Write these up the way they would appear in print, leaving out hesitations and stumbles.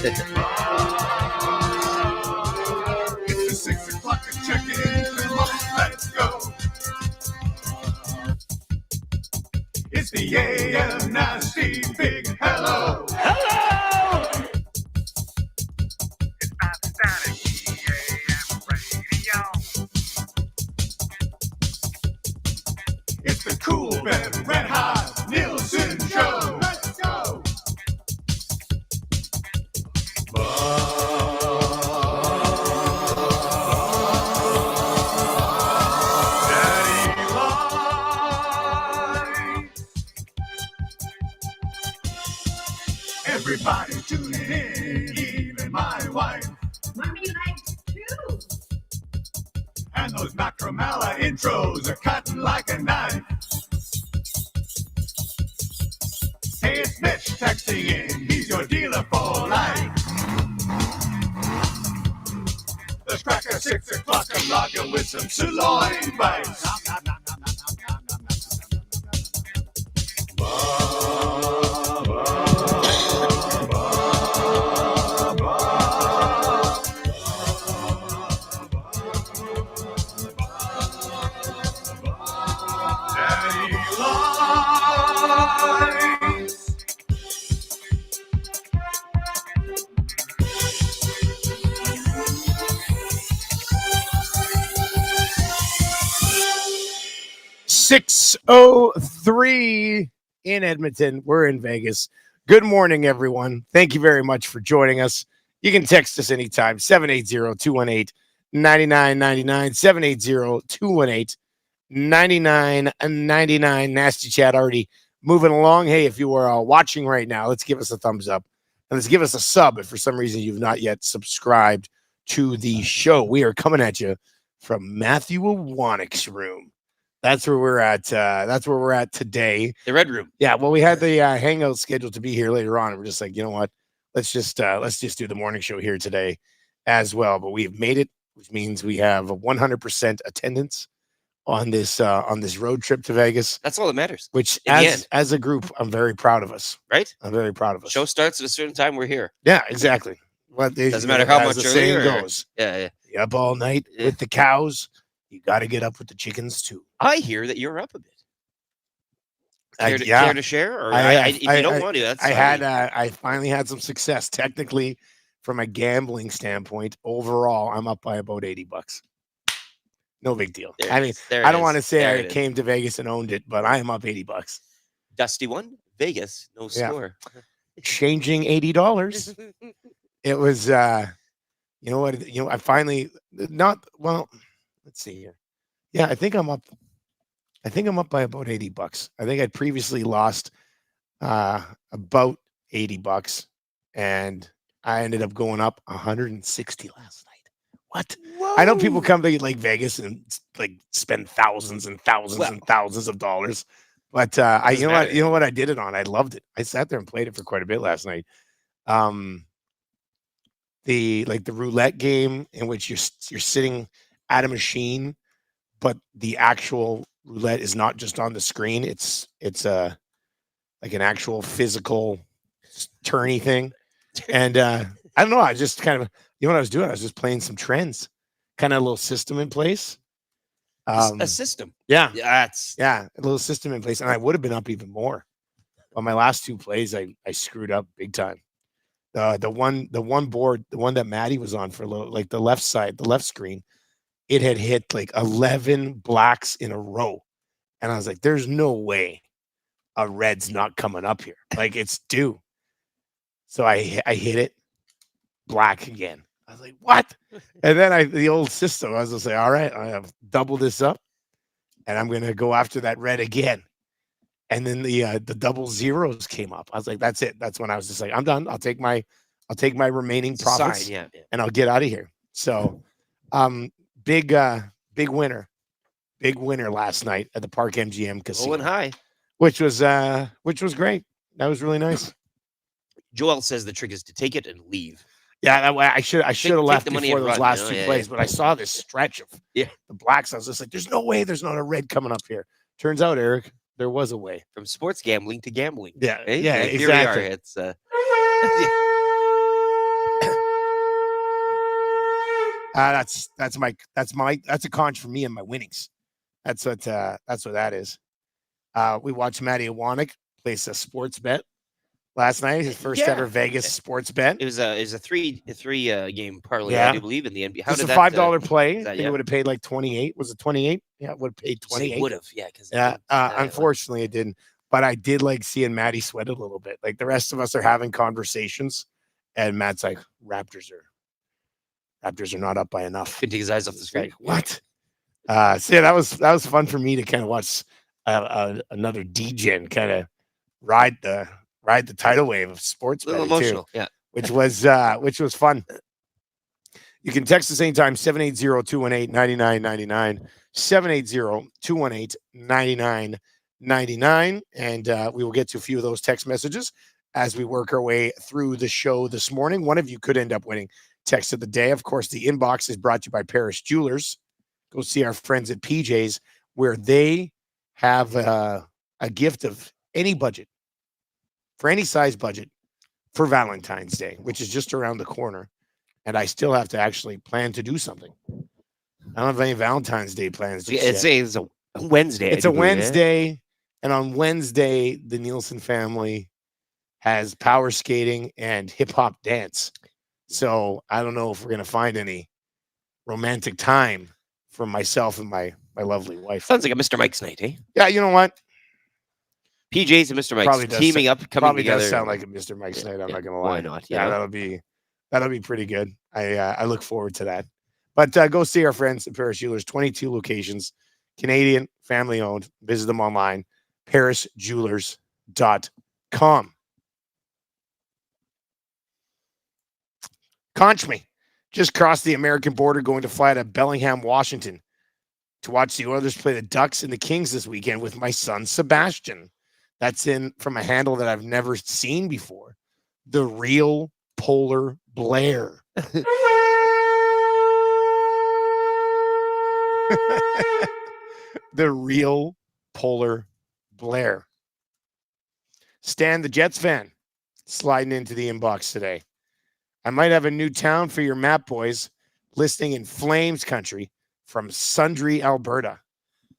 It's the 6 o'clock and check-in. Come on, let's go. It's the AM Nasty Big Hello. Hello! It's not static AM radio. It's the Cool Ben Red Hot Nielsen Show. Let's go. Daddy lights. Everybody tuning in, even my wife. Mommy likes too. And those Macromella intros are cutting like a knife. Hey, it's Mitch texting in. He's your dealer for life. Let's crack a 6 o'clock and lager with some sirloin bites. Daddy lights. 6:03 in Edmonton. We're in Vegas. Good morning, everyone. Thank you very much for joining us. You can text us anytime, 780-218-9999, 780-218-9999. Nasty Chat already moving along. Hey, if you are watching right now, let's give us a thumbs up. And let's give us a sub if for some reason you've not yet subscribed to the show. We are coming at you from Matthew Awanik's room. That's where we're at. That's where we're at today. The Red Room. Yeah, well, we had the hangout scheduled to be here later on. And we're just like, you know what? Let's just do the morning show here today as well. But we have made it, which means we have a 100% attendance on this road trip to Vegas. That's all that matters. Which, In the end. as a group, I'm very proud of us. Right? I'm very proud of us. Show starts at a certain time. We're here. Yeah, exactly. Doesn't matter how much the saying earlier. goes. Yeah. You up all night with the cows. You got to get up with the chickens too. I hear that you're up a bit. Care to share? Or if you don't want to, that's fine. I finally had some success. Technically, from a gambling standpoint, overall, I'm up by about $80. No big deal. I don't want to say I came to Vegas and owned it, but I am up $80. Dusty won. Vegas, no score. Changing $80. It was I finally let's see here. Yeah, I think I'm up by about $80. I think I'd previously lost about $80, and I ended up going up 160 last night. What? Whoa. I know people come to like Vegas and like spend thousands and thousands and thousands of dollars, but you know what I did it on? I loved it. I sat there and played it for quite a bit last night. The roulette game in which you're sitting at a machine, but the actual roulette is not just on the screen. It's like an actual physical tourney thing. And I don't know. I just kind of, what I was doing? I was just playing some trends, kind of a little system in place. A system. Yeah. A little system in place. And I would have been up even more. On my last two plays, I screwed up big time. The one board, the one that Maddie was on for a little, like the left side, the left screen, it had hit like 11 blacks in a row. And I was like, there's no way a red's not coming up here. Like, it's due. So I hit it, black again. I was like, what? And then the old system, I was just like, all right, I have double this up, and I'm going to go after that red again. And then the double zeros came up. I was like, that's it. That's when I was just like, I'm done. I'll take my remaining profits and I'll get out of here. So, big winner last night at the Park MGM Casino. Rolling high, which was great. That was really nice. Joel says the trick is to take it and leave. Yeah, that way I should have left the money before and those run, last two plays, but I saw this stretch of the blacks. I was just like, there's no way there's not a red coming up here. Turns out, Eric, there was a way. From sports gambling to gambling. Yeah, eh? yeah, Here exactly. we are. It's That's a conch for me and my winnings. That's what that is. We watched Matty Iwanek place a sports bet last night. His first ever Vegas sports bet. It was a three game parlay. Yeah. I do believe in the NBA. It's a $5 play. I think it would have paid like 28. Was it 28? Yeah, it would have paid 28. Would have, yeah. Unfortunately, it didn't. But I did like seeing Matty sweat a little bit. Like the rest of us are having conversations, and Matt's like, Raptors are not up by enough. Couldn't take his eyes off the screen. Like, what? So yeah, that was fun for me to kind of watch another D-Gen kind of ride the tidal wave of sports betting emotional, too, which was fun. You can text us anytime, 780-218-9999, 780-218-9999, and we will get to a few of those text messages as we work our way through the show this morning. One of you could end up winning text of the day. Of course, the inbox is brought to you by Paris Jewelers. Go see our friends at PJ's, where they have a gift of any budget, for any size budget, for Valentine's Day, which is just around the corner. And I still have to actually plan to do something. I don't have any Valentine's Day plans. It's a Wednesday. It's a Wednesday. And on Wednesday, the Nielsen family has power skating and hip hop dance. So I don't know if we're going to find any romantic time for myself and my lovely wife. Sounds like a Mr. Mike's night, eh? Yeah, you know what? PJ's and Mr. Mike's teaming up, coming probably together. Does sound like a Mr. Mike's night. I'm not gonna lie. Why not? Yeah, that'll be pretty good. I look forward to that. But go see our friends at Paris Jewelers. 22 locations, Canadian, family owned. Visit them online, parisjewelers.com. Conch me. Just crossed the American border, going to fly to Bellingham, Washington, to watch the Oilers play the Ducks and the Kings this weekend with my son, Sebastian. That's in from a handle that I've never seen before. The Real Polar Blair. The Real Polar Blair. Stan, the Jets fan, sliding into the inbox today. I might have a new town for your map, boys. Listing in Flames country from Sundre, Alberta.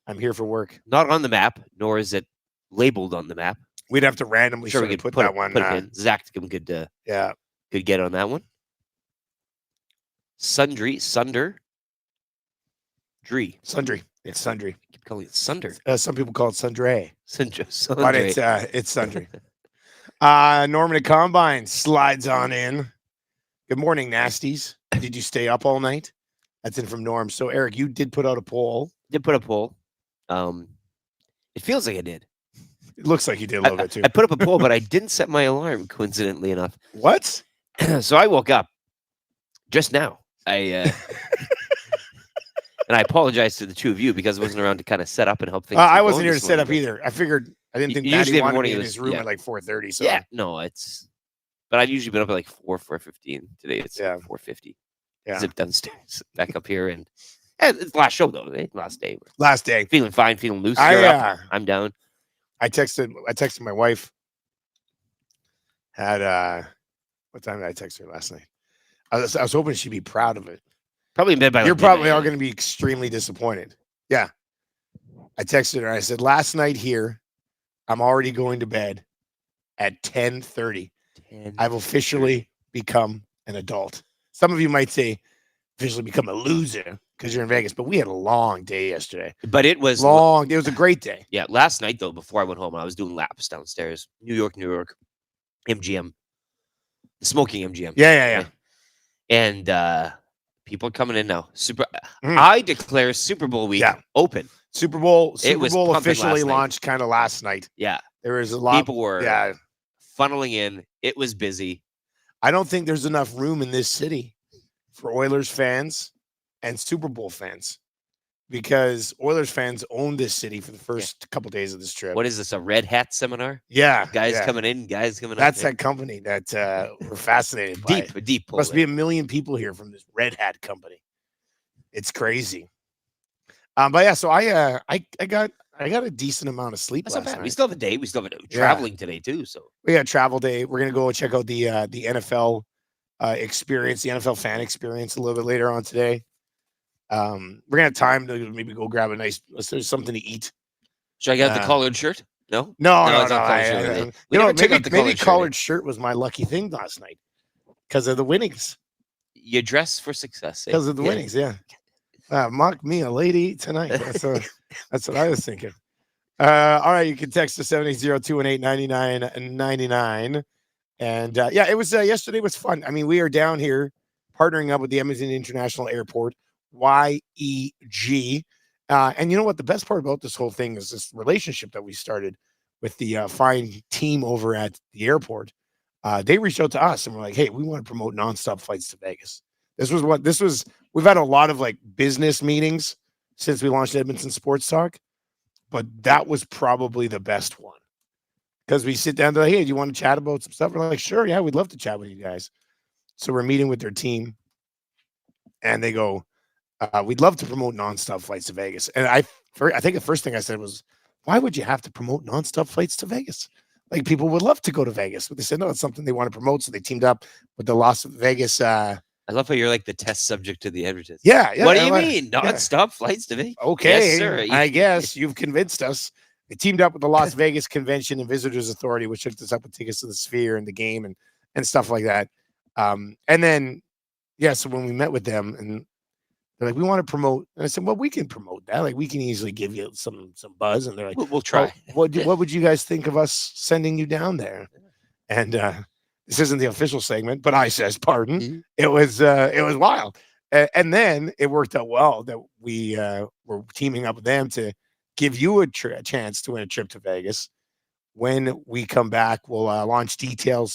I'm here for work. Not on the map, nor is it labeled on the map. We'd have to randomly we could put that one. Put it in. Zach could get on that one. Sundre. It's Sundre. Keep calling it Sunder. Some people call it Sundre. Sundre. But it's Sundre. Norman at Combine slides on in. Good morning, nasties. Did you stay up all night? That's in from Norm. So, Eric, you did put out a poll. It feels like I did. It looks like you did a little bit, too. I put up a poll, but I didn't set my alarm, coincidentally enough. What? So I woke up just now. And I apologize to the two of you because I wasn't around to kind of set up and help things. I wasn't here to set up either. I figured I didn't think usually Maddie wanted to be in his room at like 4:30. So yeah, no, but I've usually been up at like 4:15. Today it's 4:50. Yeah. Zip downstairs, back up here, and it's last show though. Eh? Last day. Feeling fine, feeling loose. I'm down. I texted my wife. What time did I text her last night? I was hoping she'd be proud of it. Probably in bed by. You're probably all going to be extremely disappointed. Yeah. I texted her. I said, last night here, I'm already going to bed at 10:30. I've officially become an adult. Some of you might say officially become a loser because you're in Vegas, but we had a long day yesterday. But it was long. It was a great day. Yeah. Last night, though, before I went home, I was doing laps downstairs. New York, MGM. The smoking MGM. Yeah. And people are coming in now. I declare Super Bowl week open. Super Bowl officially launched kind of last night. Yeah. There was a lot. People were funneling in. It was busy. I don't think there's enough room in this city for Oilers fans and Super Bowl fans because Oilers fans own this city for the first couple days of this trip. What is this, a Red Hat seminar? Yeah. Guys coming in, guys coming out. That's that company that we're fascinated by. Deep. Must be 1 million people here from this Red Hat company. It's crazy. But yeah, so I got a decent amount of sleep last night. We still have a day. We still have traveling today too. So we got a travel day. We're gonna go check out the NFL experience, the NFL fan experience a little bit later on today. We're gonna have time to maybe go grab a nice. There's something to eat. Should I get the collared shirt? No, No. it's not collared shirt. We You know, never took maybe out the collared shirt. collared shirt was my lucky thing last night because of the winnings. You dress for success Because of the winnings, yeah. Mock me a lady tonight. That's what I was thinking. All right, you can text us 780-218-9999. And it was yesterday was fun. I mean, we are down here partnering up with the Edmonton International Airport, YEG. And you know what? The best part about this whole thing is this relationship that we started with the fine team over at the airport. They reached out to us and were like, hey, we want to promote nonstop flights to Vegas. We've had a lot of like business meetings since we launched Edmonton Sports Talk, but that was probably the best one. Because we sit down to like, hey, do you want to chat about some stuff? We're like, sure, yeah, we'd love to chat with you guys. So we're meeting with their team, and they go, we'd love to promote nonstop flights to Vegas. And I think the first thing I said was, why would you have to promote nonstop flights to Vegas? Like, people would love to go to Vegas, but they said, no, it's something they want to promote. So they teamed up with the Las Vegas. I love how you're like the test subject to the advertisement. Yeah. What do you mean? Nonstop flights to Vegas? Okay. Yes, sir. I guess you've convinced us. They teamed up with the Las Vegas Convention and Visitors Authority, which hooked us up with tickets to the Sphere and the game and stuff like that. And then, so when we met with them and they're like, we want to promote. And I said, well, we can promote that. Like, we can easily give you some buzz. And they're like, we'll try. What would you guys think of us sending you down there? And this isn't the official segment, but I says, pardon. Mm-hmm. It was wild. And then it worked out well that we were teaming up with them to give you a chance to win a trip to Vegas. When we come back, we'll launch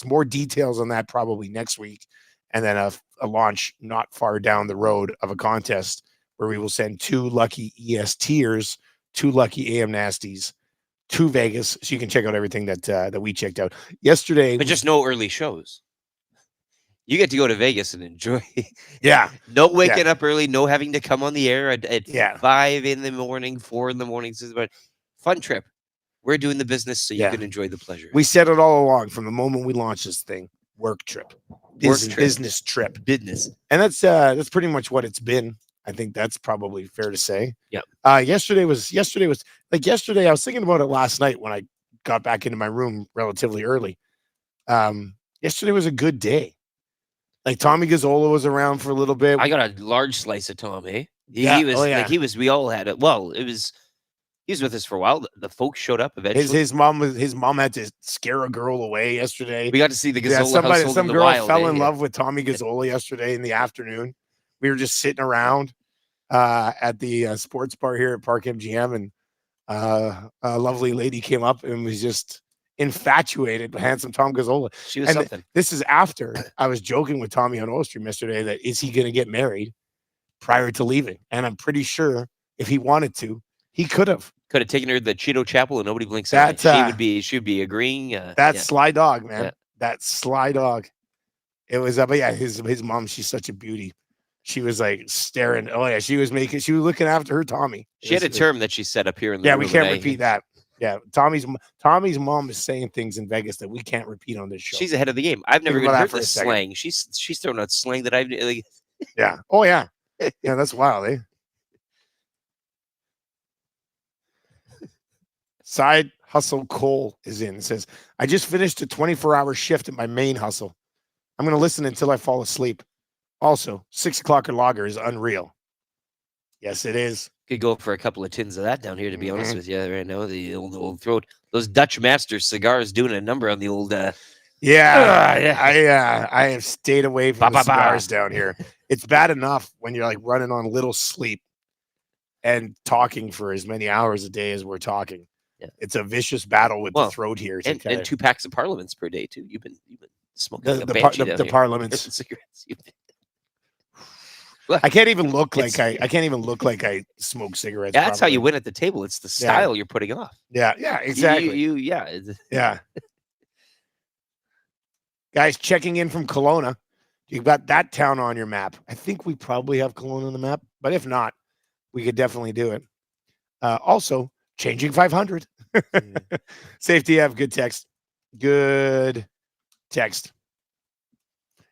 more details on that probably next week. And then a launch not far down the road of a contest where we will send 2 lucky ES tiers, 2 lucky AM nasties to Vegas. So you can check out everything that we checked out yesterday. But just no early shows. You get to go to Vegas and enjoy. Yeah. No waking up early, no having to come on the air at 5 in the morning, 4 in the morning. But fun trip. We're doing the business so you can enjoy the pleasure. We said it all along from the moment we launched this thing. Work trip. Business trip. Business. And that's pretty much what it's been. I think that's probably fair to say. Yeah. Yesterday I was thinking about it last night when I got back into my room relatively early. Yesterday was a good day. Like, Tommy Gazzola was around for a little bit. I got a large slice of Tom, eh? We all had it. Well, he was with us for a while. The folks showed up eventually. His mom had to scare a girl away yesterday. We got to see the Gazzola household some in the girl wild, fell in love with Tommy Gazzola yesterday in the afternoon. We were just sitting around at the sports bar here at Park MGM, and a lovely lady came up and was just infatuated with handsome Tom Gazzola. She was something. This is after I was joking with Tommy on Ostrom yesterday that is he going to get married prior to leaving? And I'm pretty sure if he wanted to, he could have taken her to the Cheeto Chapel and nobody blinks an eye. She would be agreeing. Sly dog, man. Yeah. That sly dog. It was but his mom, she's such a beauty. She was like staring. Oh yeah, she was looking after her Tommy. She had a term that she set up here in the room. We can't repeat that. Yeah, Tommy's mom is saying things in Vegas that we can't repeat on this show. She's ahead of the game. I've never even heard this slang. She's throwing out slang that I've like. Yeah. Oh yeah. Yeah, that's wild, eh? Side Hustle Cole is in. It says, I just finished a 24-hour shift at my main hustle. I'm going to listen until I fall asleep. Also, 6 o'clock lager is unreal. Yes, it is. Could go for a couple of tins of that down here, to be honest with you right now. The old throat. Those Dutch Master cigars doing a number on the old. I have stayed away from the cigars down here. It's bad enough when you're like running on little sleep and talking for as many hours a day as we're talking. Yeah. It's a vicious battle with the throat here. And 2 packs of Parliaments per day too. You've been smoking the Parliaments cigarettes. I can't even look like I smoke cigarettes. Yeah, that's how you win at the table. It's the style you're putting off. Yeah, exactly. Yeah. Guys, checking in from Kelowna. You've got that town on your map. I think we probably have Kelowna on the map, but if not, we could definitely do it. Also, changing 500. Safety have good text. Good text.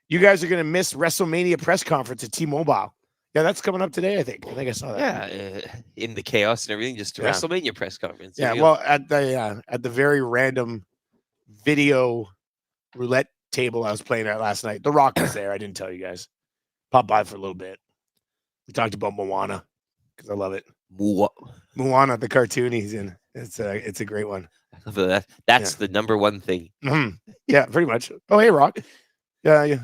You guys are going to miss WrestleMania press conference at T-Mobile. Yeah, that's coming up today, I think. I think I saw that. Yeah, in the chaos and everything, just a WrestleMania press conference. Yeah, well, at the very random video roulette table I was playing at last night, The Rock was there. I didn't tell you guys. Popped by for a little bit. We talked about Moana because I love it. Moana, the cartoon he's in. It's a great one. I love that. That's the number one thing. Mm-hmm. Yeah, pretty much. Oh, hey, Rock. Yeah.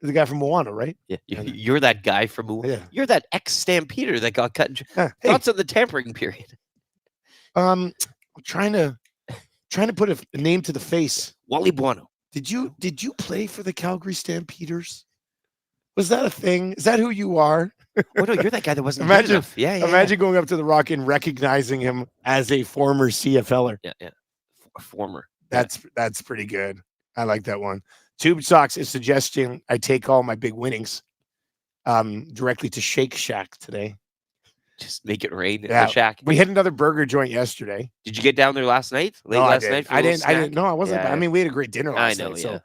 The guy from Moana, right? Yeah, you're that guy from Moana. Yeah. You're that ex-Stampeder that got cut. Thoughts on the tampering period? I'm trying to put a name to the face. Wally Buono. Did you play for the Calgary Stampeders? Was that a thing? Is that who you are? Oh no, you're that guy that wasn't good enough. Yeah. Imagine going up to the Rock and recognizing him as a former CFLer. Yeah. Former. That's pretty good. I like that one. Tube Socks is suggesting I take all my big winnings directly to Shake Shack today. Just make it rain in the shack. We hit another burger joint yesterday. Did you get down there last night? Last night? I didn't. No, I wasn't. I mean, we had a great dinner last night. Yeah. So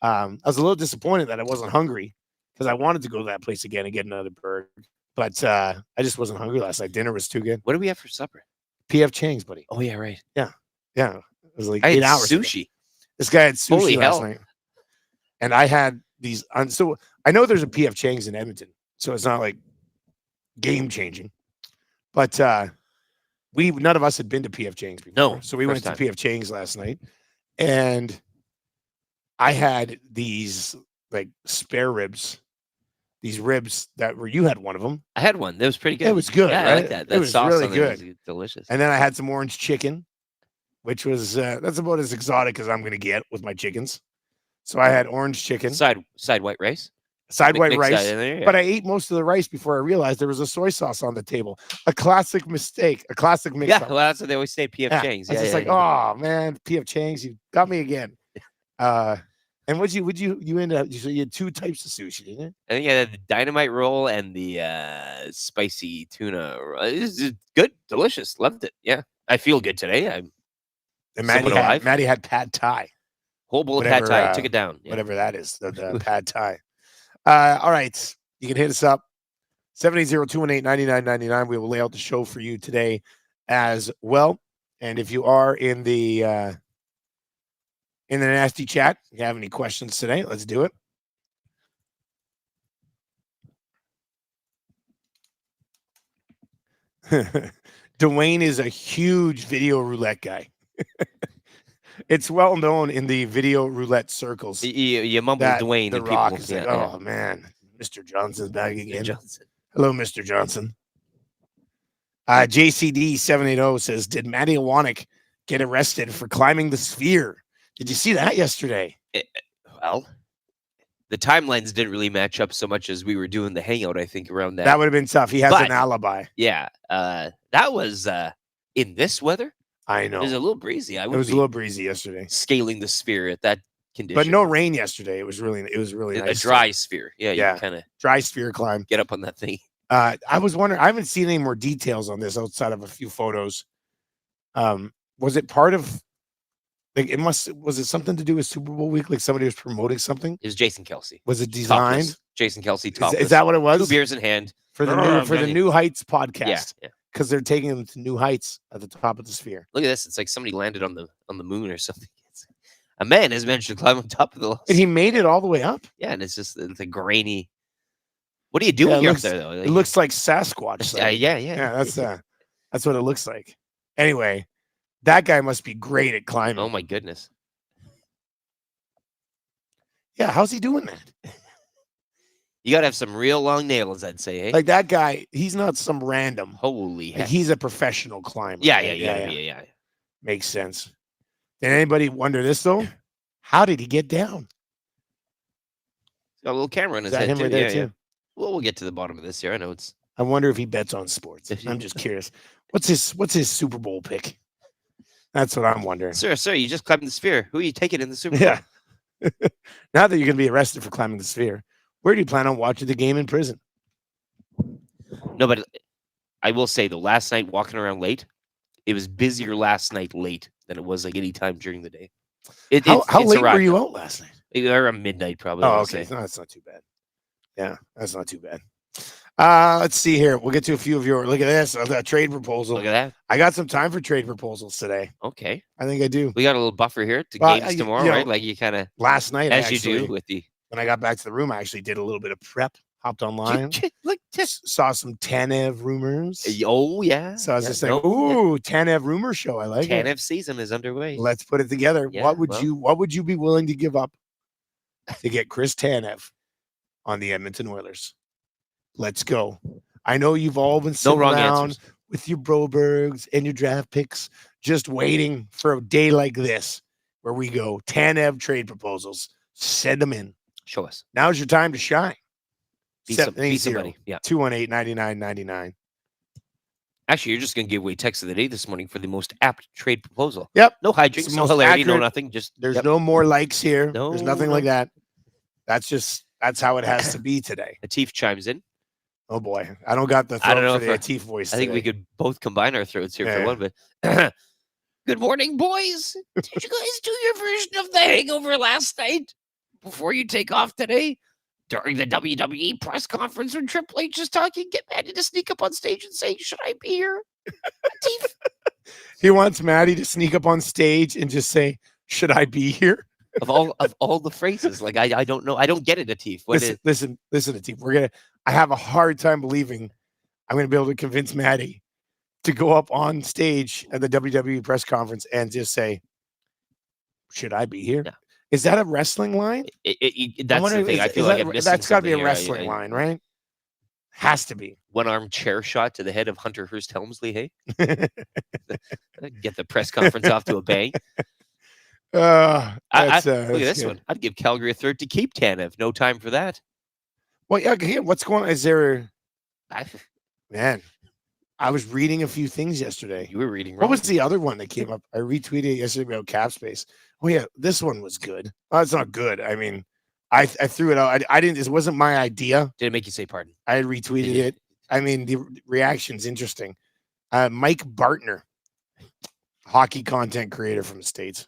I was a little disappointed that I wasn't hungry because I wanted to go to that place again and get another burger. But I just wasn't hungry last night. Dinner was too good. What did we have for supper? PF Chang's, buddy. Oh, yeah, right. Yeah. It was like 8 hours. Sushi. Ago. This guy had sushi last night. And I had these. So I know there's a PF Chang's in Edmonton. So it's not like game changing. But none of us had been to PF Chang's before. No. So we went to PF Chang's last night. And I had these like spare ribs. These ribs you had one of them. I had one. That was pretty good. It was good. Yeah, right? I like that. That it was sauce really on good. Was delicious. And then I had some orange chicken, which was that's about as exotic as I'm going to get with my chickens. So I had orange chicken, side white rice, white rice. There, but I ate most of the rice before I realized there was a soy sauce on the table. A classic mistake. A classic mix. Yeah, well, that's what they always say. PF Chang's. I was just oh man, PF Chang's, you got me again. And would you end up? So you had two types of sushi, didn't you? I think I had the dynamite roll and the spicy tuna. It's good, delicious, loved it. Yeah, I feel good today. And Maddie had pad thai. Whole bowl of pad thai. Took it down. Yeah. Whatever that is, the pad thai. All right, you can hit us up 780-218-9999. We will lay out the show for you today as well. And if you are in the nasty chat, if you have any questions today, let's do it. Dwayne is a huge video roulette guy. It's well known in the video roulette circles. You mumble Dwayne. The Rock is like, oh man, Mr. Johnson's back again. Hello, Mr. Johnson. JCD 780 says, did Matty Iwanek get arrested for climbing the sphere? Did you see that yesterday? Well, the timelines didn't really match up so much as we were doing the hangout, I think, around that. That would have been tough. He has an alibi. Yeah. That was in this weather. I know. It was a little breezy. It was a little breezy yesterday. Scaling the sphere at that condition. But no rain yesterday. It was really nice. A dry sphere. Yeah. You kind of dry sphere climb. Get up on that thing. I was wondering, I haven't seen any more details on this outside of a few photos. Was it part of was it something to do with Super Bowl week? Like somebody was promoting something? It was Jason Kelce. Was it designed? Topless. Jason Kelce topless. Is that what it was? 2 beers in hand. For the New Heights podcast. Yeah. Because they're taking them to new heights at the top of the sphere. Look at this. It's like somebody landed on the moon or something. A man has managed to climb on top of the and he made it all the way up? Yeah, and it's a grainy. What are you doing here up there, though? It looks like Sasquatch. Yeah, that's what it looks like. Anyway, that guy must be great at climbing. Oh, my goodness. Yeah, how's he doing that? You got to have some real long nails, I'd say. Eh? Like that guy, he's not some random. Holy heck. He's a professional climber. Yeah. Makes sense. Did anybody wonder this, though? How did he get down? Got a little camera in his head, too. Yeah. Well, we'll get to the bottom of this here. I know it's... I wonder if he bets on sports. I'm just curious. What's his Super Bowl pick? That's what I'm wondering. Sir, you just climbed the sphere. Who are you taking in the Super Bowl? Yeah. Now that you're going to be arrested for climbing the sphere, where do you plan on watching the game in prison? No, but I will say, though, last night walking around late, it was busier last night late than it was like any time during the day. How late were you out last night? Around midnight, probably. Oh, okay. No, that's not too bad. Yeah, that's not too bad. Let's see here. We'll get to a few of your. Look at this. A trade proposal. Look at that. I got some time for trade proposals today. Okay. I think I do. We got a little buffer here to Well, games tomorrow, you know, right? Like you kind of last night, as you do with the. When I got back to the room, I actually did a little bit of prep. Hopped online. Look, saw some Tanev rumors. Oh yeah. So I was just like, "Ooh, Tanev rumor show. I like it. Tanev season is underway. Let's put it together. Yeah, What would you be willing to give up to get Chris Tanev on the Edmonton Oilers? Let's go. I know you've all been sitting around with your Brobergs and your draft picks, just waiting for a day like this where we go Tanev trade proposals. Send them in. Show us. Now's your time to shine. Be somebody. Yeah. 218-9999. Actually, you're just going to give away text of the day this morning for the most apt trade proposal. Yep. No hijinks, no hilarity, no nothing. Just there's no more likes here. No, there's nothing like that. That's how it has to be today. Atif chimes in. Oh boy, I don't got the throat for the Atif voice. I think we could both combine our throats here for one bit. Good morning, boys. Did you guys do your version of the hangover last night before you take off today? During the WWE press conference when Triple H is talking, get Maddie to sneak up on stage and say, "Should I be here?" He wants Maddie to sneak up on stage and just say, "Should I be here?" Of all the phrases, like I don't know, I don't get it, Atif. Listen, Atif. I have a hard time believing I'm gonna be able to convince Maddie to go up on stage at the WWE press conference and just say, "Should I be here?" Yeah. Is that a wrestling line? That's the thing. I feel like that's got to be a wrestling line, right? Has to be. One-arm chair shot to the head of Hunter Hearst Helmsley. Hey, get the press conference off to a bang. Look at this good one. I'd give Calgary a third to keep Tanev. No time for that. Well, yeah. What's going on? Is there? Man, I was reading a few things yesterday. You were reading. What was the other one that came up? I retweeted yesterday about cap space. Oh yeah, this one was good. Oh, it's not good. I mean, I threw it out. I didn't. This wasn't my idea. Did it make you say pardon? I retweeted it. I mean, the reaction's interesting. Mike Bartner, hockey content creator from the States.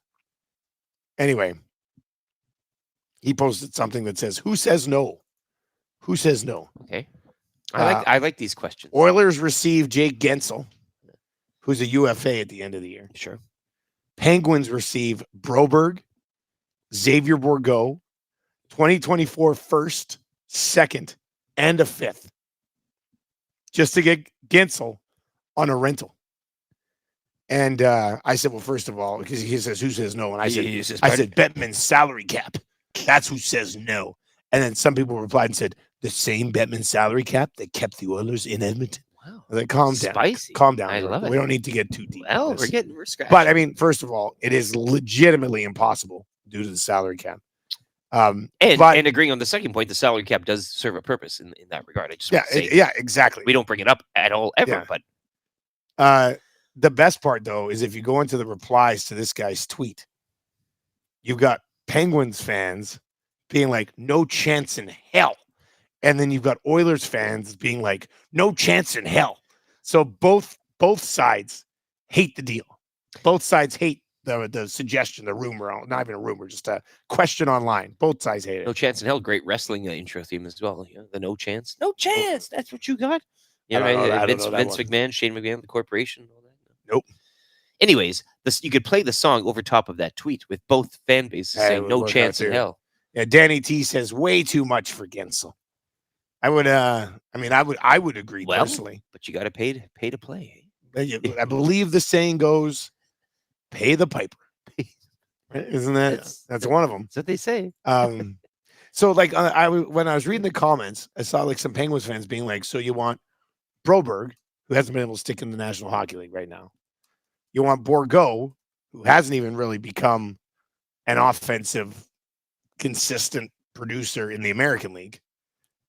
Anyway, he posted something that says, "Who says no? Who says no?" Okay. I like these questions. Oilers receive Jake Gensel, who's a UFA at the end of the year. Sure. Penguins receive Broberg, Xavier Bourgault, 2024 first, second, and a fifth, just to get Gensel on a rental. And I said, well, first of all, because he says, "Who says no?" And I said, Bettman's salary cap. That's who says no. And then some people replied and said, the same Bettman salary cap that kept the Oilers in Edmonton. Wow. Like, calm down. Spicy. Calm down. I love it. We don't need to get too deep. Well, we're scratching. But I mean, first of all, it is legitimately impossible due to the salary cap. And agreeing on the second point, the salary cap does serve a purpose in that regard. I just want to say, exactly. We don't bring it up at all ever, but the best part though is if you go into the replies to this guy's tweet, you've got Penguins fans being like, "No chance in hell." And then you've got Oilers fans being like, "No chance in hell." So both sides hate the deal. Both sides hate the suggestion, the rumor, not even a rumor, just a question online. Both sides hate it. No chance in hell. Great wrestling intro theme as well. You know, the no chance. No chance. That's what you got. Yeah, right. Vince McMahon, Shane McMahon, the corporation, all that. Nope. Anyways, you could play the song over top of that tweet with both fan bases saying "No chance in hell." Yeah, Danny T says way too much for Gensel. I would. I would agree personally. But you got to pay to play. I believe the saying goes, "Pay the piper." Isn't that? That's one of them. That's what they say. So like when I was reading the comments, I saw like some Penguins fans being like, "So you want Broberg, who hasn't been able to stick in the National Hockey League right now? You want Bourgault, who hasn't even really become an offensive, consistent producer in the American League.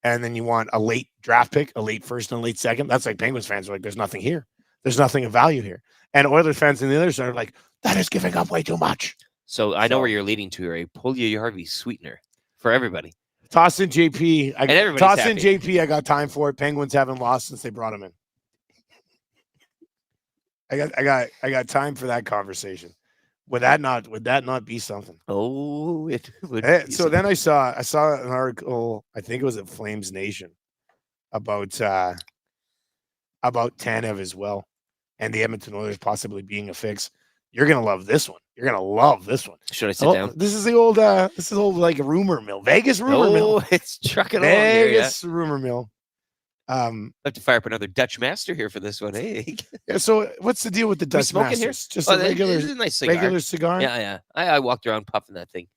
And then you want a late draft pick, a late first and a late second." That's like Penguins fans are like, "There's nothing here. There's nothing of value here." And Oilers fans and the others are like, "That is giving up way too much." So I know where you're leading to, a Pulia Harvey sweetener for everybody. Toss in JP. JP. I got time for it. Penguins haven't lost since they brought him in. I got time for that conversation. Would that not be something? Oh, it would. So then I saw an article, I think it was at Flames Nation, about Tanev as well, and the Edmonton Oilers possibly being a fix. You're gonna love this one. You're gonna love this one. Should I sit down? This is old like rumor mill, Vegas rumor mill, It's trucking along here. Yeah. Vegas rumor mill. I have to fire up another Dutch Master here for this one. Hey, Yeah, so what's the deal with the Dutch smoking here? Masters? Just Oh, a regular, this is a nice cigar. regular cigar. Yeah, yeah. I walked around puffing that thing.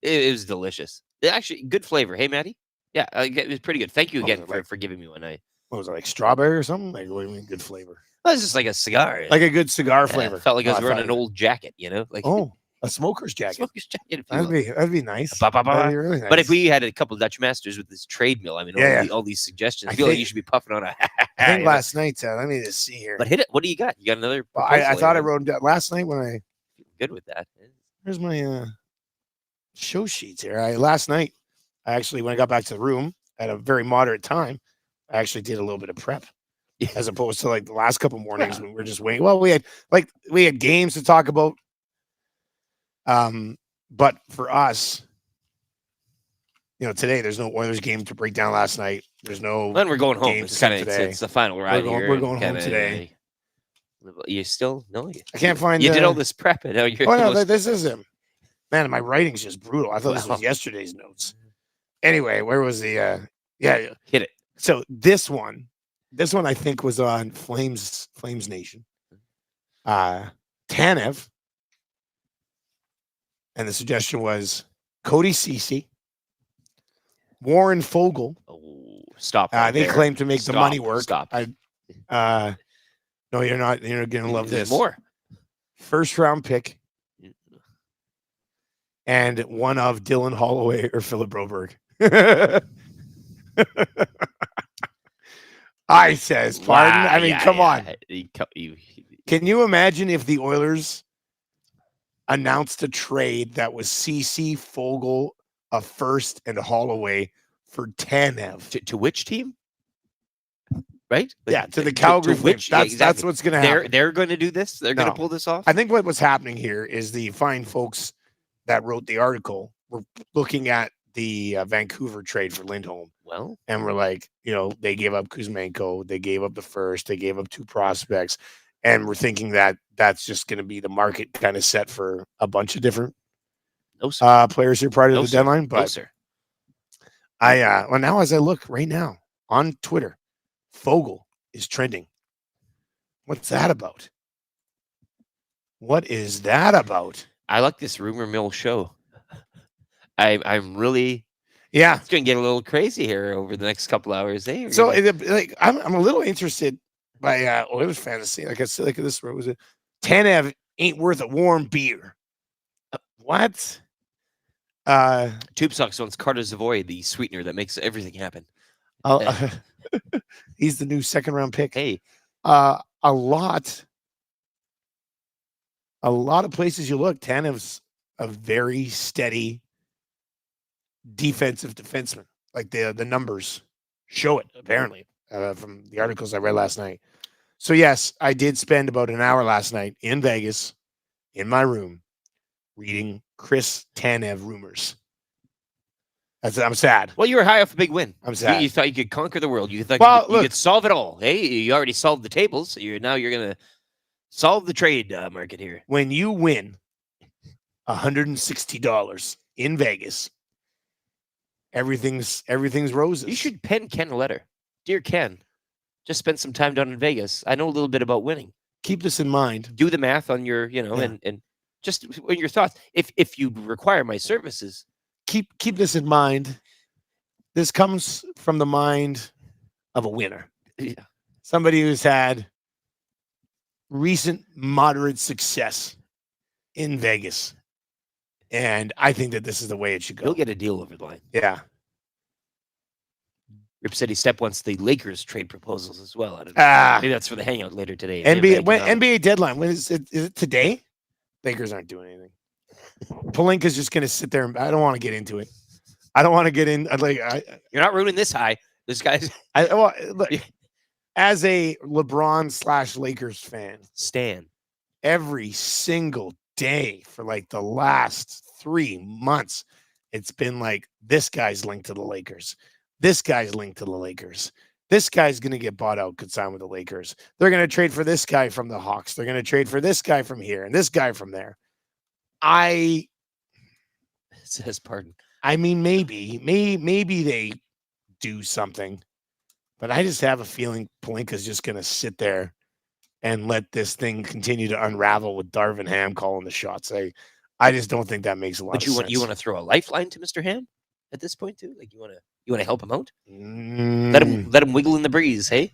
It was delicious. Actually, good flavor. Hey, Maddie. Yeah, it was pretty good. Thank you again for giving me one. What was it, like strawberry or something? Like, what do you mean, good flavor? Well, it's just like a cigar. Like a good cigar Yeah, flavor. Felt like I was Oh, wearing thought an you- old jacket, you know, like Oh, a smoker's jacket. smoker's jacket. If you will. That'd be nice. Ba, ba, ba, That'd ba. be really nice. But if we had a couple of Dutch Masters with this trade mill, I mean, Yeah, all these suggestions, I I feel like think- you should be puffing on a. I think you know? last night, let me just see here. But hit it. What do you got? You got another? Well, I proposal thought I here, wrote down last night when I good with that. here's my show sheets here. Last night, I actually when I got back to the room at a very moderate time, I actually did a little bit of prep. Yeah. As opposed to like the last couple mornings when we were just waiting. Well, we had games to talk about. But for us, today there's no Oilers game to break down last night. There's no When we're going home, game it's to kind see of today. it's the final ride here. We're going home kinda, today. You still no? I can't find. You did all this prep, and now you're Oh no, almost- this is him. Man, my writing's just brutal. I thought this was Wow. yesterday's notes. Anyway, where was the? Yeah. hit it. So this one I think was on Flames Nation. Tanev, and the suggestion was Cody Ceci, Warren Fogle. Oh, stop! They right there. claim to make the money Stop, work. Stop. No, you're not. You're gonna love There's this. more. First round pick, and one of Dylan Holloway or Philip Broberg. I says, pardon. Wow, I mean, yeah, come on. You- Can you imagine if the Oilers announced a trade that was CC, Fogle, a first, and Holloway for Tanev? to which team? Right? Like, Yeah, to the Calgary which? Flames. Yeah, That's exactly. what's going to happen. They're going to do this. They're going No. to pull this off. I think what was happening here is the fine folks that wrote the article were looking at the Vancouver trade for Lindholm, Well, and we're like, they gave up Kuzmenko, they gave up the first, they gave up 2 prospects, and we're thinking that that's just going to be the market kind of set for a bunch of different no sir. players here prior to No, the sir. deadline. No But sir. well, now as I look right now on Twitter, Fogle is trending. What's that about? What is that about? I like this rumor mill show. I'm really. Yeah. It's going to get a little crazy here over the next couple hours. Hey, So I'm a little interested by Oilers fantasy. Like I said, like this, what was it? Tanev ain't worth a warm beer. What? Tube Socks wants Carter Savoy, the sweetener that makes everything happen. He's the new 2nd round pick. Hey, A lot of places you look, Tanev's a very steady defensive defenseman. Like the numbers show it, apparently, from the articles I read last night. So yes, I did spend about an hour last night in Vegas, in my room, reading Chris Tanev rumors. I'm sad. well, you were high off a big win. I'm You, sad. you thought you could conquer the world. You thought Well, you could solve it all. Hey, you already solved the tables. So you're going to solve the trade market here. When you win $160 in Vegas, everything's roses. You should pen Ken a letter. Dear Ken, just spent some time down in Vegas. I know a little bit about winning. keep this in mind. Do the math on your, and just in your thoughts. If you require my services, Keep this in mind. This comes from the mind of a winner. yeah. Somebody who's had recent moderate success in Vegas. And I think that this is the way it should You'll go. get a deal over the line. Yeah. Rip City Step wants the Lakers trade proposals as well. I don't know. Maybe that's for the hangout later today. NBA deadline. When is it today? Lakers aren't doing anything. Pelinka's just going to sit there. I don't want to get into it. I don't want to get in. You're not ruining this high. This guy's Look, as a LeBron / Lakers fan, Stan. every single day for like the last 3 months, it's been like this guy's linked to the Lakers. This guy's linked to the Lakers. This guy's going to get bought out, could sign with the Lakers. They're going to trade for this guy from the Hawks. They're going to trade for this guy from here and this guy from there. It says pardon. I mean, maybe they do something, but I just have a feeling Pelinka's just going to sit there and let this thing continue to unravel with Darvin Ham calling the shots. I just don't think that makes a lot of sense. You want to throw a lifeline to Mr. Ham at this point too? Like you want to help him out? Mm. Let him wiggle in the breeze, hey?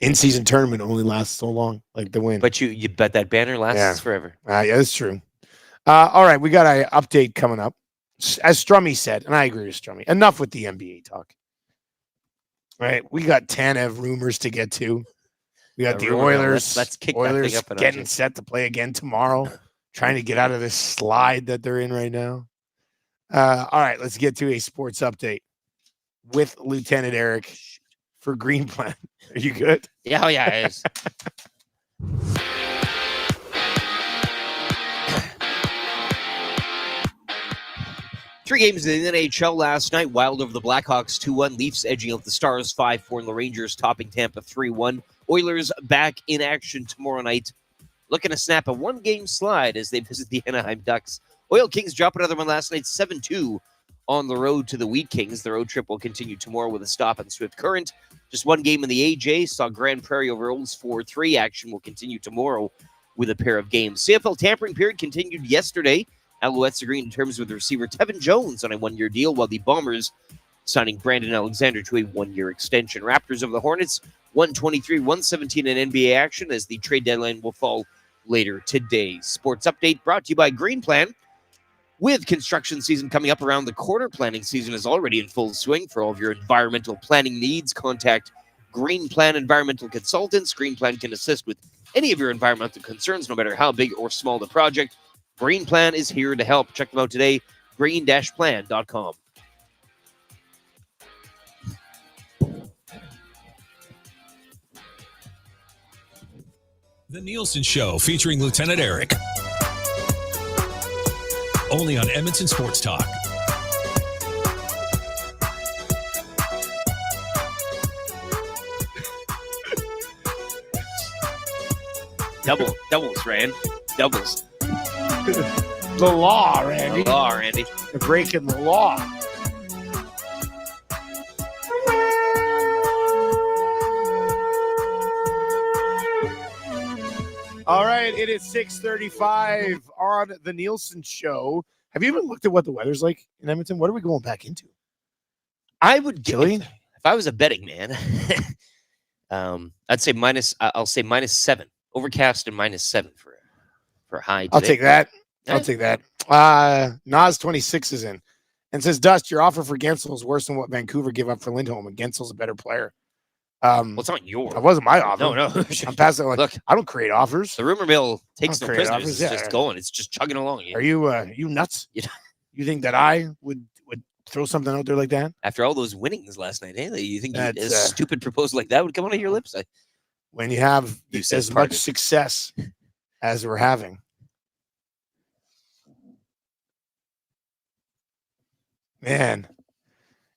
In-season tournament only lasts so long, like the win. But you bet that banner lasts forever. Yeah, that's true. All right, we got an update coming up. As Strummy said, and I agree with Strummy, enough with the NBA talk. All right, we got Tanev rumors to get to. We got the Oilers. Let's kick Oilers that thing up getting set to play again tomorrow, trying to get out of this slide that they're in right now. All right, let's get to a sports update with Lieutenant Eric for Green Plan. Are you good? Yeah, it is. Three games in the NHL last night. Wild over the Blackhawks 2-1. Leafs edging out the Stars 5-4. And the Rangers topping Tampa 3-1. Oilers back in action tomorrow night. Looking to snap a one-game slide as they visit the Anaheim Ducks. Oil Kings dropped another one last night, 7-2 on the road to the Wheat Kings. The road trip will continue tomorrow with a stop in Swift Current. Just one game in the AJ. Saw Grand Prairie over Olds 4-3. Action will continue tomorrow with a pair of games. CFL tampering period continued yesterday. Alouettes agreeing in terms with receiver Tevin Jones on a one-year deal, while the Bombers signing Brandon Alexander to a one-year extension. Raptors over the Hornets, 123-117 in NBA action as the trade deadline will fall later today. Sports update brought to you by Green Plan. With construction season coming up around the corner, planning season is already in full swing. For all of your environmental planning needs, contact Green Plan Environmental Consultants. Green Plan can assist with any of your environmental concerns, no matter how big or small the project. Green Plan is here to help. Check them out today, green-plan.com. The Nielsen Show featuring Lieutenant Eric. Only on Edmonton Sports Talk. Doubles, Rand. Doubles. The law, Randy. The law, Randy. They're breaking the law. All right, it is 6:35 on the Nielsen Show. Have you even looked at what the weather's like in Edmonton? What are we going back into? I would Chilly? if I was a betting man, I'd say I'll say -7. Overcast and -7 for high today. I'll take that. Yeah. I'll take that. Nas 26 is in and says, Dust, your offer for Gensel is worse than what Vancouver gave up for Lindholm, and Gensel's a better player. Well, it's not yours. That wasn't my offer. No. I'm passing. Like, Look, I don't create offers. the rumor mill takes no create prisoners. offers, It's just going. It's just chugging along. Are you nuts? Yeah. You think that I would throw something out there like that? After all those winnings last night, eh? You think a That's, stupid proposal like that would come out of your lips? When you have You said as much pardon. success as we're having. Man,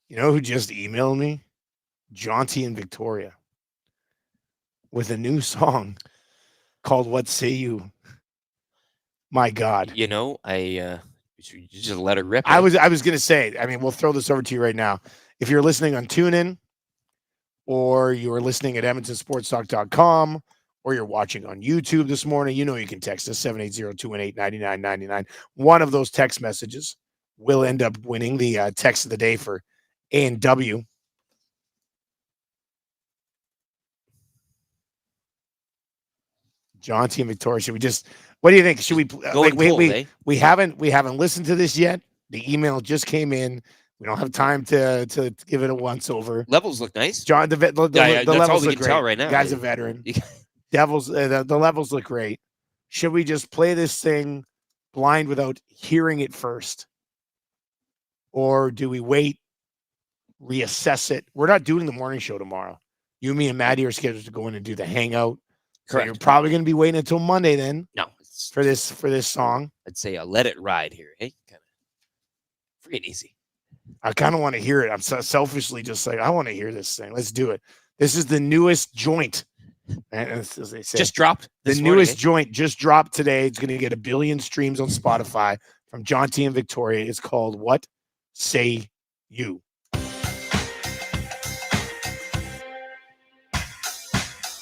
you know who just emailed me? Jaunty in Victoria with a new song called What Say You? My God. You know, you just let it rip. I was going to say, I mean, we'll throw this over to you right now. If you're listening on TuneIn or you're listening at edmontonsportstalk.com or you're watching on YouTube this morning, you know you can text us 780-218-9999. One of those text messages will end up winning the text of the day for A&W. Jaunty and Victoria, should we just? What do you think? Should we? We haven't listened to this yet. The email just came in. We don't have time to give it a once over. Levels look nice. John, the that's levels all we look can great. tell right now. Guy's a veteran. Devils, the levels look great. Should we just play this thing blind without hearing it first, or do we wait, reassess it? We're not doing the morning show tomorrow. You, me, and Maddie are scheduled to go in and do the hangout. Correct. So you're probably going to be waiting until Monday then. No, for this song. I'd say let it ride here. Hey, kind of free and easy. I kind of want to hear it. I'm so selfishly just like, I want to hear this thing. Let's do it. This is the newest joint. And as they say, Just dropped. the this morning, newest joint just dropped today. It's going to get 1 billion streams on Spotify from John T and Victoria. It's called What Say You?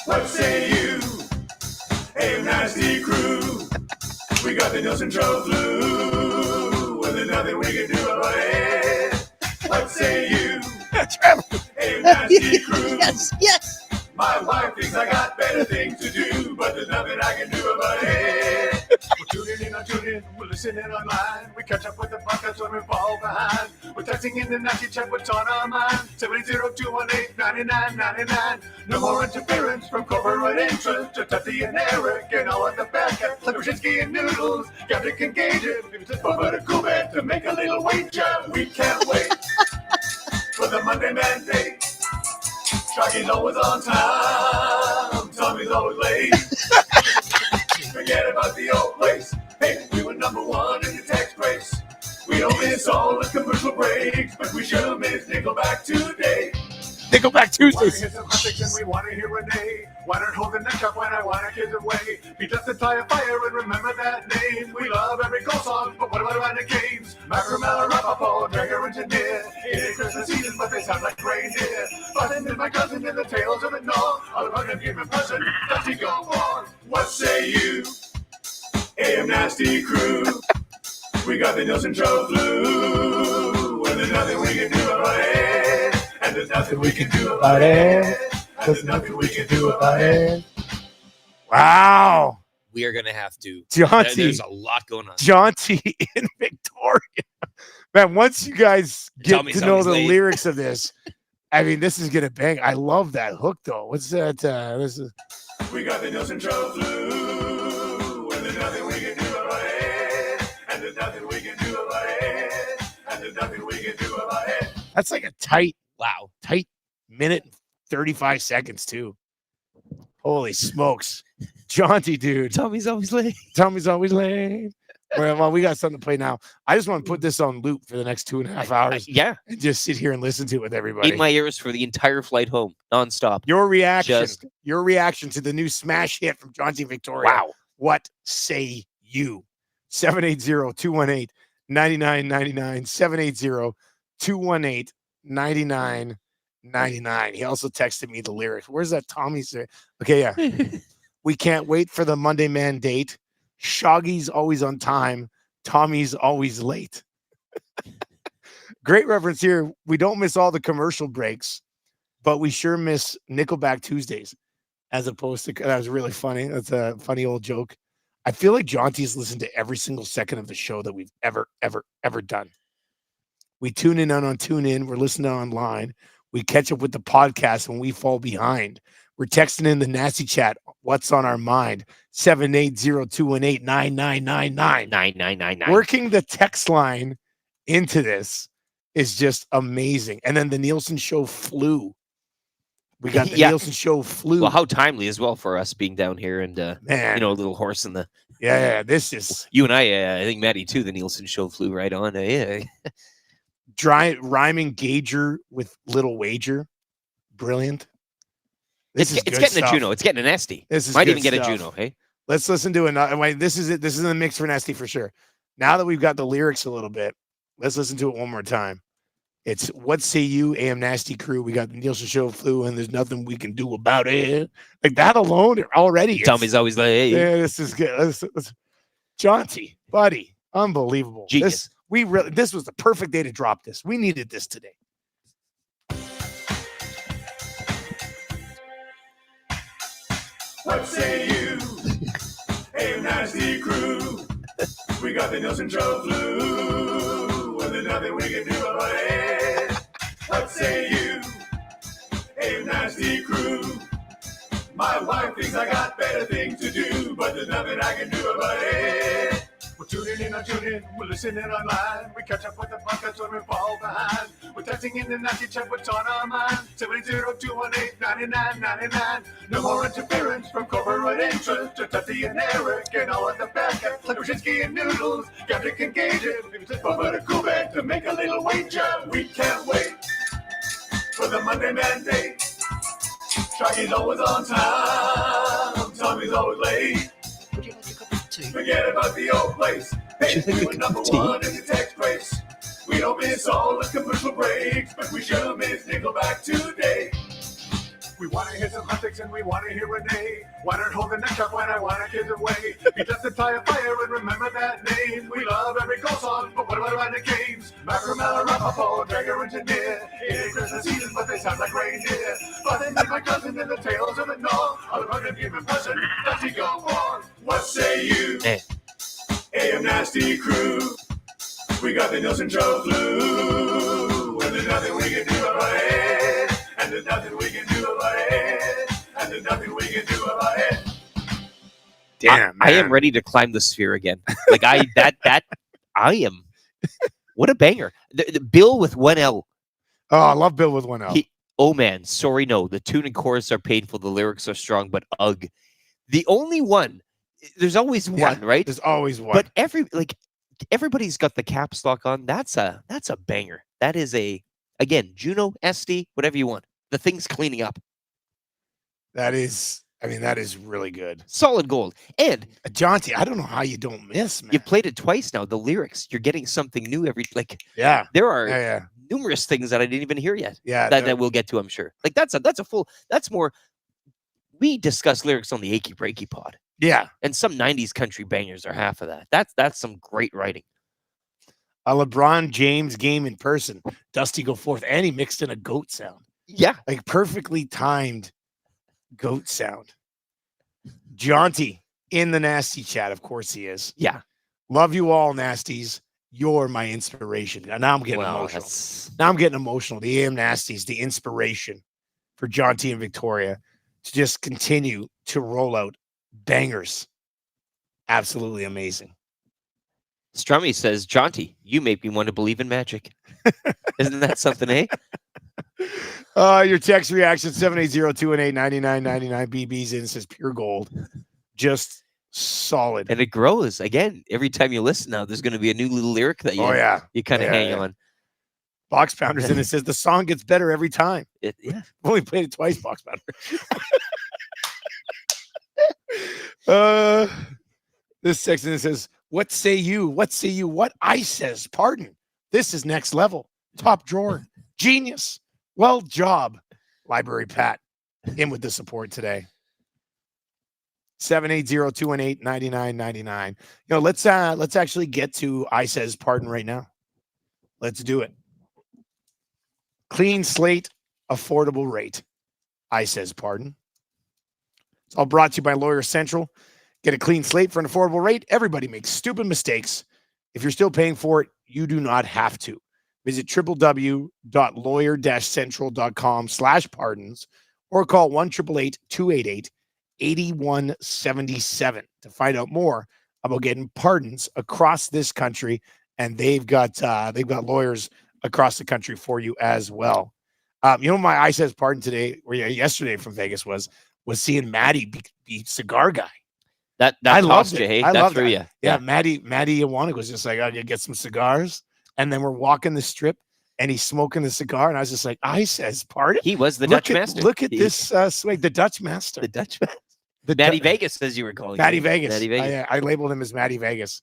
What say you? Hey, nasty crew. We got the Nielsen Show flu. Well, there's nothing we can do about it. What say you? Hey, nasty crew. Yes. My wife thinks I got better things to do, but there's nothing I can do about it. We're tuning in, we're listening online. We catch up with the podcast when we fall behind. We're texting in the nasty chat, what's on our mind. 780-218-9999. No more interference from corporate interests. Just Tuffy and Eric and all of the bad cats. Like Brzezinski and Noodles, Gazdic and Gage. But a cool bit to make a little wager. We can't wait for the Monday mandate. Shaggy's always on time. Tommy's always late. Forget about the old place. Hey, we were number 1 in the text race. We don't miss all the commercial breaks, but we sure miss Nickelback today. Nickelback Tuesdays. Want to hear some hot and we want to hear Renee. Why not hold the neck up when I want our kids away? Be just a tie of fire and remember that name. We love every goal song, but what about the games? Ian Rapoport, Dragger Engineer. It ain't Christmas season, but they sound like reindeer. Buzzing and my cousin in the tales of the North. I'll run and give a person. Does he go on? What say you? AM Nasty Crew. We got the Nielsen Show flu. Well, there's nothing we can do about it. And there's nothing we can do about it. And there's nothing we can do about it. Wow. We are going to have to. John T. There's a lot going on. John T and Victoria. Man, once you guys get to know the lyrics of this, I mean, this is going to bang. I love that hook, though. What's that? This is. We got the Nielsen Show flu. And there's nothing we can do about it. And there's nothing we can do about it. And there's nothing we can do about it. That's like a tight minute and 35 seconds, too. Holy smokes. Jaunty, dude. Tommy's always late. Tommy's always late. Well, we got something to play now. I just want to put this on loop for the next 2.5 hours. Yeah. And just sit here and listen to it with everybody. In my ears for the entire flight home, nonstop. Your reaction to the new smash hit from John T. Victoria. Wow. What say you? 780-218-9999. 780-218-9999. He also texted me the lyrics. Where's that Tommy say? Okay, yeah. We can't wait for the Monday man date. Shoggy's always on time. Tommy's always late. Great reference here. We don't miss all the commercial breaks, but we sure miss Nickelback Tuesdays, as opposed to, that was really funny. That's a funny old joke. I feel like Jaunty's listened to every single second of the show that we've ever done. We tune in on TuneIn. We're listening online. We catch up with the podcast when we fall behind. We're texting in the nasty chat. What's on our mind? 780-218-9999. Working the text line into this is just amazing. And then the Nielsen Show flu. We got the Nielsen Show flu. Well, how timely as well for us being down here and, man, you know, a little horse in the. Yeah, this is. You and I think Maddie too, the Nielsen Show flew right on. Yeah. Rhyming Gager with Little Wager. Brilliant. It's getting a Juno. It's getting an Esty. Might even get a Juno. Hey, let's listen to another. Wait, this is it. This is in the mix for an Esty for sure. Now that we've got the lyrics a little bit, let's listen to it one more time. It's What Say You, AM Nasty Crew. We got the Nielsen Show flu, and there's nothing we can do about it. Like that alone already. Tommy's always like, hey. Yeah, this is good. Let's Jaunty, buddy, unbelievable. Genius. This was the perfect day to drop this. We needed this today. What say you? Hey, nasty crew. We got the Nielsen Show flu. Well, there's nothing we can do about it. What say you? Hey, nasty crew. My wife thinks I got better things to do, but there's nothing I can do about it. We're tuning in not tune in, we're listening online. We catch up with the podcast when we fall behind. We're texting in the nasty chat, what's on our mind. 780-218-9999. No more interference from corporate interest. To Tutti and Eric and all at the back. Like Brzezinski and Noodles, Gazdic and Gage. Maybe just Bubba to Kubek to make a little wager. We can't wait for the Monday mandate. Sharky's always on time. Tommy's always late. Would you like a cup of tea? Forget about the old place. Hey, Would you like we a were cup number of tea? one in the text race. We don't miss all the commercial breaks, but we sure miss Nickelback today. We want to hear some antics and we want to hear Renee. Why not hold the neck up when I want our kids away? Be just to tie a fire and remember that name. We love every goal song, but what about the games? Ian Rapoport, Dragger Engineer. It ain't Christmas season, but they sound like reindeer. But they make my cousin in the tales of the North. All the rugged human person, does he go on? What say you? Hey. AM Nasty Crew. We got the Nielsen Show flu. And there's nothing we can do about it. And there's nothing we can do about it. And there's nothing we can do about it. Damn, I am man. ready to climb the sphere again. Like I am. What a banger. The Bill with one L. Oh, I love Bill with one L. Oh man, sorry, no. The tune and chorus are painful. The lyrics are strong, but ugh. The only one. There's always one, right? There's always one. But everybody's got the caps lock on. That's a banger. That is again, Juno, SD, whatever you want. The thing's cleaning up. that is really good. Solid gold. And Jaunty, I don't know how you don't miss, man. you played it twice now. The lyrics, you're getting something new every Yeah. there are Yeah. numerous things that I didn't even hear yet. Yeah. That we'll get to, I'm sure. Like that's more. We discuss lyrics on the Achy Breaky pod. Yeah. And some 90s country bangers are half of that. That's some great writing. A LeBron James game in person. Dusty go forth. And he mixed in a goat sound. Yeah. Like perfectly timed goat sound. Jaunty in the nasty chat. Of course he is. Yeah. Love you all, nasties. You're my inspiration. And now I'm getting emotional. Now I'm getting emotional. The AM Nasties, the inspiration for Jaunty and Victoria to just continue to roll out bangers. Absolutely amazing. Strummy says, Jaunty, you make me want to believe in magic. Isn't that something, eh? Your text reaction 780-218-9999. BB's in, says pure gold. Just solid. And it grows. Again, every time you listen now, there's going to be a new little lyric that you kind of hang on. Box Pounders in it says the song gets better every time. Yeah. I've only played it twice, Box Pounder. This section says, what say you? What say you? What I says? Pardon. This is next level. Top drawer. Genius. Well job. Library Pat. In with the support today. 780-218-9999. You know, let's actually get to I says pardon right now. Let's do it. Clean slate, affordable rate. I says pardon. It's all brought to you by Lawyer Central. Get a clean slate for an affordable rate. Everybody makes stupid mistakes. If you're still paying for it, you do not have to. Visit www.lawyer-central.com/pardons or call 1-888-288-8177 to find out more about getting pardons across this country. And they've got lawyers across the country for you as well. You know, my I says pardon today or yesterday from Vegas was seeing Maddie be cigar guy. That I tossed loved you, it. hey? I That loved threw that. you. Yeah, Maddie Iwanek was just like, "Oh, you get some cigars," and then we're walking the strip, and he's smoking the cigar, and I was just like, "I says pardon." He was the Dutch master. Look at this swag, the Dutch master. The Dutch master. Matty Vegas, as you were calling Matty him. Vegas. Matty Vegas. I labeled him as Matty Vegas.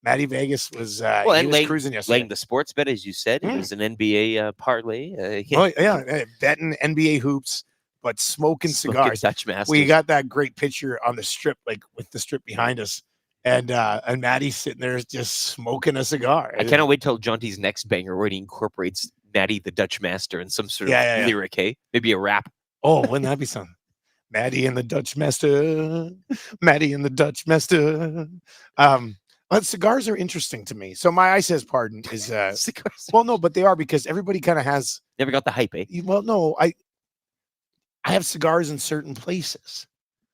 Matty Vegas was he and was cruising yesterday. laying the sports bet, as you said. It was an NBA parlay. Oh yeah, betting NBA hoops, but smoking cigars. Dutch master. We got that great picture on the strip, like with the strip behind us, and Maddie's sitting there just smoking a cigar. I cannot wait till Jaunty's next banger where he incorporates Matty the Dutch master in some sort of lyric, hey? Maybe a rap. Oh, wouldn't that be something? Maddie and the Dutch master. Maddie and the Dutch master. But cigars are interesting to me. So my I says pardon is cigars. Well, no, but they are because everybody kind of has. Never got the hype, eh? Well, no, I have cigars in certain places.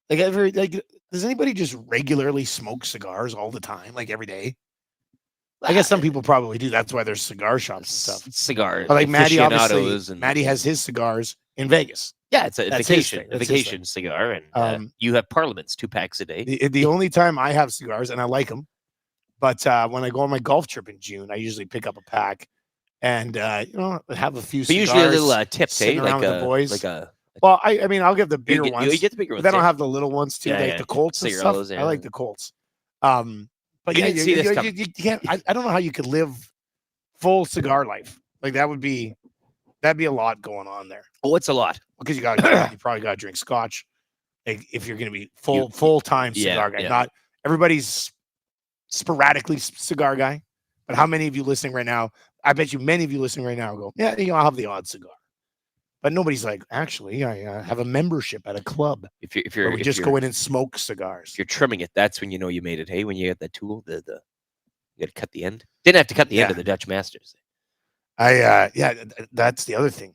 Does anybody just regularly smoke cigars all the time, like every day? I guess some people probably do. That's why there's cigar shops and stuff. Cigar. But like Maddie, obviously, aficionados and Maddie has his cigars in Vegas. yeah, it's a That's his vacation, thing. a That's his vacation cigar, and Um, you have Parliaments 2 packs a day. The only time I have cigars, and I like them, but when I go on my golf trip in June, I usually pick up a pack and have a few But cigars. usually a little tip, sitting eh? around Like with the boys. like a. Well, I mean, I'll give the bigger You ones. get the bigger But ones. then I'll yeah. have the little ones too, Yeah, like yeah. the Colts and Cigarillos, stuff. yeah. I like the Colts. But We yeah, didn't see this you coming. can't. I don't know how you could live full cigar life. Like that'd be a lot going on there. Oh, it's a lot. Because you probably got to drink scotch, like, if you're going to be full time yeah, cigar guy. yeah. Not everybody's sporadically cigar guy, but how many of you listening right now? I bet you many of you listening right now go, yeah, I'll have the odd cigar, but nobody's like, actually, I have a membership at a club. If you're Where we if just you're- go in and smoke cigars. if you're trimming it, that's when you know you made it. Hey, when you get that tool, you got to cut the end. Didn't have to cut the end Yeah. of the Dutch Masters. That's the other thing.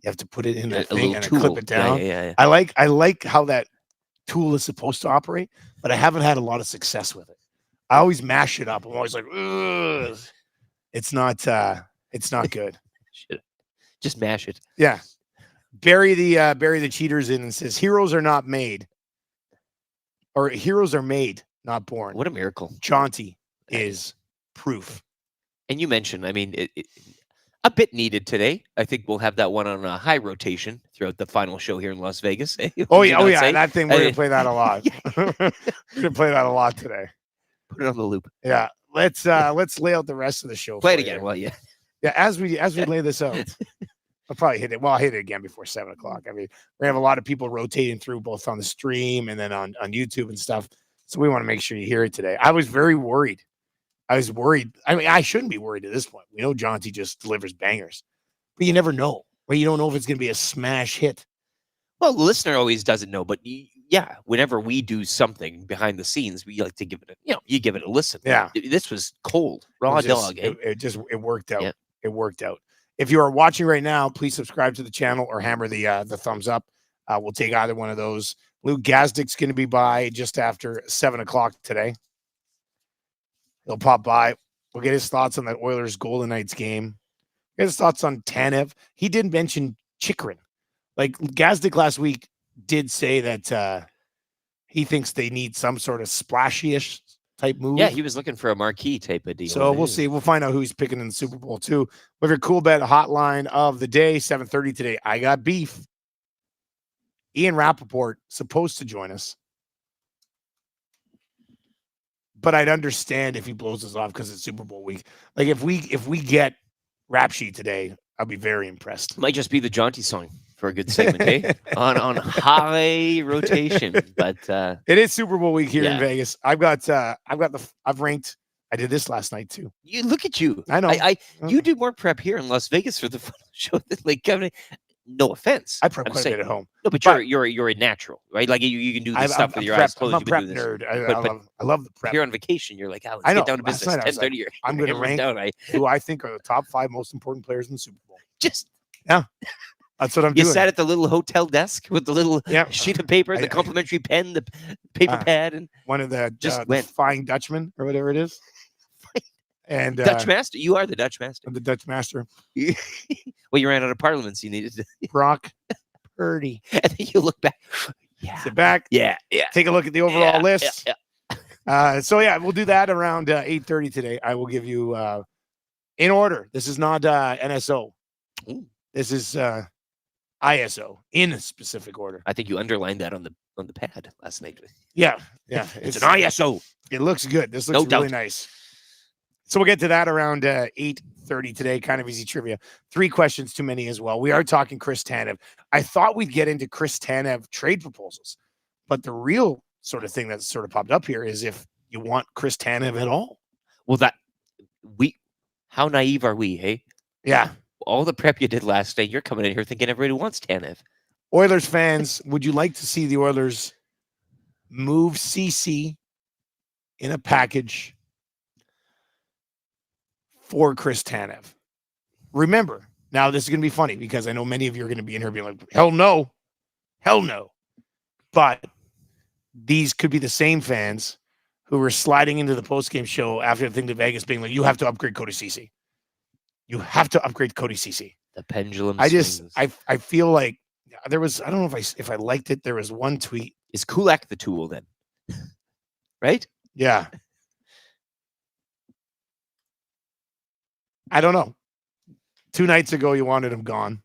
You have to put it in A that thing little and tool. clip it down. Yeah. I like how that tool is supposed to operate, but I haven't had a lot of success with it. I always mash it up. I'm always like, ugh. It's not good. Should just mash it. Yeah. Bury the cheaters in and says heroes are not made, or heroes are made, not born. What a miracle. Jaunty is proof. And you mentioned, I mean, it a bit needed today. I think we'll have that one on a high rotation throughout the final show here in Las Vegas. eh? Oh Would you yeah, not say? that thing, I we're gonna mean- play that a lot. We're gonna play that a lot today. Put it on the loop. Yeah. Let's lay out the rest of the show. Play it for again. you. Well, yeah. Yeah, as we lay this out, I'll probably hit it. Well, I'll hit it again before 7 o'clock. I mean, we have a lot of people rotating through both on the stream and then on YouTube and stuff. So we want to make sure you hear it today. I was very worried. I mean, I shouldn't be worried at this point. We know Jaunty just delivers bangers, but you never know. Right? You don't know if it's going to be a smash hit. Well, the listener always doesn't know, but yeah, whenever we do something behind the scenes, we like to give it you give it a listen. Yeah. This was cold, raw It just- dog. Eh? It worked out. Yeah. It worked out. If you are watching right now, please subscribe to the channel or hammer the thumbs up. We'll take either one of those. Luke Gazdic's going to be by just after 7 o'clock today. He'll pop by. We'll get his thoughts on that Oilers Golden Knights game. Get his thoughts on Tanev. He did mention Chikrin. Like Gazdic last week did say that he thinks they need some sort of splashy-ish type move. Yeah, he was looking for a marquee type of deal. So we'll see. We'll find out who he's picking in the Super Bowl too. We have your cool bet hotline of the day, 7:30 today. I got beef. Ian Rapoport supposed to join us, but I'd understand if he blows us off because it's Super Bowl week. Like if we get Rap Sheet today, I'll be very impressed. Might just be the Jaunty song for a good segment, eh? on high rotation. But It is Super Bowl week here in Yeah. Vegas. I've ranked. I did this last night too. you look at you. I know. You do more prep here in Las Vegas for the final show than like Kevin. No offense. I prep I'm quite a saying- bit at home. No, but you're a natural, right? Like you can do this stuff with your eyes closed. I'm a You've been prep doing this. nerd. I love the prep. You're on vacation. You're like, let's I know. get down to Last business. night I was like, 10:30. You're I'm gonna hammering rank down. who I think are the top 5 most important players in the Super Bowl. Just That's what I'm you doing. sat at the little hotel desk with the little Yeah. sheet of paper, I- the complimentary pen, the paper Uh, pad, and One of the Just the went. Flying Dutchman or whatever it is. And Dutch master. You are the Dutch master. the Dutch master, Well, you ran out of parliaments. You needed to, Brock Purdy. and then you look back. Yeah, Sit back, yeah. take a look at the overall Yeah, list. yeah. So yeah, we'll do that around 8:30 today. I will give you in order. This is not NSO. Ooh. This is ISO in a specific order. I think you underlined that on the pad last night. Yeah, It's an ISO. It looks good. This No looks really doubt. nice. So we'll get to that around 8:30 today. Kind of easy trivia. 3 questions too many as well. We are talking Chris Tanev. I thought we'd get into Chris Tanev trade proposals, but the real sort of thing that sort of popped up here is if you want Chris Tanev at all. Well, how naive are we? Hey, Yeah. all the prep you did last night. You're coming in here thinking everybody wants Tanev. Oilers fans, would you like to see the Oilers move CC in a package for Chris Tanev? Remember, now this is going to be funny because I know many of you are going to be in here being like, hell no, hell no. But these could be the same fans who were sliding into the postgame show after the thing to Vegas being like, you have to upgrade Cody Cece. You have to upgrade Cody Cece. The pendulum swings. swings. I feel like there was, I don't know if I liked it. There was one tweet. Is Kulak the tool then? Right? Yeah. I don't know. 2 nights ago, you wanted him gone.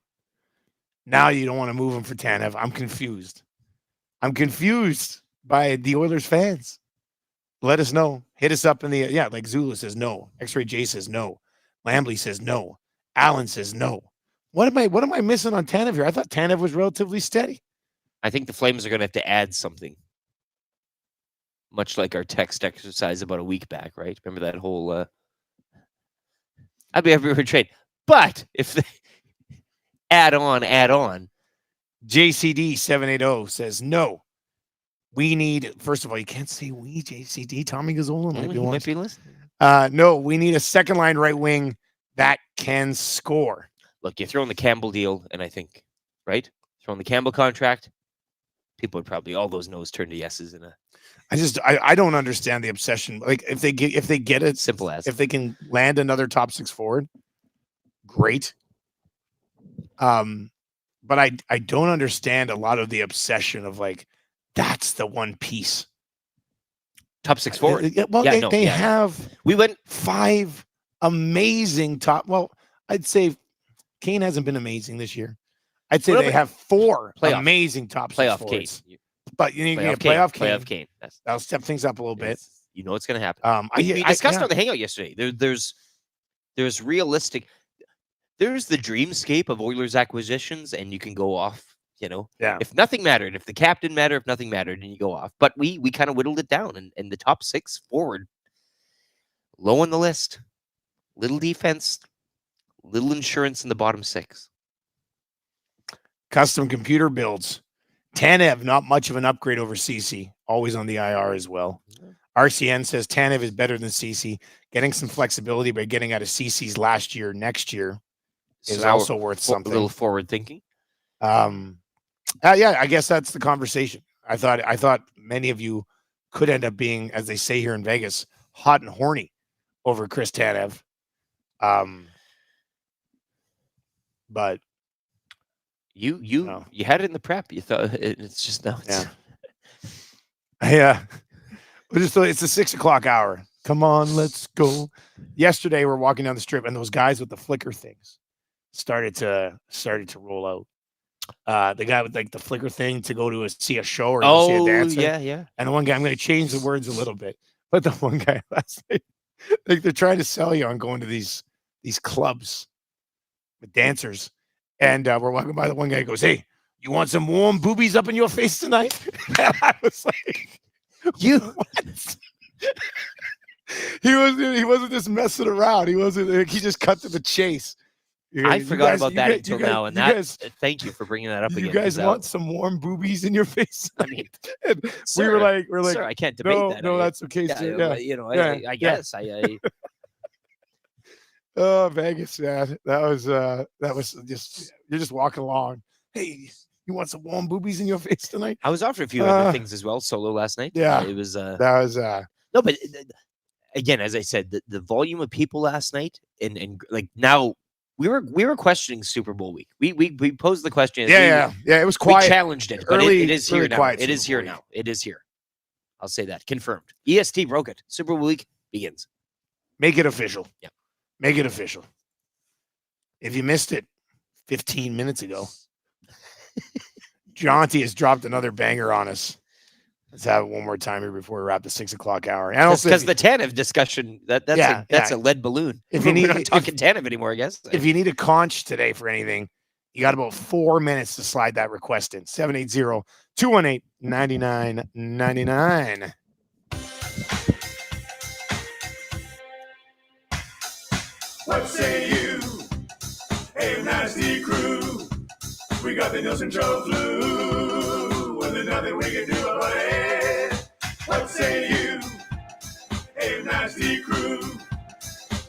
Now you don't want to move him for Tanev. I'm confused. I'm confused by the Oilers fans. Let us know. Hit us up in the, like Zula says no. X-Ray J says no. Lambley says no. Allen says no. What am I missing on Tanev here? I thought Tanev was relatively steady. I think the Flames are going to have to add something. Much like our text exercise about a week back, right? Remember that whole I'd be everywhere trade. But if they add on, JCD 780 says no. We need, first of all, you can't say we, JCD. Tommy Gazzola might be listening. No, we need a second line right wing that can score. Look, you throw in the Campbell deal, and I think, right? Throw in the Campbell contract, people would probably, all those no's turn to yeses in a I don't understand the obsession. Like if they get it, simple as if they can land another top 6 forward, great. But I don't understand a lot of the obsession of like, that's the one piece. Top 6 forward. They have. We went 5 amazing top. Well, I'd say Kane hasn't been amazing this year. I'd say they have 4 amazing top 6 playoff forwards. Kane. But you need to get playoff Kane. Playoff Kane. That'll step things up a little bit. You know what's going to happen. We discussed on the hangout yesterday. There's realistic. There's the dreamscape of Oilers acquisitions, and you can go off. If nothing mattered, if the cap didn't matter, if nothing mattered, and you go off. But we kind of whittled it down, and the top 6 forward, low on the list, little defense, little insurance in the bottom 6. Custom computer builds. Tanev, not much of an upgrade over Cece, always on the IR as well. RCN says Tanev is better than Cece. Getting some flexibility by getting out of Cece's next year is also worth something. A little forward thinking. I guess that's the conversation. I thought many of you could end up being, as they say here in Vegas, hot and horny over Chris Tanev. But you had it in the prep. You thought it's just now. Yeah. It's the 6 o'clock hour. Come on, let's go. Yesterday we're walking down the strip, and those guys with the flicker things started to roll out. The guy with like the flicker thing to go to see a show or see a dancer. Yeah. And the one guy, I'm going to change the words a little bit, but the one guy last night, like they're trying to sell you on going to these clubs with dancers. And we're walking by, the one guy goes, "Hey, you want some warm boobies up in your face tonight?" And I was like, "You what?" He wasn't just messing around. He just cut to the chase. I forgot about that until now, and thank you for bringing that up again. You guys want some warm boobies in your face? I mean, we're like, sir, I can't debate that. No, that's okay. I guess I. Oh, Vegas, man, that was just, you're just walking along. Hey, you want some warm boobies in your face tonight? I was offered a few other things as well, solo last night. Yeah, it was. That was no, but again, as I said, the volume of people last night, and like now. We were questioning Super Bowl week. We posed the question. Yeah. It was quiet. We challenged it, but it is here now. It is here now. It is here. I'll say that. Confirmed. EST broke it. Super Bowl week begins. Make it official. Yeah. Make it official. If you missed it 15 minutes ago, Jonty has dropped another banger on us. Let's have it one more time here before we wrap the 6 o'clock hour. And also, because the Tanev discussion, that's a lead balloon. We're not talking Tanev anymore, I guess. If you need a conch today for anything, you got about 4 minutes to slide that request in. 780-218-9999. What say you? Hey, nasty crew. We got the Nielsen Show flu. Well, there's nothing we can do about it. What say you? Hey, nasty crew.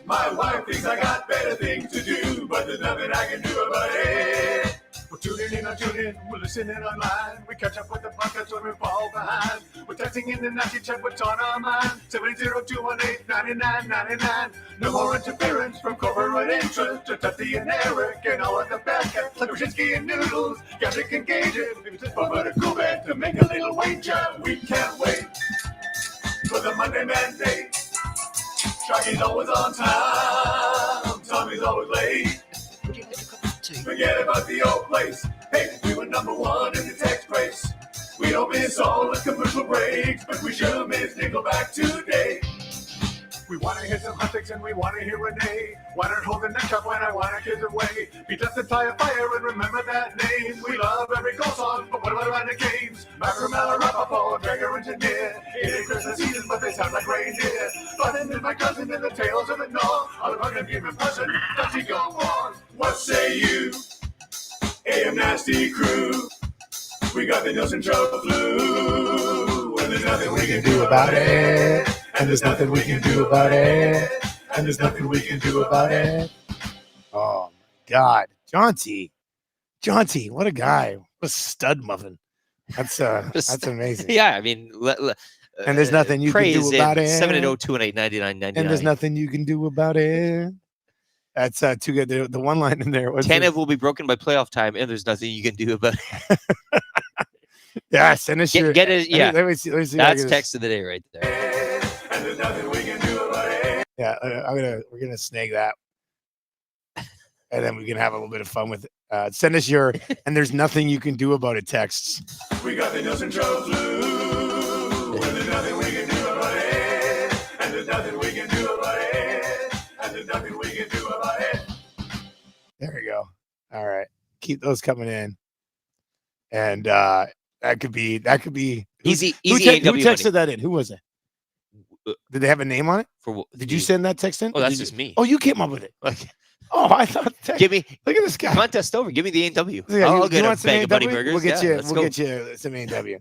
My wife thinks I got better things to do, but there's nothing I can do about it. We're tuning in on TuneIn, we're listening online. We catch up with the podcast when we fall behind. We're texting in the nasty chat what's on our mind. 780-218-9999. No more interference from corporate interest. To Tuffy and Eric and all of the bad cats like Brzezinski and Noodles. Gazdic and Gage, but a cool band to make a little wager. We can't wait for the Monday Mandate. Sharky's always on time. Tommy's always late. Forget about the old place. Hey, we were number one in the text race. We don't miss all the commercial breaks, but we sure miss Nickelback today. We want to hear some antics and we want to hear Renee. Why not hold the neck up when I want our kids away? Be just a tie of fire and remember that name. We love every goal song, but what about the games? Ian Rapoport, Dragger Engineer. It ain't Christmas season, but they sound like reindeer. Fun and my cousin and the tales of it all. All the fucking human person, does he go on? What say you? AM Nasty Crew. We got the Nielsen Show flu. And there's nothing we can do about it. And there's nothing we can do about it. And there's nothing we can do about it. Oh, my God. Jaunty, what a guy. What a stud muffin. That's amazing. Yeah, I mean, And there's nothing you can do about it. 780-218-9999. And there's nothing you can do about it. That's too good. The one line in there was Tanev will be broken by playoff time, and there's nothing you can do about it. yeah, send us your Get it. Yeah, let me see that's text of the day right there. And there's nothing we can do about it. Yeah, we're gonna snag that, and then we can have a little bit of fun with it. Send us your and there's nothing you can do about it texts. We got the Nielsen Show flu. And there's nothing we can do about it. And there's nothing we can do about it. And there's nothing we can do about it. There we go. All right, keep those coming in, and that could be Easy who AW texted money. that in? Who was it? Did they have a name on it? Did you send that text in? Oh, that's Did just you, me. Oh, you came up with it. Like, Oh, I thought. give me Look at this guy. contest over. Give me the AW. Yeah, I'll you get a want some bag of Buddy A&W? Burgers. We'll get Yeah, let's go. get you some A&W.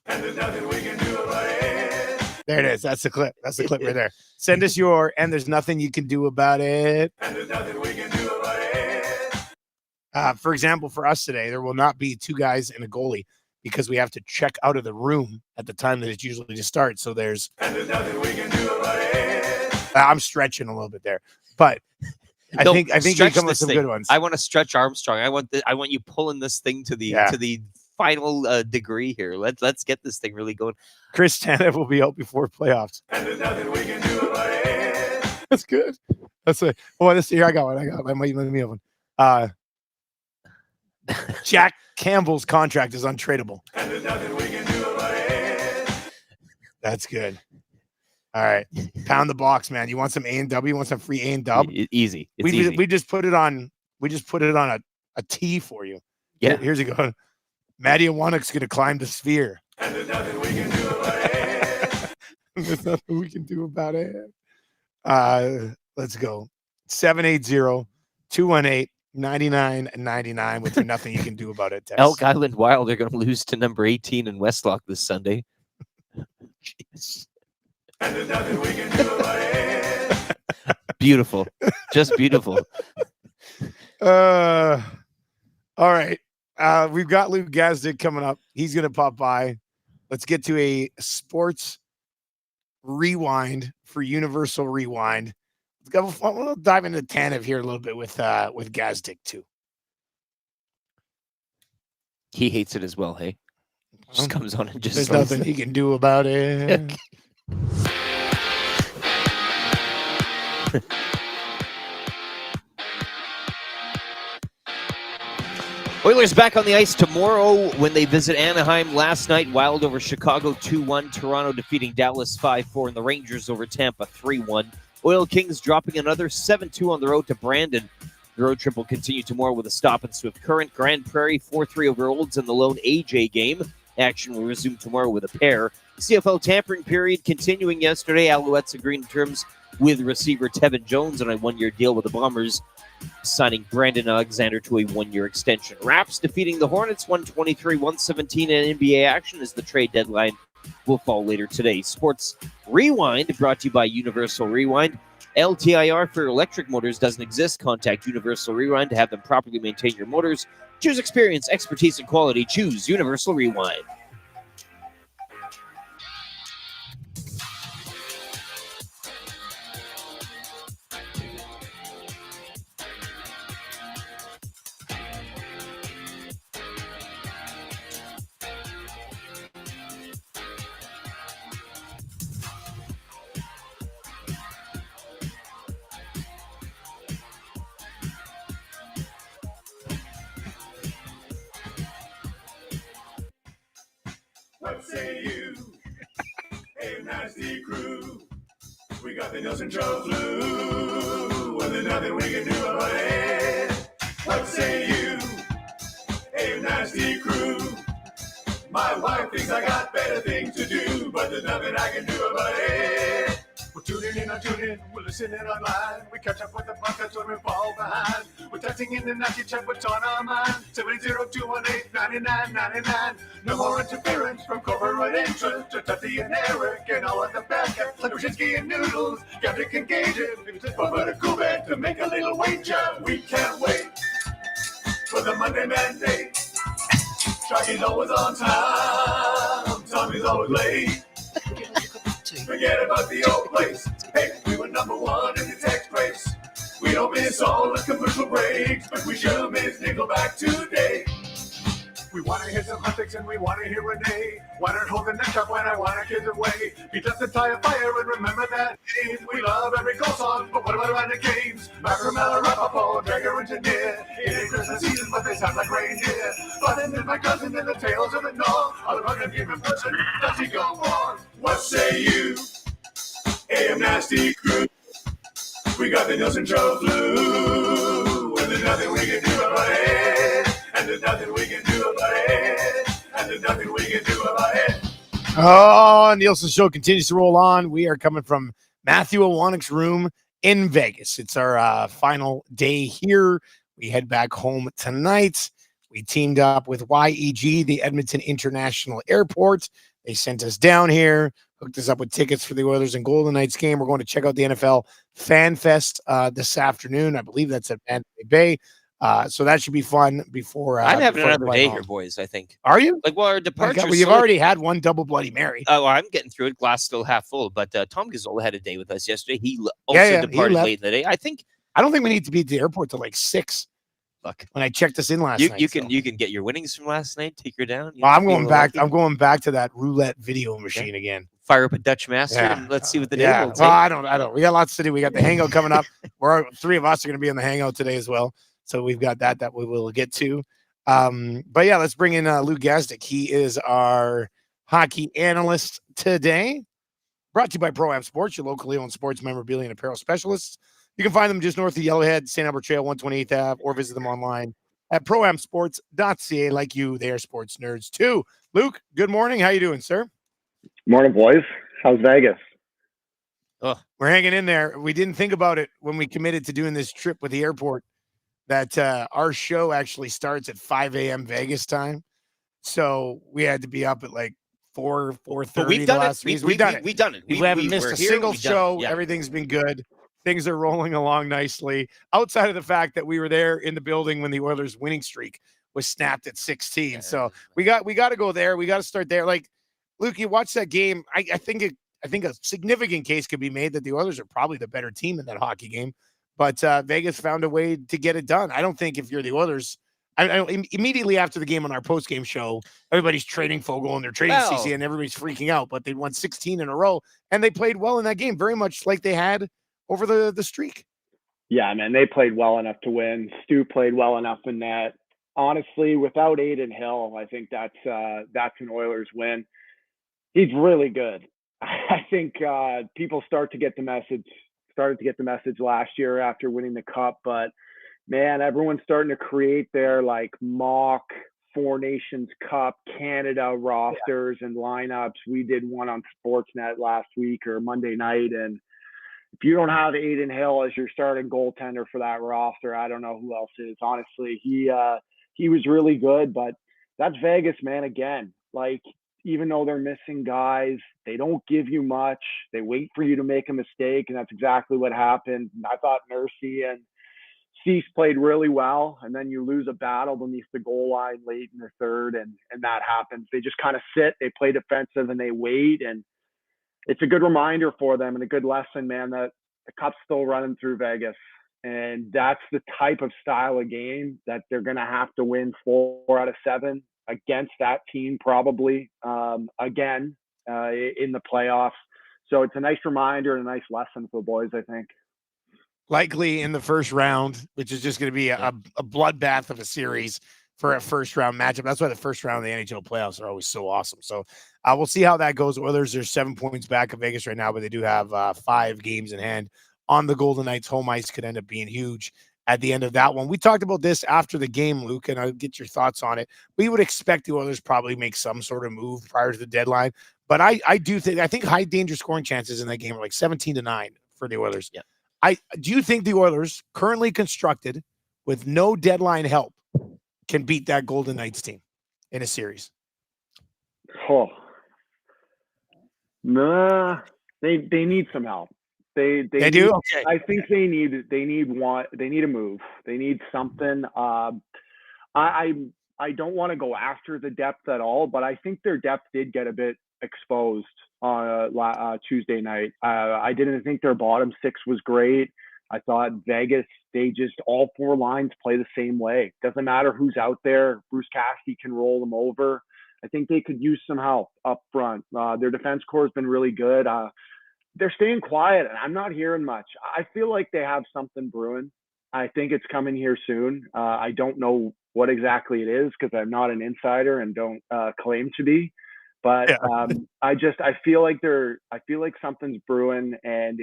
And there's nothing we can do about it. There it is. That's the clip. That's the clip right there. Send us your and there's nothing you can do about it. And there's nothing we can do about it. For example, for us today, there will not be two guys and a goalie because we have to check out of the room at the time that it usually just starts. So there's. And there's nothing we can do about it. I'm stretching a little bit there, but I think you stretch come with this some thing. good ones. I want to stretch Armstrong. I want you pulling this thing to the final degree here. Let's get this thing really going. Chris Tanev will be out before playoffs. And there's nothing we can do about it. That's good. That's it. Oh, this here I got one. I might let me have one. Jack Campbell's contract is untradeable. And there's nothing we can do about it. That's good. All right, pound the box, man. You want some A&W? You want some free A&W? Easy. It's We easy. just put it on. We just put it on a T for you. Yeah. Here's a go. Matty Iwanek's gonna climb the sphere. And there's nothing we can do about it. There's nothing we can do about it. Let's go. 780-218-9999 with your nothing you can do about it. Text. Elk Island Wild are going to lose to number 18 in Westlock this Sunday. Jeez. And there's nothing we can do about it. Beautiful. Just beautiful. All right. We've got Luke Gazdic coming up. He's going to pop by. Let's get to a sports rewind for Universal Rewind. We'll dive into Tanev here a little bit with Gazdic too. He hates it as well, hey? Just comes on and just There's starts- nothing he can do about it. Oilers back on the ice tomorrow when they visit Anaheim. Last night, Wild over Chicago 2-1. Toronto defeating Dallas 5-4. And the Rangers over Tampa 3-1. Oil Kings dropping another 7-2 on the road to Brandon. The road trip will continue tomorrow with a stop in Swift Current. Grand Prairie 4-3 over Olds in the lone AJ game. Action will resume tomorrow with a pair. CFL tampering period continuing yesterday. Alouettes agreeing terms with receiver Tevin Jones on a one-year deal with the Bombers, signing Brandon Alexander to a one-year extension. Raps defeating the Hornets 123-117 in NBA action as the trade deadline will fall later today. Sports Rewind brought to you by Universal Rewind. LTIR for electric motors doesn't exist. Contact Universal Rewind to have them properly maintain your motors. Choose experience, expertise, and quality. Choose Universal Rewind. What say you? Hey, nasty crew. We got the Nielsen Show flu. Well, there's nothing we can do about it. What say you? Hey, nasty crew. My wife thinks I got better things to do, but there's nothing I can do about it. We're tuning in on TuneIn, we're listening online. We catch up with the podcast when we fall behind. We're texting in the nasty chat, what's on our mind. 780-218-9999. No more interference from corporate interests. Just Dusty and Eric and all of the bad cats. Like Brzezinski and Noodles, Gazdic and Gagin. But a cool bit to make a little wager. We can't wait for the Monday Mandate. Sharky's always on time. Tommy's always late. Forget about the old place. Hey, we were number one in the text race. We don't miss all the commercial breaks, but we sure miss Nickelback today. We want to hear some antics and we want to hear Renee. Why not hold the neck up when I want our kids away? Beat up the tire fire and remember that name. We love every goal song, but what about the games? Ian Rapoport, Dragger Engineer. It ain't Christmas season, but they sound like reindeer. Fun and my cousin and the tales of the North. All the fucking human person, does he go on? What say you? AM Nasty Crew. We got the Nielsen Show flu. And there's nothing we can do about it. And there's nothing we can do about it. And there's nothing we can do about it. Oh, Nielsen Show continues to roll on. We are coming from Matthew Awanik's room in Vegas. It's our final day here. We head back home tonight. We teamed up with YEG, the Edmonton International Airport. They sent us down here, hooked us up with tickets for the Oilers and Golden Knights game. We're going to check out the NFL Fan Fest this afternoon. I believe that's at Mandalay Bay. So that should be fun before. I'm having before another day here, boys, I think. Are you? Like, well, our departure. Well, you've already had one double Bloody Mary. Oh, I'm getting through it. Glass still half full. But Tom Gazzola had a day with us yesterday. He also departed late in the day. I don't think we need to be at the airport till like 6. Look, when I checked this in last night, you can get your winnings from last night. Take her down. I'm going back. I'm going back to that roulette video machine again. Fire up a Dutch master and let's see what the day will take. Well, I don't. We got lots to do. We got the hangout coming up. Three of us are going to be in the hangout today as well. So we've got that we will get to. But yeah, let's bring in Luke Gazdic. He is our hockey analyst today. Brought to you by Pro-Am Sports, your locally owned sports memorabilia and apparel specialists. You can find them just north of Yellowhead, St. Albert Trail, 128th Ave, or visit them online at proamsports.ca. Like you, they are sports nerds too. Luke, good morning. How you doing, sir? Morning, boys. How's Vegas? Oh, we're hanging in there. We didn't think about it when we committed to doing this trip with the airport that our show actually starts at 5 a.m. Vegas time. So we had to be up at like 4:30. We've done it. We've done it. We haven't missed a single show. Everything's been good. Things are rolling along nicely. Outside of the fact that we were there in the building when the Oilers' winning streak was snapped at 16. Yeah, so we got to go there. We got to start there. Like, Luke, you watch that game. I think a significant case could be made that the Oilers are probably the better team in that hockey game. But Vegas found a way to get it done. I don't think if you're the Oilers, immediately after the game on our post-game show, everybody's trading Fogle and they're trading CC and everybody's freaking out. But they won 16 in a row, and they played well in that game, very much like they had over the streak. Yeah, man, they played well enough to win. Stu played well enough in that. Honestly, without Aiden Hill, I think that's an Oilers win. He's really good. I think people started to get the message last year after winning the Cup, but man, everyone's starting to create their like mock Four Nations Cup Canada rosters and lineups. We did one on Sportsnet last week or Monday night, and if you don't have Aiden Hill as your starting goaltender for that roster, I don't know who else is. Honestly, he was really good, but that's Vegas, man. Again, like, even though they're missing guys, they don't give you much. They wait for you to make a mistake, and that's exactly what happened. I thought Mercy and Cease played really well, and then you lose a battle beneath the goal line late in the third, and that happens. They just kind of sit, they play defensive, and they wait, and it's a good reminder for them and a good lesson, man, that the cup's still running through Vegas, and that's the type of style of game that they're going to have to win 4 out of 7 against that team probably again in the playoffs. So it's a nice reminder and a nice lesson for the boys, I think. Likely in the first round, which is just going to be a bloodbath of a series for a first round matchup. That's why the first round of the NHL playoffs are always so awesome. So we'll see how that goes. Oilers are 7 points back of Vegas right now, but they do have 5 games in hand on the Golden Knights. Home ice could end up being huge at the end of that one. We talked about this after the game, Luke, and I'll get your thoughts on it. We would expect the Oilers probably make some sort of move prior to the deadline, but I think high danger scoring chances in that game are like 17-9 for the Oilers. Yeah. Do you think the Oilers, currently constructed with no deadline help, can beat that Golden Knights team in a series? Oh, nah, they need some help. They do. Okay. I think they need a move. They need something. I don't want to go after the depth at all, but I think their depth did get a bit exposed on Tuesday night. I didn't think their bottom 6 was great. I thought Vegas, they just all 4 lines play the same way. Doesn't matter who's out there. Bruce Cassidy can roll them over. I think they could use some help up front. Their defense core has been really good. They're staying quiet, and I'm not hearing much. I feel like they have something brewing. I think it's coming here soon. I don't know what exactly it is because I'm not an insider and don't claim to be. But I feel like something's brewing, and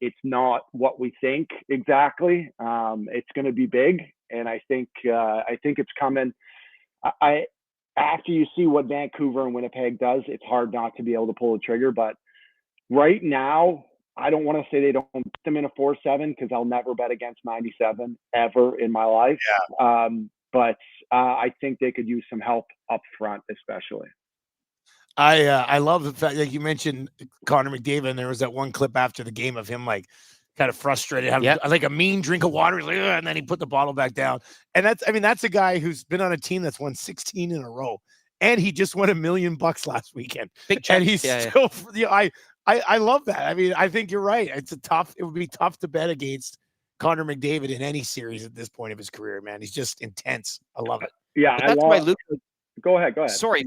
it's not what we think exactly. It's going to be big, and I think it's coming. After you see what Vancouver and Winnipeg does, it's hard not to be able to pull the trigger. But right now, I don't want to say they don't put them in a 4-7 because I'll never bet against 97 ever in my life. Yeah. But I think they could use some help up front, especially. I love the fact that you mentioned Connor McDavid, and there was that one clip after the game of him like kind of frustrated, having like a mean drink of water, like, and then he put the bottle back down. And that's a guy who's been on a team that's won 16 in a row, and he just won $1 million last weekend. Big check. And he's still, I love that. I mean, I think you're right. It would be tough to bet against Connor McDavid in any series at this point of his career, man. He's just intense. I love it. Yeah, but that's why Luke. Go ahead. Sorry,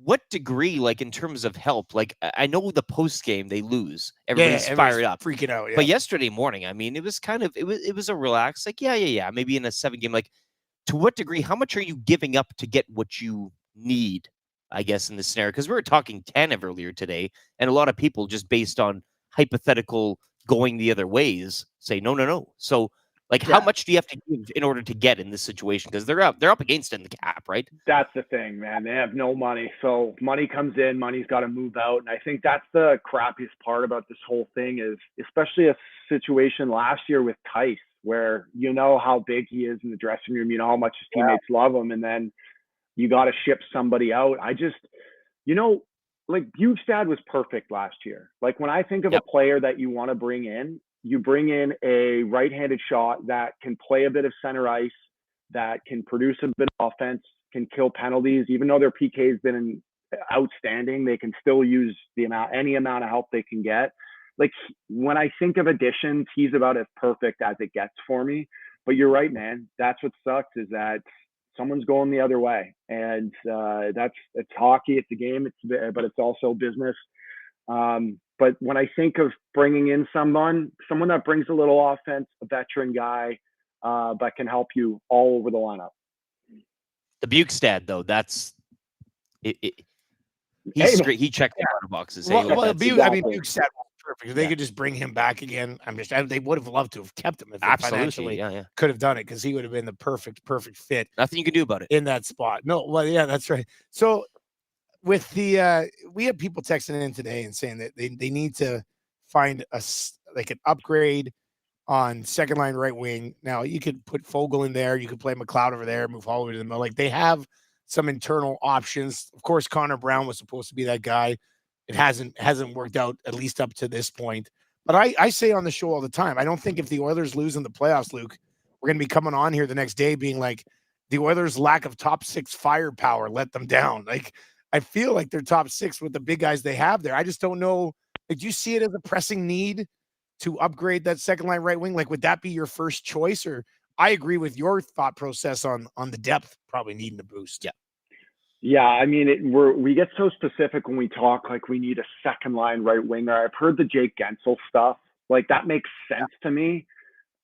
what degree, in terms of help? I know the post game they lose, everybody's fired up, freaking out. Yeah. But yesterday morning, I mean, it was kind of it was a relaxed, maybe in a 7 game. To what degree? How much are you giving up to get what you need? I guess in this scenario, because we were talking Tanev earlier today, and a lot of people just based on hypothetical going the other ways say no. So. How much do you have to give in order to get in this situation? Because they're up against it in the cap, right? That's the thing, man. They have no money. So money comes in, money's got to move out. And I think that's the crappiest part about this whole thing is, especially a situation last year with Tice, where you know how big he is in the dressing room, you know how much his teammates love him, and then you got to ship somebody out. Bukestad was perfect last year. When I think of a player that you want to bring in, you bring in a right-handed shot that can play a bit of center ice, that can produce a bit of offense, can kill penalties. Even though their PK has been outstanding, they can still use any amount of help they can get. When I think of additions, he's about as perfect as it gets for me. But you're right, man. That's what sucks is that someone's going the other way, and it's hockey, it's a game, but it's also business. But when I think of bringing in someone that brings a little offense, a veteran guy, that can help you all over the lineup. The Bukestad, though, that's it. He's great. He checked the boxes. Bukestad was perfect. They could just bring him back again. They would have loved to have kept him if they financially could have done it, because he would have been the perfect fit. Nothing you could do about it in that spot. No, well, yeah, that's right. So with the we have people texting in today and saying that they need to find an upgrade on second line right wing. Now you could put Fogle in there, you could play McLeod over there, move all the way to the middle. They have some internal options. Of course, Connor Brown was supposed to be that guy. It hasn't worked out, at least up to this point. But I say on the show all the time, I don't think if the Oilers lose in the playoffs, Luke, we're going to be coming on here the next day being like, the Oilers' lack of top 6 firepower let them down. Like, I feel like they're top 6 with the big guys they have there. I just don't know. Like, do you see it as a pressing need to upgrade that second line right wing? Like, would that be your first choice? Or I agree with your thought process on the depth probably needing a boost. Yeah. Yeah, I mean, we get so specific when we talk like we need a second line right winger. I've heard the Jake Gensel stuff. Like, that makes sense to me.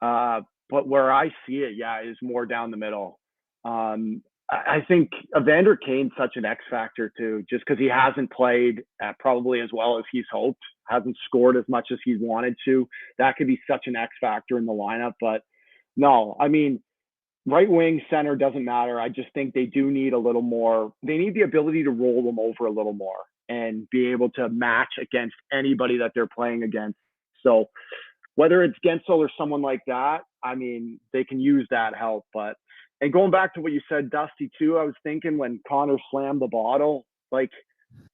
But where I see it, is more down the middle. I think Evander Kane's such an X factor too, just because he hasn't played probably as well as he's hoped, hasn't scored as much as he wanted to. That could be such an X factor in the lineup. But no, I mean, right wing, center doesn't matter. I just think they do need a little more. They need the ability to roll them over a little more and be able to match against anybody that they're playing against. So whether it's Gensel or someone like that, I mean, they can use that help. And going back to what you said, Dusty, too, I was thinking when Connor slammed the bottle, like,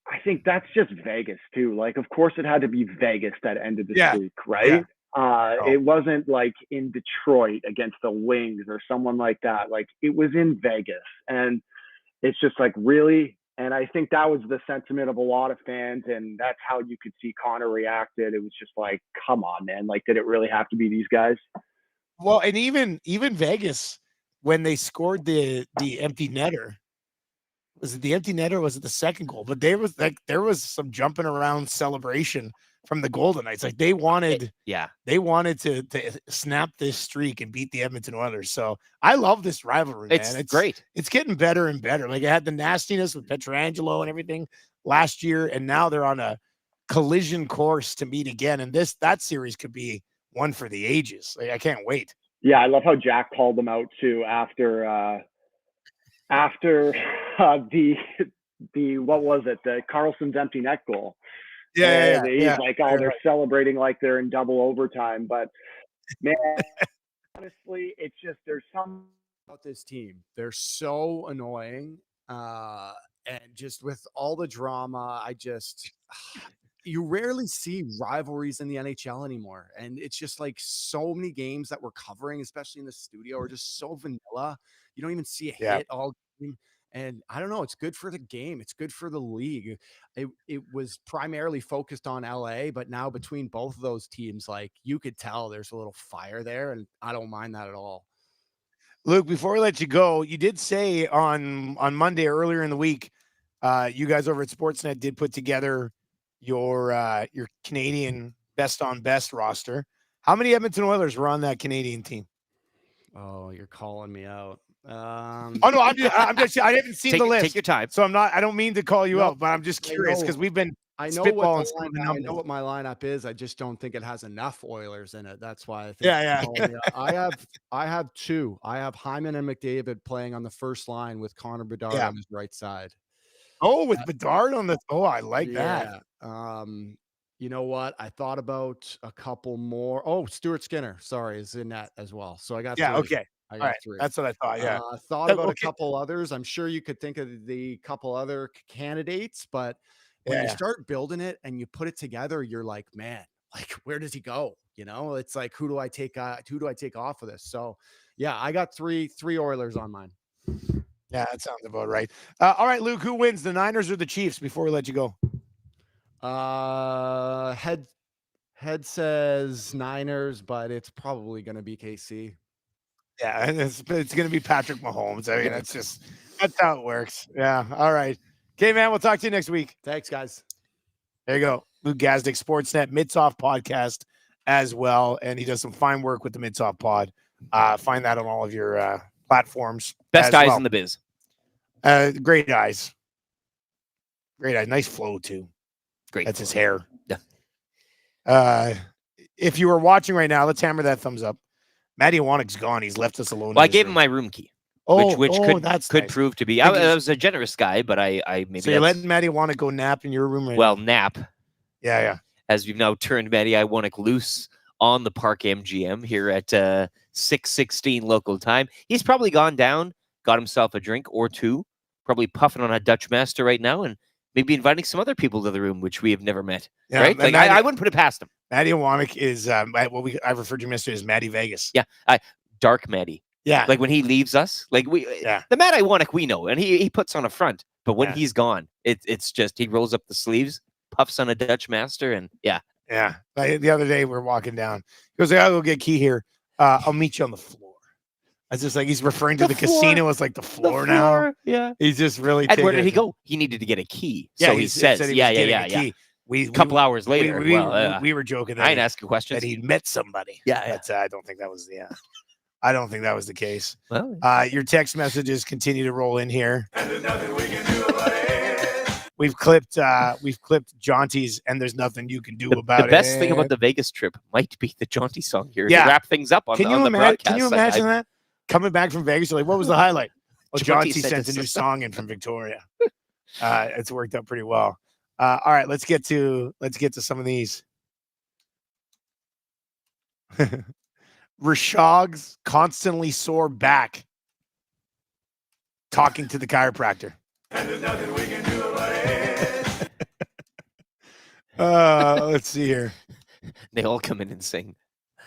I think that's just Vegas, too. Like, of course, it had to be Vegas that ended the streak, right? It wasn't like in Detroit against the Wings or someone like that. Like, it was in Vegas. And it's just like, really? And I think that was the sentiment of a lot of fans. And that's how you could see Connor reacted. It was just like, come on, man. Like, did it really have to be these guys? Well, and even Vegas, when they scored the empty netter, was it the empty netter or was it the second goal? But there was some jumping around celebration from the Golden Knights. Like, they wanted to snap this streak and beat the Edmonton Oilers. So I love this rivalry, man. It's great. It's getting better and better. Like, it had the nastiness with Pietrangelo and everything last year, and now they're on a collision course to meet again. And that series could be one for the ages. Like, I can't wait. Yeah, I love how Jack called them out too after the what was it, the Carlson's empty net goal. Yeah. He's like, oh, they're celebrating like they're in double overtime. But man, honestly, it's just there's something about this team. They're so annoying, and just with all the drama, you rarely see rivalries in the NHL anymore. And it's just like so many games that we're covering, especially in the studio, are just so vanilla. You don't even see a hit all game. And I don't know, it's good for the game. It's good for the league. It was primarily focused on LA, but now between both of those teams, like, you could tell there's a little fire there, and I don't mind that at all. Luke, before we let you go, you did say on Monday earlier in the week, you guys over at Sportsnet did put together your Canadian best on best roster. How many Edmonton Oilers were on that Canadian team? Oh, you're calling me out. Oh no, I'm just I haven't seen the list. Take your time. So I don't mean to call you out, but I'm just curious because we've been spitballing some of the numbers. I know what my lineup is. I just don't think it has enough Oilers in it. That's why I think I have two. I have Hyman and McDavid playing on the first line with Connor Bedard on his right side. Oh, with Bedard on the I like that. You know what? I thought about a couple more. Oh, Stuart Skinner, sorry, is in that as well. So I got three. Okay. I All got right. three. That's what I thought. Yeah. I thought about a couple others. I'm sure you could think of the couple other candidates, but when you start building it and you put it together, you're like, man, like, where does he go? You know, it's like, who do I take off of this? So yeah, I got three Oilers on mine. Yeah, that sounds about right. All right, Luke, who wins, the Niners or the Chiefs, before we let you go? Head says Niners, but it's probably going to be KC. Yeah, it's going to be Patrick Mahomes. I mean, that's how it works. Yeah. All right. Okay, man, we'll talk to you next week. Thanks, guys. There you go. Luke Gazdic, Sportsnet, Midsoft podcast as well. And he does some fine work with the Midsoft pod. Find that on all of your platforms. Best eyes in the biz. Great eyes. Great eyes. Nice flow, too. Great. That's his hair. Yeah. If you were watching right now, let's hammer that thumbs up. Matty Iwanik's gone. He's left us alone. Well, I gave him my room key. Which could nice. prove to be. I was a generous guy, but I maybe. So you're letting Matty Iwanik go nap in your room right now? Nap. Yeah. As we've now turned Matty Iwanik loose on the Park MGM here at 6:16 local time. He's probably gone down, got himself a drink or two, probably puffing on a Dutch Master right now, and maybe inviting some other people to the room, which we have never met. Yeah, right? Like, I wouldn't put it past him. Matty Iwanek is what I've referred to him yesterday as Matty Vegas. Yeah, Dark Matty. Yeah. Like when he leaves us, like the Matt Iwanek we know, and he puts on a front. But when he's gone, it's just he rolls up the sleeves, puffs on a Dutch Master, and yeah. Like, the other day we're walking down. He goes, "I'll go get Key here. I'll meet you on the floor." It's just like he's referring to the casino as like the floor now. Yeah. He's just really. And where did he go? He needed to get a key. Yeah, so he says, said he was getting a key. A couple hours later, we were joking that I ain't asking questions. That he'd met somebody. Yeah, but I don't think that was the. I don't think that was the case. Well, your text messages continue to roll in here. We've clipped Jaunty's, and there's nothing you can do about it. The best thing about the Vegas trip might be the Jaunty song here to Yeah. wrap things up on the broadcast. Can you imagine that? Coming back from Vegas, you're like, what was the highlight? Well, Jaunty Jaunty sent sent a us new a song in from Victoria. It's worked out pretty well. All right, let's get to some of these. Rashog's constantly sore back. Talking to the chiropractor. And there's nothing we can do about it. Let's see here. They all come in and sing.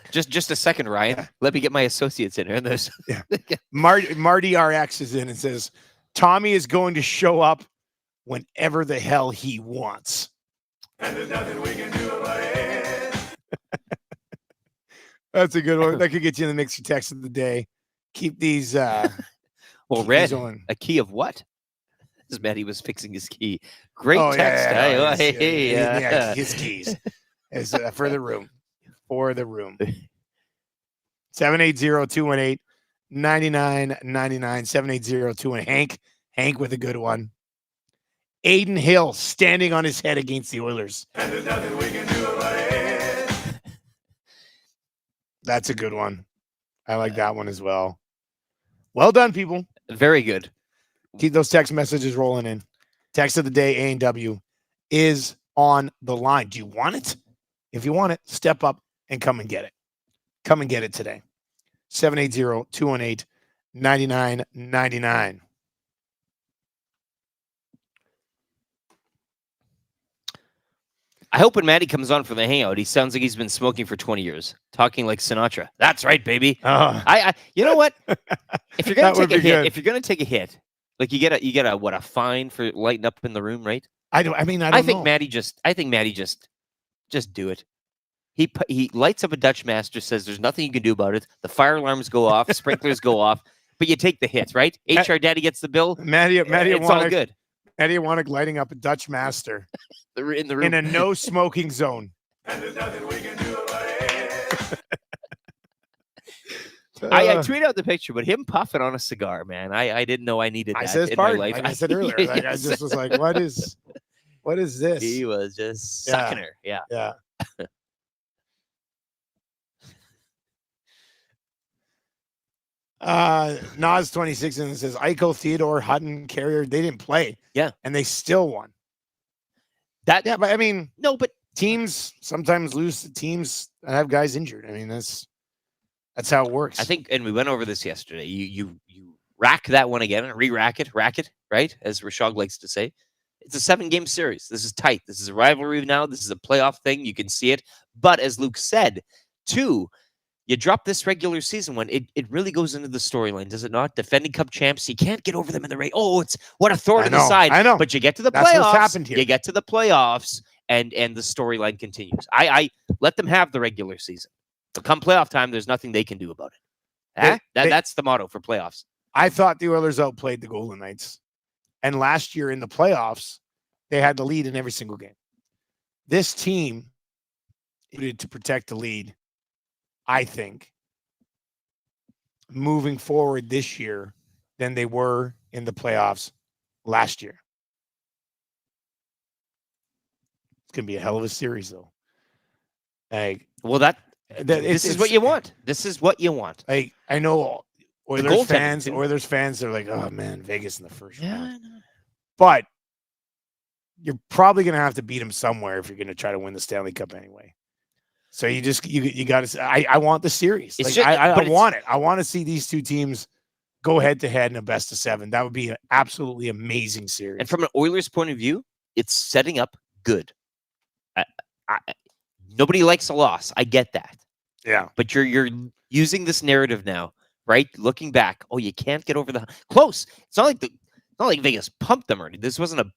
Just a second, Ryan. Yeah. Let me get my associates in here. And there's Marty RX is in and says, Tommy is going to show up whenever the hell he wants. And there's nothing we can do about it. That's a good one. That could get you in the mixer text of the day. Keep these. Well, Red, a key of what? This Matty was fixing his key. Great text. His keys is for the room. For the room. 780-218-9999. 780-218. Hank with a good one. Aiden Hill standing on his head against the Oilers. And there's nothing we can do about it. That's a good one. I like that one as well. Well done, people. Very good. Keep those text messages rolling in. Text of the day, A&W, is on the line. Do you want it? If you want it, step up and come and get it. Come and get it today. 780-218-9999. I hope when Matty comes on for the hangout, he sounds like he's been smoking for 20 years, talking like Sinatra. That's right, baby. You know what? If you're gonna take a hit, like you get a fine for lighting up in the room, right? I think know. Matty just do it. He lights up a Dutch Master, says there's nothing you can do about it. The fire alarms go off, sprinklers go off, but you take the hit, right? HR Daddy gets the bill. Matty, it's all good. Matty Iwanek lighting up a Dutch Master in the room in a no smoking zone. And there's nothing we can do about it. I tweeted out the picture, but him puffing on a cigar, man. I didn't know I needed that in my life. Like I said earlier, like, I just was like, what is this? He was just sucking her. Yeah. Nas 26 and says Eichel, Theodore, Hutton, Carrier, they didn't play. Yeah. And they still won. But I mean, but teams sometimes lose to teams that have guys injured. I mean, that's how it works. I think, and we went over this yesterday. You rack that one again and rack it, right? As Rashog likes to say. It's a 7-game series. This is tight. This is a rivalry now. This is a playoff thing. You can see it. But as Luke said, too, you drop this regular season one, it really goes into the storyline, does it not? Defending Cup champs, you can't get over them in the race. Oh, it's what a thorn in the side. I know. But you get to the That's playoffs. What's happened here. You get to the playoffs, and the storyline continues. I let them have the regular season. But come playoff time, there's nothing they can do about it. That's the motto for playoffs. I thought the Oilers outplayed the Golden Knights. And last year in the playoffs, they had the lead in every single game. This team needed to protect the lead, I think, moving forward this year than they were in the playoffs last year. It's going to be a hell of a series, though. This is what you want. This is what you want. I know Oilers fans are like, oh, man, Vegas in the first round. But you're probably going to have to beat them somewhere if you're going to try to win the Stanley Cup anyway. So you got to. I want the series. I want it. I want to see these two teams go head to head in a best of 7. That would be an absolutely amazing series. And from an Oilers point of view, it's setting up good. Nobody likes a loss. I get that. Yeah. But you're using this narrative now, right? Looking back, oh, you can't get over the close. It's not like Vegas pumped them or anything. This wasn't a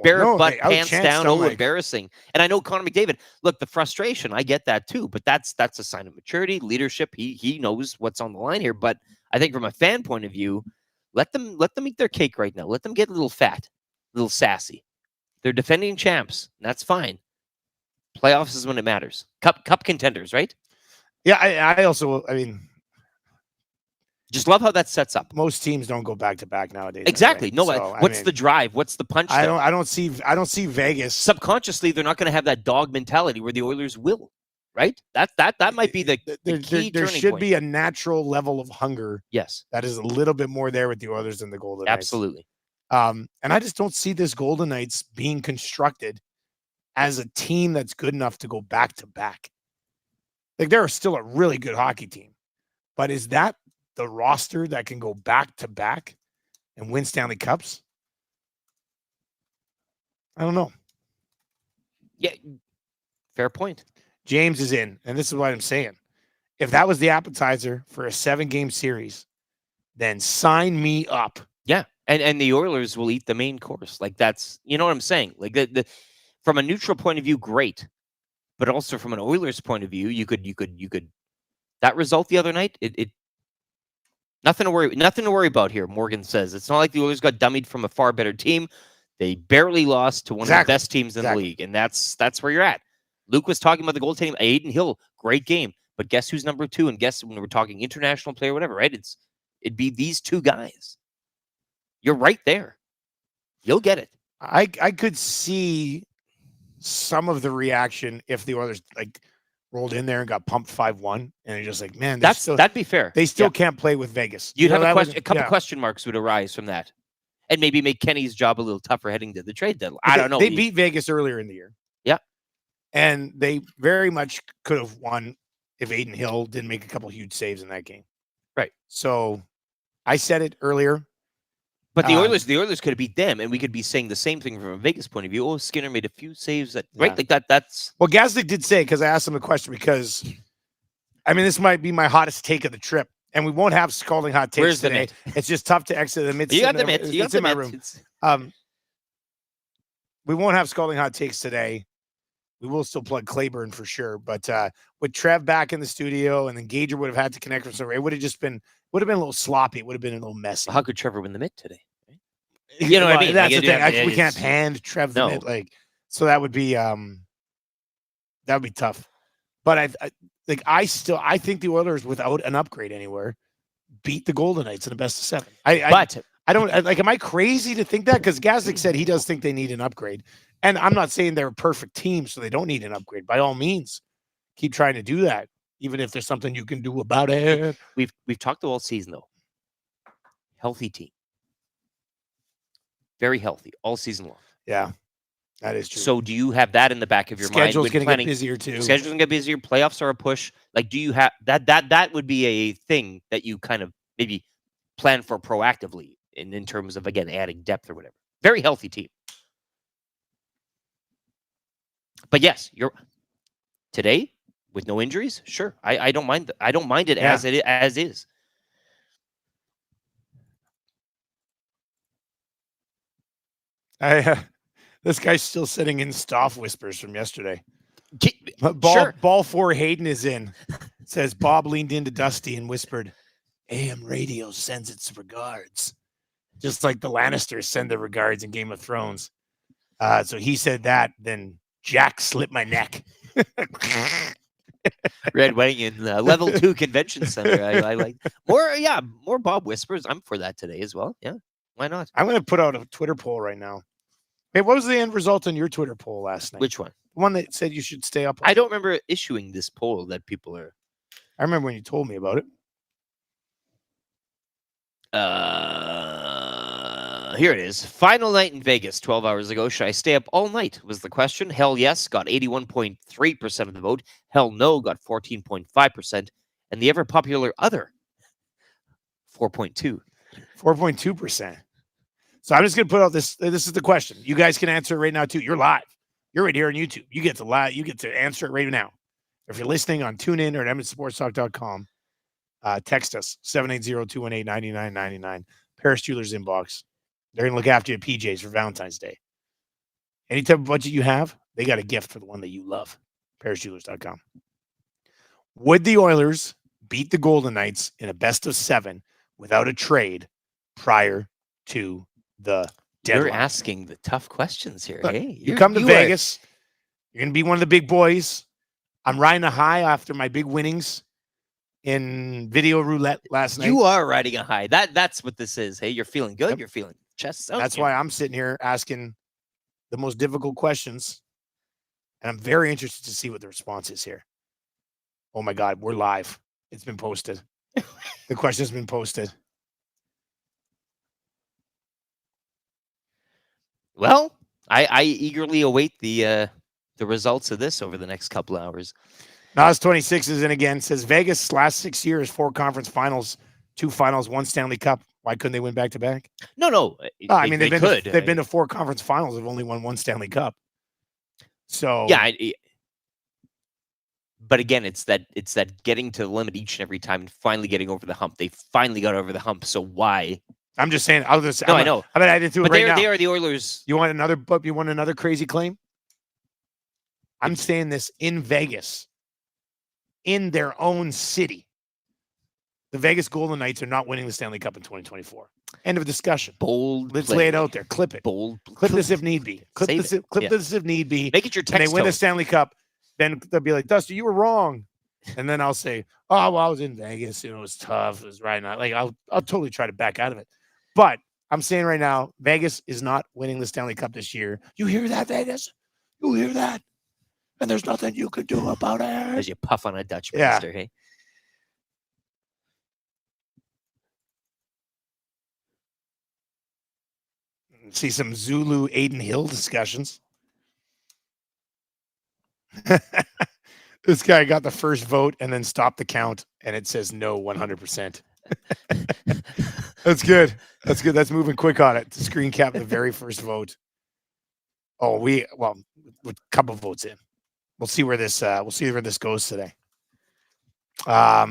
bare butt, they pants outchanced down, them, oh, like- embarrassing. And I know Connor McDavid, look, the frustration, I get that too, but that's a sign of maturity, leadership. He knows what's on the line here. But I think from a fan point of view, let them eat their cake right now. Let them get a little fat, a little sassy. They're defending champs, and that's fine. Playoffs is when it matters. Cup contenders, right? Yeah, I also, I mean, Just love how that sets up. most teams don't go back to back nowadays. Exactly. Anyway. No, So, I what's mean, the drive? What's the punch? I there? don't see Vegas. Subconsciously, they're not going to have that dog mentality where the Oilers will, right? That might be the key There turning should point. be a natural level of hunger Yes, that is a little bit more there with the Oilers than the Golden Knights. absolutely. And I just don't see this Golden Knights being constructed as a team that's good enough to go back to back. Like, they're still a really good hockey team, but is that the roster that can go back to back and win Stanley Cups? I don't know. Yeah, fair point. James is in, and this is what I'm saying. If that was the appetizer for a 7-game series, then sign me up. Yeah, and the Oilers will eat the main course. Like, that's, you know what I'm saying. Like, the from a neutral point of view, great, but also from an Oilers point of view, you could that result the other night. It nothing to worry about here. Morgan says it's not like the Oilers got dummied from a far better team. They barely lost to one of the best teams in the league, and that's where you're at. Luke was talking about the goaltending. Aiden Hill, great game, but guess who's number 2? And guess when we're talking international player, whatever, right? It'd be these two guys. You're right there. You'll get it. I could see some of the reaction if the Oilers like rolled in there and got pumped 5-1, and they're just like, man, That'd be fair. They still can't play with Vegas. You'd have that a couple question marks would arise from that, and maybe make Kenny's job a little tougher heading to the trade deadline. I don't know. They beat Vegas earlier in the year. Yeah, and they very much could have won if Aiden Hill didn't make a couple huge saves in that game. Right. So I said it earlier. But the Oilers could have beat them, and we could be saying the same thing from a Vegas point of view. Oh, Skinner made a few saves, right? Like that. That's well, Gazdic did say, because I asked him a question, because I mean, this might be my hottest take of the trip, and we won't have scalding hot takes Where's the today. mitt? It's just tough to exit the mitt. You got the mitt. You got It's the in my mitt. room. We won't have scalding hot takes today. We will still plug Claiborne for sure, but with Trev back in the studio, and then Gager would have had to connect with somebody, it would have been a little sloppy. It would have been a little messy. How could Trevor win the mitt today? You know what I mean? That's Like, the thing. yeah, We can't hand Trev the mitt, like, so that would be tough. But I think the Oilers, without an upgrade anywhere, beat the Golden Knights in a best of 7. I don't am I crazy to think that? Because Gazdic said he does think they need an upgrade. And I'm not saying they're a perfect team, so they don't need an upgrade. By all means, keep trying to do that, even if there's something you can do about it. We've talked all season, though. Healthy team. Very healthy all season long. Yeah, that is true. So do you have that in the back of your mind? Schedule's going to get busier too. Schedule's going to get busier. Playoffs are a push. Like, do you have that would be a thing that you kind of maybe plan for proactively in terms of, again, adding depth or whatever. Very healthy team. But yes, you're today with no injuries. Sure, I don't mind. I don't mind it as is. This guy's still sitting in Stoff whispers from yesterday. Sure. Ball 4 Hayden is in. Says Bob leaned into Dusty and whispered, AM radio sends its regards. Just like the Lannisters send their regards in Game of Thrones. So he said that, then Jack slipped my neck. Red Wedding in level 2 convention center. I like more Bob whispers. I'm for that today as well. Yeah, why not? I'm going to put out a Twitter poll right now. Hey, what was the end result on your Twitter poll last night? Which one? The one that said you should stay up. I don't remember issuing this poll that people are. I remember when you told me about it. Here it is. Final night in Vegas 12 hours ago. Should I stay up all night? Was the question. Hell yes got 81.3% of the vote. Hell no got 14.5%. And the ever popular other 4.2%. 4.2%. So I'm just going to put out this. This is the question. You guys can answer it right now too. You're live. You're right here on YouTube. You get to answer it right now. If you're listening on TuneIn or at EdmontonSportsTalk.com, text us 780-218-9999. Paris Jewelers inbox. They're going to look after you at PJs for Valentine's Day. Any type of budget you have, they got a gift for the one that you love. ParisJewelers.com. Would the Oilers beat the Golden Knights in a best of 7 without a trade prior to the deadline? You're asking the tough questions here. Look, Hey, you come to Vegas. You're going to be one of the big boys. I'm riding a high after my big winnings in video roulette last night. You are riding a high. That's what this is. Hey, you're feeling good. Yep. You're feeling chest. That's why I'm sitting here asking the most difficult questions. And I'm very interested to see what the response is here. Oh my God, we're live. It's been posted. The question's been posted. Well, I eagerly await the results of this over the next couple of hours. Nas26 is in again. Says Vegas last 6 years, 4 conference finals, 2 finals, 1 Stanley Cup. Why couldn't they win back to back? No. I mean, they've could. been to 4 conference finals. They've only won 1 Stanley Cup. So Yeah, but again, it's that getting to the limit each and every time and finally getting over the hump. They finally got over the hump. So why? I'm just saying. I know. I mean, I didn't do it But right now. they are the Oilers. You want another crazy claim? I'm saying this in Vegas, in their own city. The Vegas Golden Knights are not winning the Stanley Cup in 2024. End of discussion. Bold. Let's lay it out there. Clip it. Bold. Clip this if need be. Clip this if need be. Make it your And text they win the tone. Stanley Cup, then they'll be like, Dusty, you were wrong. And then I'll say, oh, well, I was in Vegas. It was tough. It was right now. Like, I'll totally try to back out of it. But I'm saying right now, Vegas is not winning the Stanley Cup this year. You hear that, Vegas? You hear that? And there's nothing you could do about it. As you puff on a Dutch Yeah. master, hey? See some Zulu Aiden Hill discussions. This guy got the first vote and then stopped the count, and it says no 100%. That's good. That's good. That's moving quick on it to screen cap the very first vote. Oh, with a couple votes in. We'll see where this goes today.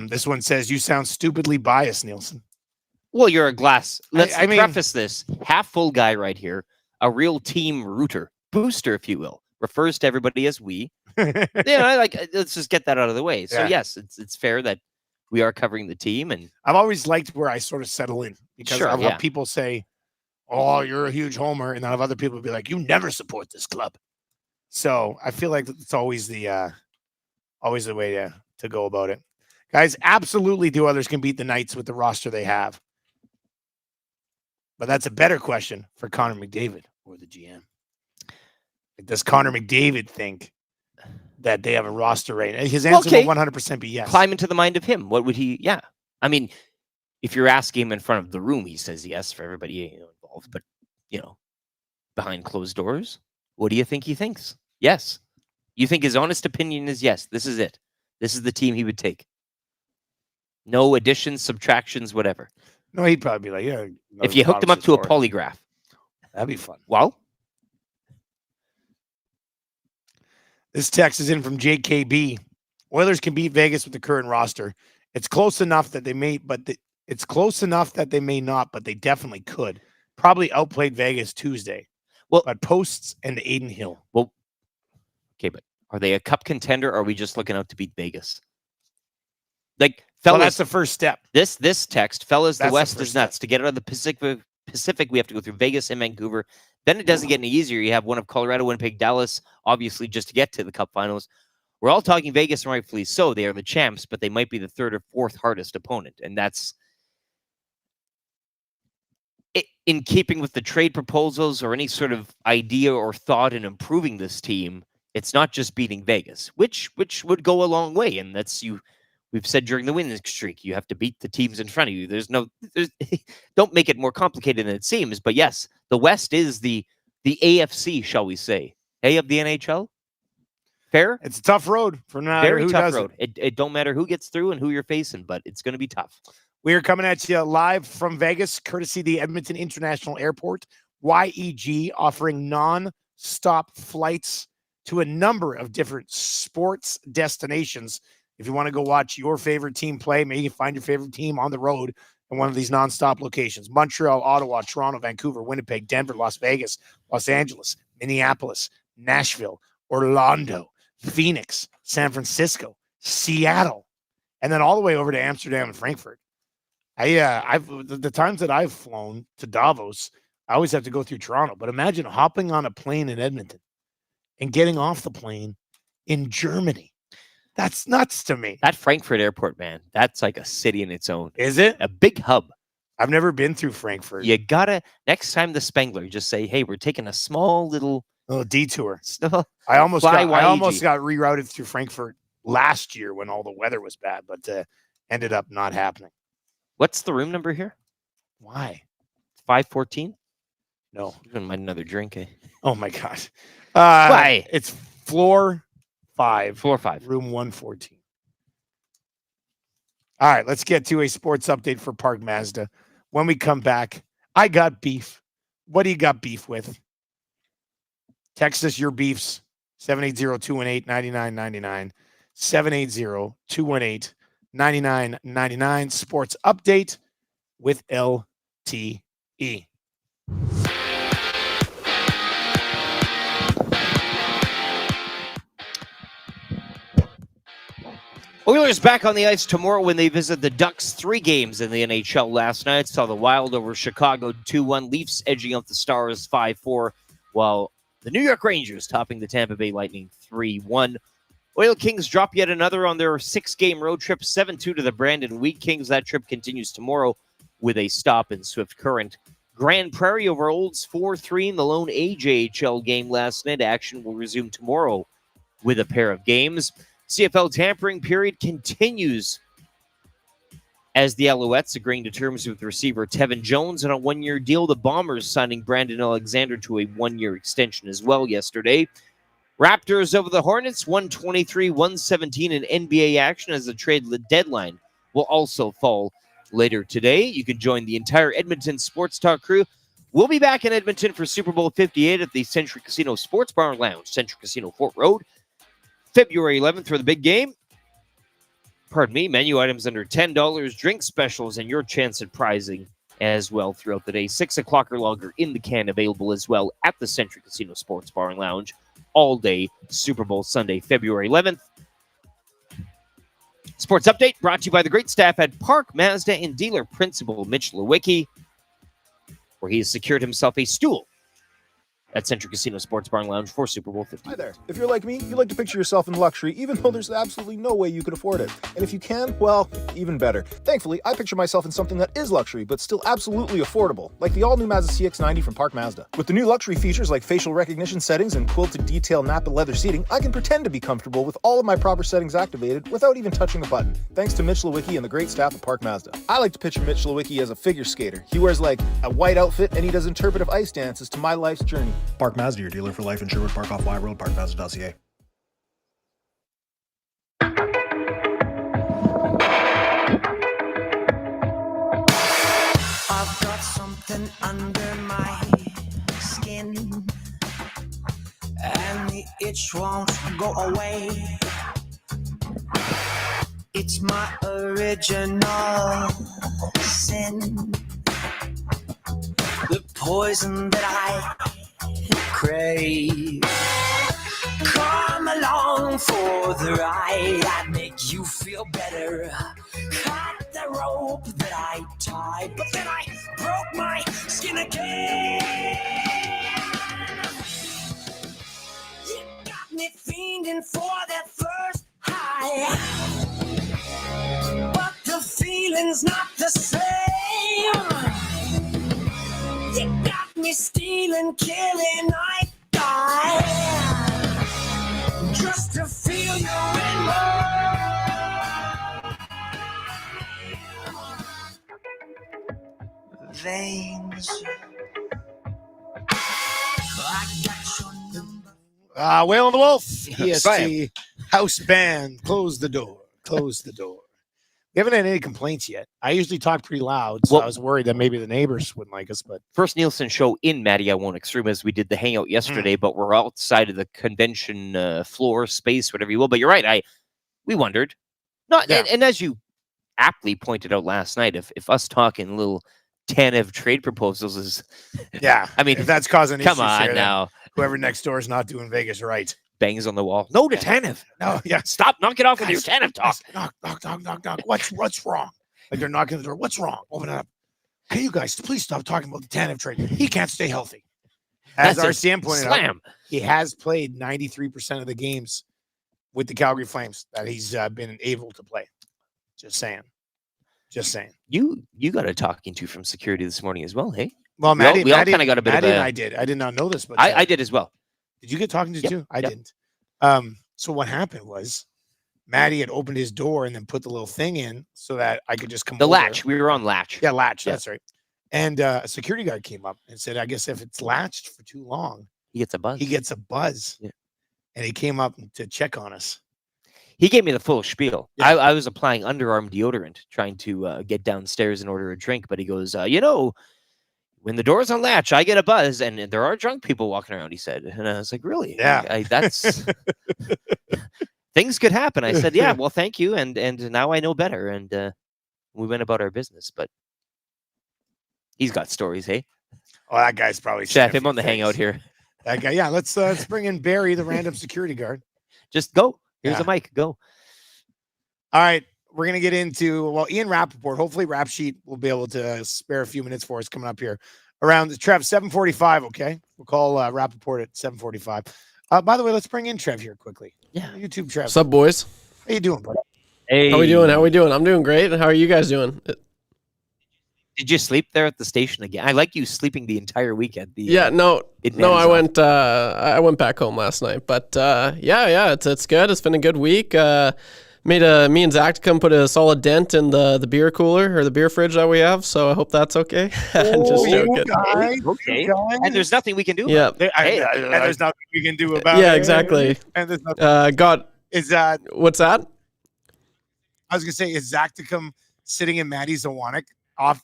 This one says you sound stupidly biased, Nielsen. Well, you're a glass. Let's I mean- preface this. Half full guy right here, a real team rooter, booster, if you will, refers to everybody as we. Let's just get that out of the way. So Yeah. yes, it's fair that we are covering the team, and I've always liked where I sort of settle in because Sure, I've yeah. had people say, "Oh, you're a huge homer," and then I have other people be like, "You never support this club." So I feel like it's always the way to go about it, guys. Absolutely, the Oilers can beat the Knights with the roster they have, but that's a better question for Connor McDavid or the GM. Like, does Connor McDavid think that they have a roster right now? His answer Okay. will 100% be yes. climb into the mind of him. What would he? Yeah, I mean, if you're asking him in front of the room, he says yes for everybody involved. But behind closed doors, what do you think he thinks? Yes, you think his honest opinion is yes. This is it. This is the team he would take. No additions, subtractions, whatever. No, he'd probably be like, "Yeah." If you hooked him up to a polygraph, that'd be fun. well, This text is in from JKB. Oilers can beat Vegas with the current roster. It's close enough that they may, it's close enough that they may not, but they definitely could. Probably outplayed Vegas Tuesday. Well- but posts and Aiden Hill. okay, but are they a cup contender, or are we just looking out to beat Vegas? Like, Well, fellas, that's the first step. this text, fellas, That's the the West first is nuts. To get out of the Pacific, we have to go through Vegas and Vancouver. Then it doesn't get any easier. You have one of Colorado, Winnipeg, Dallas, obviously, just to get to the Cup Finals. We're all talking Vegas, and rightfully so. They are the champs, but they might be the 3rd or 4th hardest opponent, and that's in keeping with the trade proposals or any sort of idea or thought in improving this team. It's not just beating Vegas, which would go a long way, and that's you. We've said during the winning streak, you have to beat the teams in front of you. There's don't make it more complicated than it seems. But yes, the West is the AFC, shall we say, of the NHL. Fair? It's a tough road for now. Very tough road. It don't matter who gets through and who you're facing, but it's going to be tough. We are coming at you live from Vegas, courtesy of the Edmonton International Airport. YEG offering non-stop flights to a number of different sports destinations. If you want to go watch your favorite team play, maybe you find your favorite team on the road in one of these nonstop locations: Montreal, Ottawa, Toronto, Vancouver, Winnipeg, Denver, Las Vegas, Los Angeles, Minneapolis, Nashville, Orlando, Phoenix, San Francisco, Seattle, and then all the way over to Amsterdam and Frankfurt. I've the times that I've flown to Davos, I always have to go through Toronto. But imagine hopping on a plane in Edmonton and getting off the plane in Germany. That's nuts to me. That Frankfurt airport, man, that's like a city in its own. Is it? A big hub. I've never been through Frankfurt. You gotta, next time the Spengler, just say, hey, we're taking a small little detour. small, I almost fly got rerouted through Frankfurt last year when all the weather was bad, but ended up not happening. What's the room number here? Why? 514? No. You wouldn't mind another drink, eh? Oh my God. Why? It's floor 5. Floor 5. Room 114. All right, let's get to a sports update for Park Mazda. When we come back, I got beef. What do you got beef with? Text us your beefs, 780-218-9999, 780-218-9999. Sports update with LTE. Oilers back on the ice tomorrow when they visit the Ducks. 3 games in the NHL last night. Saw the Wild over Chicago 2-1. Leafs edging out the Stars 5-4, while the New York Rangers topping the Tampa Bay Lightning 3-1. Oil Kings drop yet another on their 6-game road trip, 7-2 to the Brandon Wheat Kings. That trip continues tomorrow with a stop in Swift Current. Grand Prairie over Olds 4-3 in the lone AJHL game last night. Action will resume tomorrow with a pair of games. CFL tampering period continues as the Alouettes agreeing to terms with receiver Tevin Jones on a 1-year deal. The Bombers signing Brandon Alexander to a 1-year extension as well yesterday. Raptors over the Hornets, 123-117 in NBA action as the trade deadline will also fall later today. You can join the entire Edmonton Sports Talk crew. We'll be back in Edmonton for Super Bowl 58 at the Century Casino Sports Bar and Lounge, Century Casino Fort Road. February 11th for the big game. Pardon me, menu items under $10, drink specials, and your chance at prizing as well throughout the day. 6 o'clock or longer in the can available as well at the Century Casino Sports Bar and Lounge all day Super Bowl Sunday, February 11th. Sports update brought to you by the great staff at Park Mazda and dealer principal Mitch Lewicki, where he has secured himself a stool at Century Casino Sports Bar and Lounge for Super Bowl 50. Hi there. If you're like me, you like to picture yourself in luxury, even though there's absolutely no way you could afford it. And if you can, well, even better. Thankfully, I picture myself in something that is luxury, but still absolutely affordable, like the all-new Mazda CX-90 from Park Mazda. With the new luxury features like facial recognition settings and quilted detail Napa leather seating, I can pretend to be comfortable with all of my proper settings activated without even touching a button, thanks to Mitch Lewicki and the great staff at Park Mazda. I like to picture Mitch Lewicki as a figure skater. He wears like a white outfit and he does interpretive ice dances to my life's journey. Park Mazda, your dealer for life in Sherwood Park off Y Road, parkmazda.ca. I've got something under my skin, and the itch won't go away. It's my original sin, the poison that I crave. Come along for the ride, I'd make you feel better. Cut the rope that I tied, but then I broke my skin again. You got me fiending for that first high, but the feeling's not the same. You got me stealing, killing, I die just to feel you in my veins. I got your number. Whale and the Wolf, Slam. EST House Band. Close the door. Close the door. We haven't had any complaints yet. I usually talk pretty loud, so Well- I was worried that maybe the neighbors wouldn't like us. But First Nielsen show in Matty, I won't extreme as we did the hangout yesterday, but we're outside of the convention floor space, whatever you will. But you're right. We wondered. Not and as you aptly pointed out last night, if us talking little Tanev trade proposals is I mean if that's causing come issues on here, then now. whoever next door is not doing Vegas right. Bangs on the wall. No to Tanev. No, yeah. Stop. Knock it off with your Guys, Tanev talk. Knock. What's wrong? Like they're knocking on the door. What's wrong? Open it up. Hey, you guys, please stop talking about the Tanev trade. He can't stay healthy. As That's a RCM pointed out, slam. he has played 93% of the games with the Calgary Flames that he's been able to play. Just saying. You got a talking to from security this morning as well, hey? Well, we all kind of got a bit Maddie of and a... I did. I did not know this, but I did as well. did you get talking to Yep, too? I yep. didn't. So what happened was Maddie had opened his door and then put the little thing in so that I could just come The over. latch. We were on latch. Yeah, latch. Yeah. That's right. And a security guard came up and said, I guess if it's latched for too long, He gets a buzz. he gets a buzz. Yeah. And he came up to check on us. He gave me the full spiel. Yeah. I was applying underarm deodorant, trying to get downstairs and order a drink. But he goes, when the door's on latch, I get a buzz, and there are drunk people walking around, he said. And I was like, really? Yeah. That's... Things could happen. I said, yeah, well, thank you. And now I know better. And we went about our business. But he's got stories, hey? Oh, that guy's probably Should seen have a him few on the things. hangout here. That guy, yeah. Let's bring in Barry, the random security guard. Just go. Here's Yeah. a mic. Go. All right. We're going to get into, Ian Rapoport. Hopefully Rap Sheet will be able to spare a few minutes for us coming up here around Trev, 7:45. Okay. We'll call Rapoport at 7:45. By the way, let's bring in Trev here quickly. Yeah. YouTube Trev. What's up, boys? How you doing, buddy? Hey. How we doing? I'm doing great. How are you guys doing? Did you sleep there at the station again? I like you sleeping the entire weekend. No, it I matters went. I went back home last night, but it's good. It's been a good week. Me and Zach come put a solid dent in the beer cooler or the beer fridge that we have. So I hope that's okay. I'm just joking. Okay. And there's nothing we can do. Yeah. About it. Hey, And there's nothing we can do about it. Yeah, exactly. And there's nothing. Is that? What's that? I was gonna say, is Zach to come sitting in Maddie's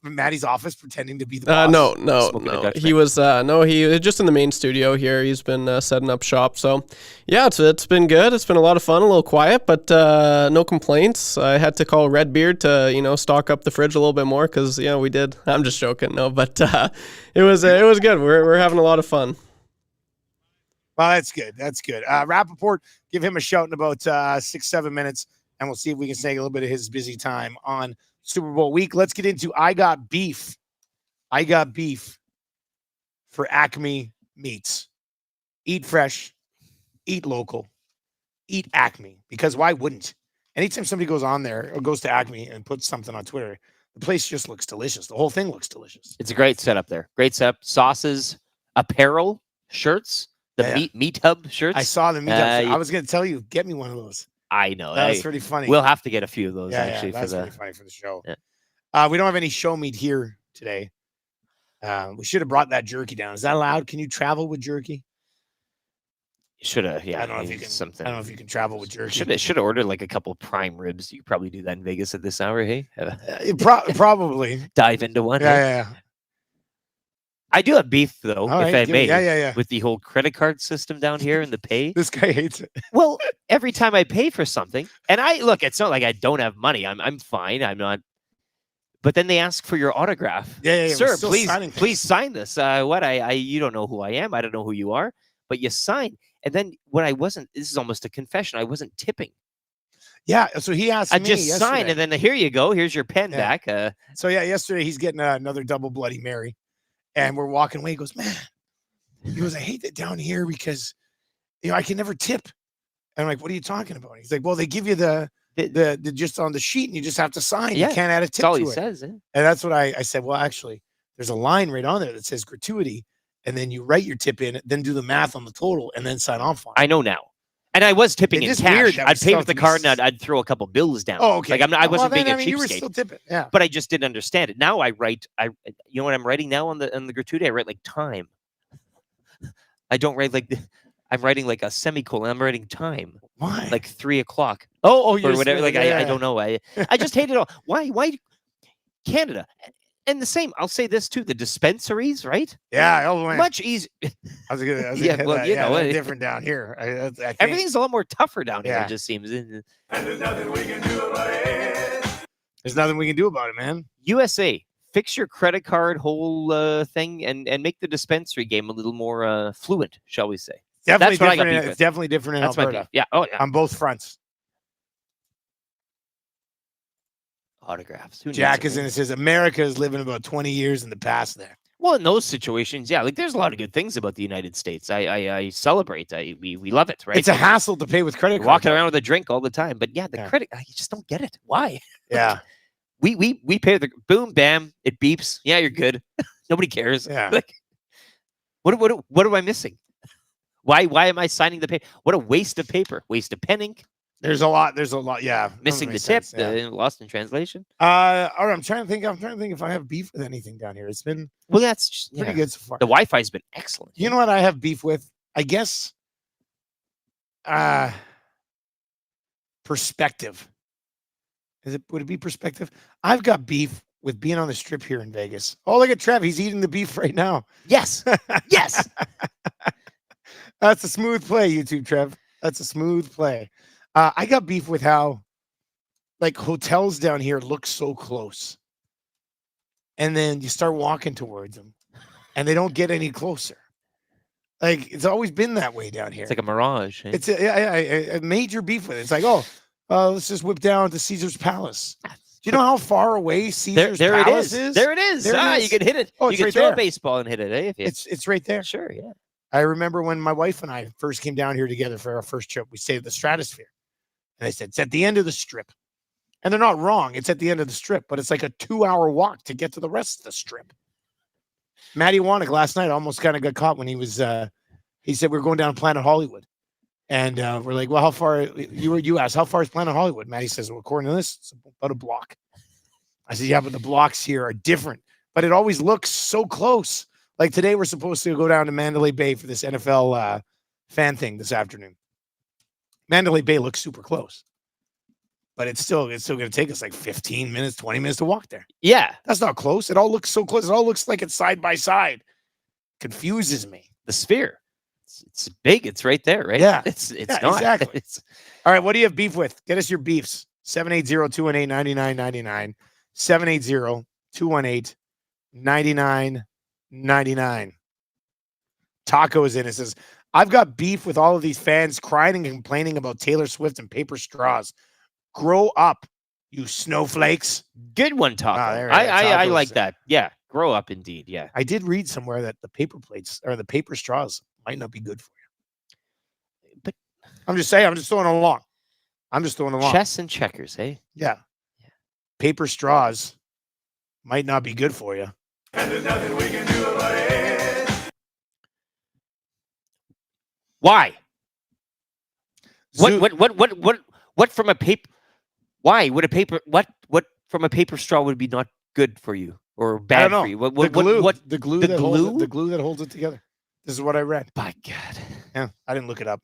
Maddie's office pretending to be the boss? No. He was he was just in the main studio here. He's been setting up shop. So yeah, it's been good. It's been a lot of fun. A little quiet, but no complaints. I had to call Redbeard to stock up the fridge a little bit more because we did. I'm just joking. No, but it was good. We're having a lot of fun. Well, that's good. That's good. Rapoport, give him a shout in about 6-7 minutes, and we'll see if we can snag a little bit of his busy time on Super Bowl week. Let's get into I got beef for Acme Meats. Eat fresh, eat local, eat Acme, because why wouldn't? Anytime somebody goes on there or goes to Acme and puts something on Twitter, the place just looks delicious. The whole thing looks delicious. It's a great setup there. Great setup. Sauces, apparel, shirts, meat hub shirts. I saw the meat hub. I was going to tell you, get me one of those. I know. That's pretty funny. We'll have to get a few of those actually. That's pretty funny for the show. Yeah. We don't have any show meat here today. We should have brought that jerky down. Is that allowed? Can you travel with jerky? Should have. Yeah. I don't know if you can. Something. I don't know if you can travel with jerky. Should have ordered like a couple prime ribs. You could probably do that in Vegas at this hour. Hey. Probably dive into one. Yeah. I do have beef though, All if right, I may. Yeah. With the whole credit card system down here and the pay. This guy hates it. Well, every time I pay for something, and it's not like I don't have money. I'm fine. I'm not. But then they ask for your autograph. Yeah. Sir, please sign this. You don't know who I am. I don't know who you are, but you sign. And then when I wasn't, this is almost a confession. I wasn't tipping. Yeah. So he asked me. I just yesterday. signed, and then here you go. Here's your pen back. So yesterday he's getting another double Bloody Mary. And we're walking away. He goes, man. He goes, I hate it down here because, I can never tip. And I'm like, what are you talking about? He's like, well, they give you the just on the sheet, and you just have to sign. Yeah, you can't add a tip. That's all to he it. says. Eh? And that's what I said. Well, actually, there's a line right on there that says gratuity, and then you write your tip in, then do the math on the total, and then sign off on it. I know now. And I was tipping in cash. I'd pay with the card and I'd throw a couple bills down. Oh, okay. Like I wasn't being a cheapskate. You were still tipping. Yeah. But I just didn't understand it. Now I write. You know what I'm writing now on the gratuity? I write like time. I don't write like I'm writing like a semicolon. I'm writing time. Why? Like 3 o'clock. oh, Or you're whatever. Like, I yeah. don't know. I just hate it all. Why Canada? And the same, I'll say this too, the dispensaries, right? Yeah, all the way. Much easier. I was gonna Yeah, hit well, that. you Yeah, know, that's it- different down here. I think, Everything's a lot more tougher down here, Yeah. it just seems. And there's nothing we can do about it. there's nothing we can do about it, man. USA, fix your credit card whole thing and make the dispensary game a little more fluent, shall we say. Definitely That's what I got different. beef It's with. definitely different in That's my Alberta beef. Yeah. Oh, yeah. on both fronts. Autographs. Who needs Jack it, is in right? it. Says America is living about 20 years in the past there. Well, in those situations, yeah, like there's a lot of good things about the United States. I celebrate. We love it, right? It's a hassle to pay with credit You're cards. walking around with a drink all the time, but yeah, the Yeah. credit, I just don't get it. Why? Yeah. We pay the boom, bam, it beeps. Yeah, you're good. Nobody cares. Yeah. Like, what am I missing? Why am I signing the paper? What a waste of paper. Waste of pen ink. There's a lot. Yeah. Missing the tip. Lost in translation. All right. I'm trying to think if I have beef with anything down here. It's been Well, that's just, pretty yeah. good so far. The Wi-Fi's been excellent. You know what I have beef with? I guess perspective. Would it be perspective? I've got beef with being on the strip here in Vegas. Oh, look at Trev. He's eating the beef right now. Yes. Yes. That's a smooth play, YouTube, Trev. That's a smooth play. I got beef with how like hotels down here look so close. And then you start walking towards them and they don't get any closer. Like it's always been that way down here. It's like a mirage. Eh? It's a major beef with it. It's like, let's just whip down to Caesar's Palace. Do you know how far away Caesar's there Palace it is. is? There it is. There it is. You can hit it. Oh, you it's can right throw there. a baseball and hit it. Eh? If you- It's right there. Sure, yeah. I remember when my wife and I first came down here together for our first trip, we stayed at the Stratosphere. And they said, it's at the end of the strip. And they're not wrong. It's at the end of the strip, but it's like a 2-hour walk to get to the rest of the strip. Matty Wannick last night almost kind of got caught when he was, he said, we're going down Planet Hollywood. And we're like, well, how far, you asked, how far is Planet Hollywood? Matty says, well, according to this, it's about a block. I said, yeah, but the blocks here are different, but it always looks so close. Like today, we're supposed to go down to Mandalay Bay for this NFL fan thing this afternoon. Mandalay Bay looks super close, but it's still going to take us like 15 minutes, 20 minutes to walk there. Yeah. That's not close. It all looks so close. It all looks like it's side by side. Confuses me. The sphere. It's big. It's right there, right? Yeah. It's Yeah, not. exactly. It's All right. What do you have beef with? Get us your beefs. 780-218-9999. 780-218-9999. Taco is in. It says, I've got beef with all of these fans crying and complaining about Taylor Swift and paper straws. Grow up, you snowflakes. good one, Taco. there we go. I Taco's like in. that. Yeah. Grow up indeed. Yeah. I did read somewhere that the paper plates or the paper straws might not be good for you. But I'm just saying, I'm just throwing it along. chess and checkers, eh? Yeah. Paper straws might not be good for you. And there's nothing we can do about it. Why? Zoo- What from a paper? Why would a paper? What from a paper straw would be not good for you or I bad don't know. for you? What the glue, What? the glue the that holds glue? it, the glue that holds it together. This is what I read. By God, Yeah, I didn't look it up.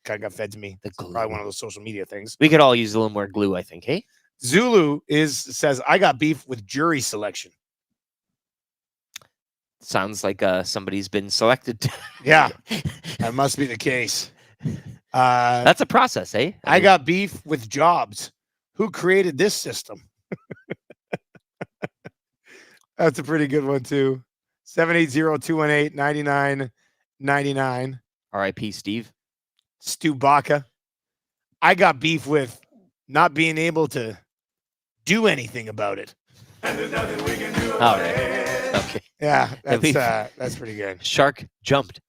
Kind of got fed to me. the It's glue. probably one of those social media things. We could all use a little more glue, I think. Hey, Zulu says I got beef with jury selection. sounds like somebody's been selected. Yeah, that must be the case. That's a process, eh? I got beef with Jobs. Who created this system? That's a pretty good one too. 780-218-9999. R.I.P. Steve. Stu Baca. I got beef with not being able to do anything about it. And there's nothing we can do All about right. it. Okay. Yeah, we've- that's pretty good. Shark jumped.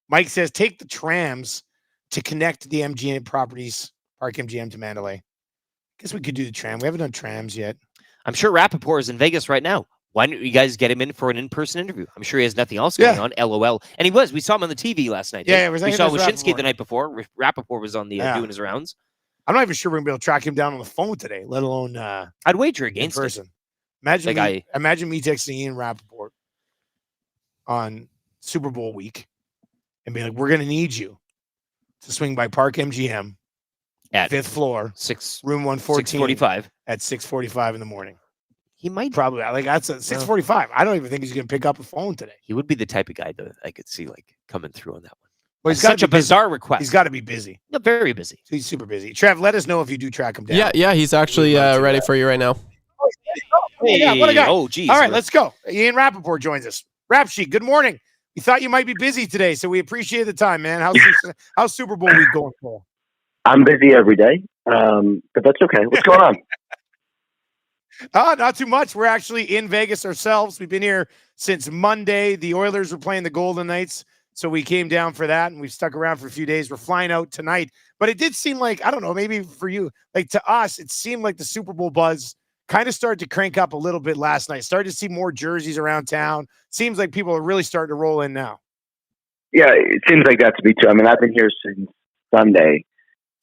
Mike says take the trams to connect the MGM properties, Park MGM to Mandalay. Guess we could do the tram. We haven't done trams yet. I'm sure Rapoport is in Vegas right now. Why don't you guys get him in for an in-person interview? I'm sure he has nothing else going on. LOL. And he was. We saw him on the TV last night. Yeah, eh? it was- I we think saw it was Wyshynski Rapoport. the night before. Rapoport was on the Yeah. doing his rounds. I'm not even sure we're gonna be able to track him down on the phone today, let alone I'd wager in against it. person. Imagine Like imagine me texting Ian Rapoport on Super Bowl week and be like, we're going to need you to swing by Park MGM At 5th floor, 6 room 114 6:45. at 6:45 in the morning. He might Probably like that's at 6:45. I don't even think he's going to pick up a phone today. He would be the type of guy that I could see like coming through on that one. Well, That's such a bizarre request. He's got to be busy. Yeah, very busy. He's super busy. Trev, let us know if you do track him down. Yeah, he's actually ready for you right now. Yeah, what a guy. Oh, geez. All right, let's go. Ian Rapoport joins us. Rap Sheet, good morning. We thought you might be busy today, so we appreciate the time, man. How's Super Bowl week going for? I'm busy every day, but that's okay. What's going on? Not too much. We're actually in Vegas ourselves. We've been here since Monday. The Oilers were playing the Golden Knights, so we came down for that, and we've stuck around for a few days. We're flying out tonight, but it did seem like, I don't know, maybe for you, like to us, it seemed like the Super Bowl buzz kind of started to crank up a little bit last night. Started to see more jerseys around town. Seems like people are really starting to roll in now. Yeah, it seems like that to me too. I mean, I've been here since Sunday,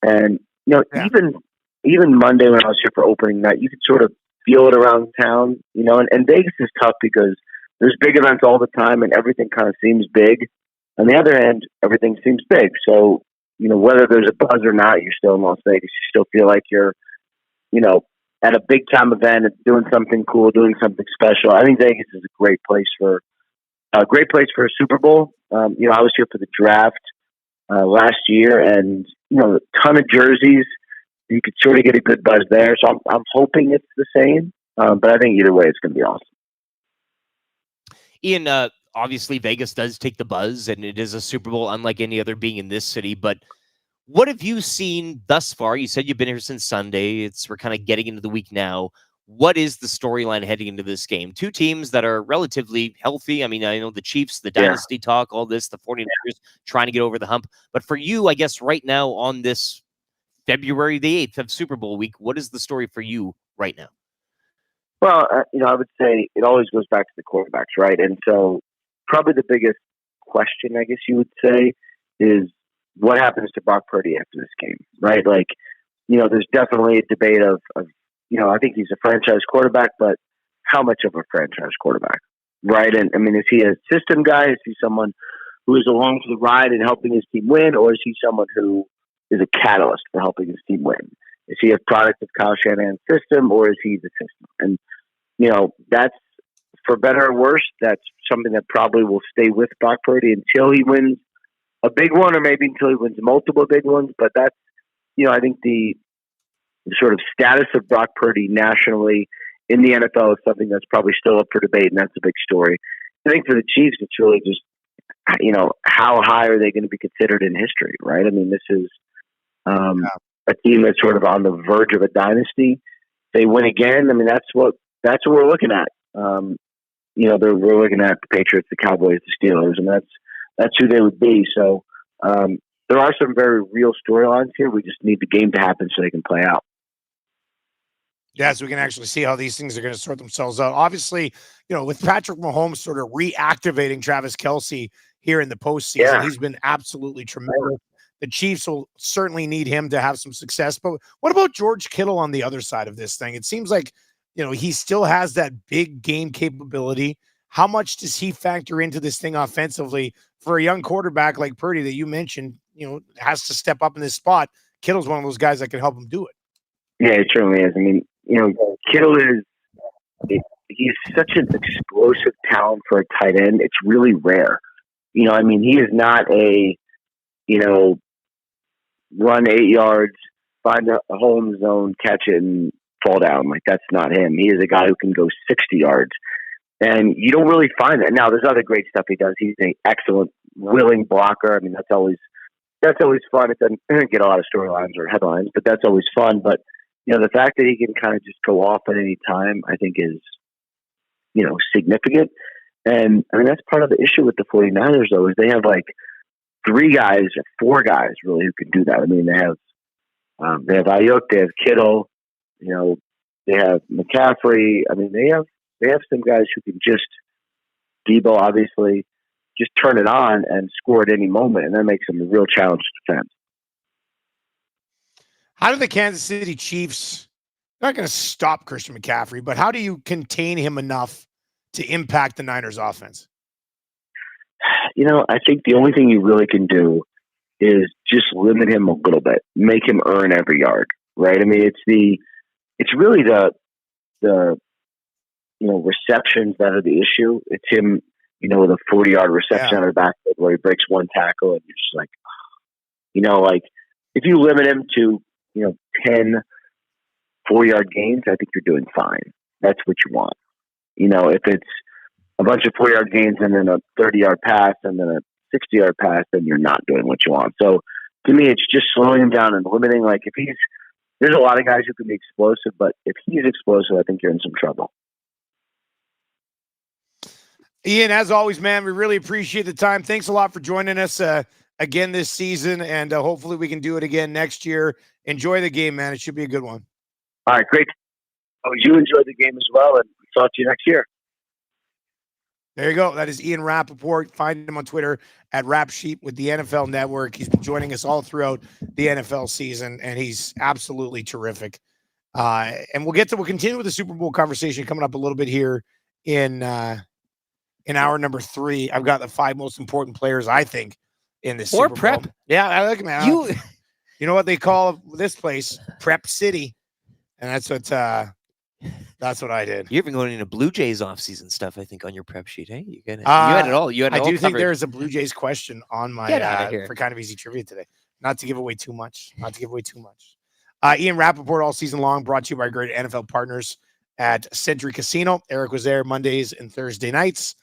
and even Monday when I was here for opening night, you could sort of feel it around town, and Vegas is tough because there's big events all the time and everything kind of seems big. On the other hand, everything seems big. So, whether there's a buzz or not, you're still in Las Vegas. You still feel like you're, at a big time event, doing something cool, doing something special. I think Vegas is a great place for a Super Bowl. I was here for the draft last year, and a ton of jerseys. You could sort of get a good buzz there. So I'm hoping it's the same, but I think either way, it's going to be awesome. Ian, obviously Vegas does take the buzz, and it is a Super Bowl unlike any other being in this city. But what have you seen thus far? You said you've been here since Sunday. We're kind of getting into the week now. What is the storyline heading into this game? Two teams that are relatively healthy. I mean, I know the Chiefs, the dynasty talk, all this, the 49ers trying to get over the hump. But for you, I guess right now on this February the 8th of Super Bowl week, what is the story for you right now? Well, I would say it always goes back to the quarterbacks, right? And so probably the biggest question, I guess you would say, is what happens to Brock Purdy after this game, right? Like, there's definitely a debate of I think he's a franchise quarterback, but how much of a franchise quarterback, right? And I mean, is he a system guy? Is he someone who is along for the ride and helping his team win? Or is he someone who is a catalyst for helping his team win? Is he a product of Kyle Shanahan's system, or is he the system? And, that's, for better or worse, that's something that probably will stay with Brock Purdy until he wins a big one, or maybe until he wins multiple big ones. But that's, I think the sort of status of Brock Purdy nationally in the NFL is something that's probably still up for debate, and that's a big story. I think for the Chiefs, it's really just, how high are they going to be considered in history, right? I mean, this is a team that's sort of on the verge of a dynasty. They win again. I mean, that's what we're looking at. We're looking at the Patriots, the Cowboys, the Steelers, and that's who they would be. So there are some very real storylines here. We just need the game to happen so they can play out. Yeah, so we can actually see how these things are going to sort themselves out. Obviously, with Patrick Mahomes sort of reactivating Travis Kelce here in the postseason, he's been absolutely tremendous. The Chiefs will certainly need him to have some success. But what about George Kittle on the other side of this thing? It seems like, he still has that big game capability. How much does he factor into this thing offensively for a young quarterback like Purdy that you mentioned, has to step up in this spot? Kittle's one of those guys that can help him do it. Yeah, it certainly is. I mean, Kittle he's such an explosive talent for a tight end. It's really rare. He is not a, run 8 yards, find a hole in the zone, catch it, and fall down. Like, that's not him. He is a guy who can go 60 yards. And you don't really find that. Now, there's other great stuff he does. He's an excellent, willing blocker. I mean, that's always fun. It doesn't get a lot of storylines or headlines, but that's always fun. But, the fact that he can kind of just go off at any time, I think is, significant. And, I mean, that's part of the issue with the 49ers, though, is they have, like, 3 guys or 4 guys, really, who can do that. I mean, they have Ayuk, they have Kittle, they have McCaffrey. I mean, they have some guys who can just, Debo, obviously, just turn it on and score at any moment, and that makes them a real challenge to defend. How do the Kansas City Chiefs, not going to stop Christian McCaffrey, but how do you contain him enough to impact the Niners offense? I think the only thing you really can do is just limit him a little bit, make him earn every yard, right? I mean, it's really the receptions that are the issue. It's him, with a 40-yard reception out of the backfield where he breaks one tackle, and you're just like, like if you limit him to 10 4-yard gains, I think you're doing fine. That's what you want. If it's a bunch of 4-yard gains and then a 30-yard pass and then a 60-yard pass, then you're not doing what you want. So to me, it's just slowing him down and limiting. Like there's a lot of guys who can be explosive, but if he's explosive, I think you're in some trouble. Ian, as always, man, we really appreciate the time. Thanks a lot for joining us again this season, and hopefully we can do it again next year. Enjoy the game, man. It should be a good one. All right, great. Oh, you enjoyed the game as well, and talk to you next year. There you go. That is Ian Rapoport. Find him on Twitter at RapSheep with the NFL Network. He's been joining us all throughout the NFL season, and he's absolutely terrific. And we'll continue with the Super Bowl conversation coming up a little bit here in hour number 3. I've got the 5 most important players, I think, in this More Super Bowl. prep. Yeah, I like it, man. You know what they call this place? Prep City. And that's what I did. You've been going into Blue Jays offseason stuff, I think, on your prep sheet. Hey, you had it all. I do think there's a Blue Jays question on my here. for Kind of Easy trivia today. Not to give away too much. Ian Rapoport all season long, brought to you by our great NFL partners at Century Casino. Eric was there Mondays and Thursday nights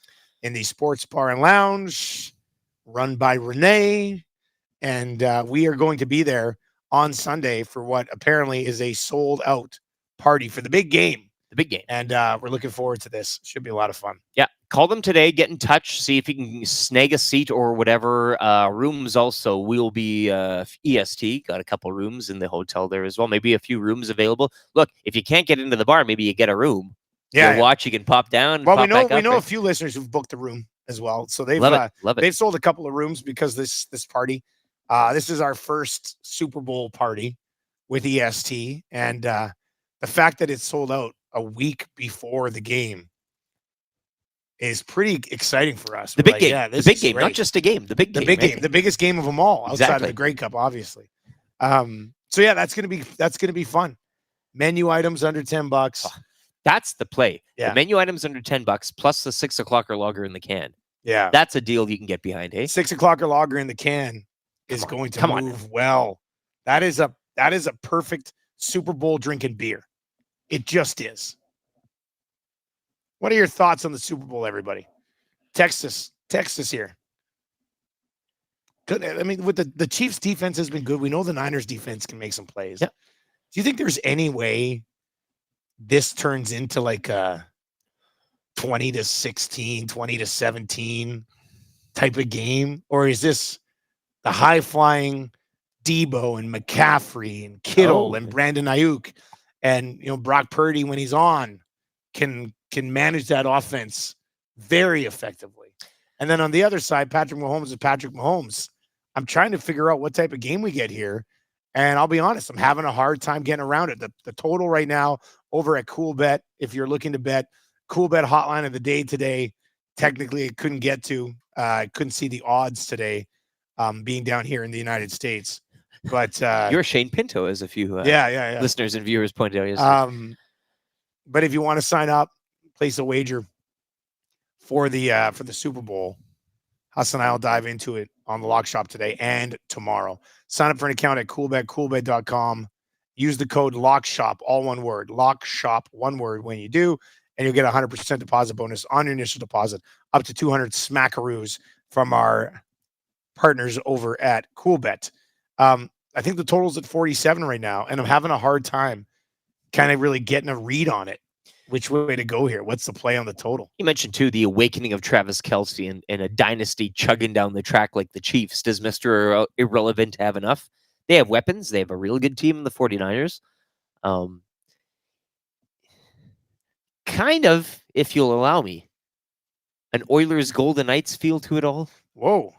in the sports bar and lounge run by Renee. And we are going to be there on Sunday for what apparently is a sold out party for the big game. And we're looking forward to this. Should be a lot of fun. Yeah. Call them today. Get in touch. See if you can snag a seat or whatever. Rooms also. We'll be EST. Got a couple rooms in the hotel there as well. Maybe a few rooms available. Look, if you can't get into the bar, maybe you get a room. Yeah. Watch. You can pop down. Well, pop we know a few listeners who've booked a room as well. So they've love it. They've sold a couple of rooms because this party. This is our first Super Bowl party with EST, and the fact that it's sold out a week before the game is pretty exciting for us. The big game. Yeah, the big game, not just a game. The big game. The biggest game of them all, outside of the Grey Cup, obviously. So yeah, that's gonna be fun. Menu items under $10. Oh, that's the play. Yeah. The menu items under $10 plus the 6 o'clock or lager in the can. Yeah, that's a deal you can get behind. Hey, 6 o'clock or lager in the can is going to move well. That is a perfect Super Bowl drinking beer. It just is. What are your thoughts on the Super Bowl, everybody? Text us here. Good. I mean, with the Chiefs' defense has been good. We know the Niners' defense can make some plays. Yeah. Do you think there's any way this turns into like a 20-16, 20-17 type of game? Or is this the high-flying Debo and McCaffrey and Kittle and Brandon Ayuk and Brock Purdy, when he's on, can manage that offense very effectively? And then on the other side, Patrick Mahomes is Patrick Mahomes. I'm trying to figure out what type of game we get here. And I'll be honest, I'm having a hard time getting around it. The total right now over at CoolBet, if you're looking to bet, CoolBet hotline of the day today, technically it couldn't get to. I couldn't see the odds today being down here in the United States. But you're Shane Pinto, as a few listeners and viewers pointed out yesterday. But if you want to sign up, place a wager for the Super Bowl, Hassan and I will dive into it on the Lock Shop today and tomorrow. Sign up for an account at coolbet.com. Use the code LOCKSHOP, all one word, LOCKSHOP, one word when you do, and you'll get a 100% deposit bonus on your initial deposit, up to 200 smackaroos from our partners over at CoolBet. I think the total's at 47 right now, and I'm having a hard time kind of really getting a read on it. Which way to go here? What's the play on the total? You mentioned, too, the awakening of Travis Kelce and a dynasty chugging down the track like the Chiefs. Does Mr. Irrelevant have enough? They have weapons. They have a real good team in the 49ers. Kind of, if you'll allow me, an Oilers Golden Knights feel to it all. Whoa.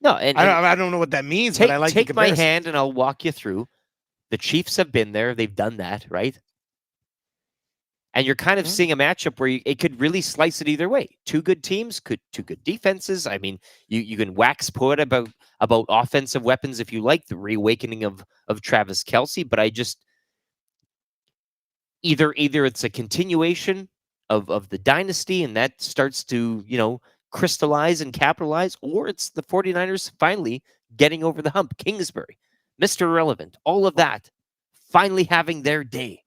No, and I don't know what that means, but I like take my hand and I'll walk you through. The Chiefs have been there. They've done that, right? And you're kind of seeing a matchup where it could really slice it either way. Two good teams, two good defenses. I mean, you can wax poet about offensive weapons if you like, the reawakening of Travis Kelce, but I just either it's a continuation of the dynasty and that starts to, crystallize and capitalize, or it's the 49ers finally getting over the hump. Kingsbury, Mr. Irrelevant, all of that finally having their day.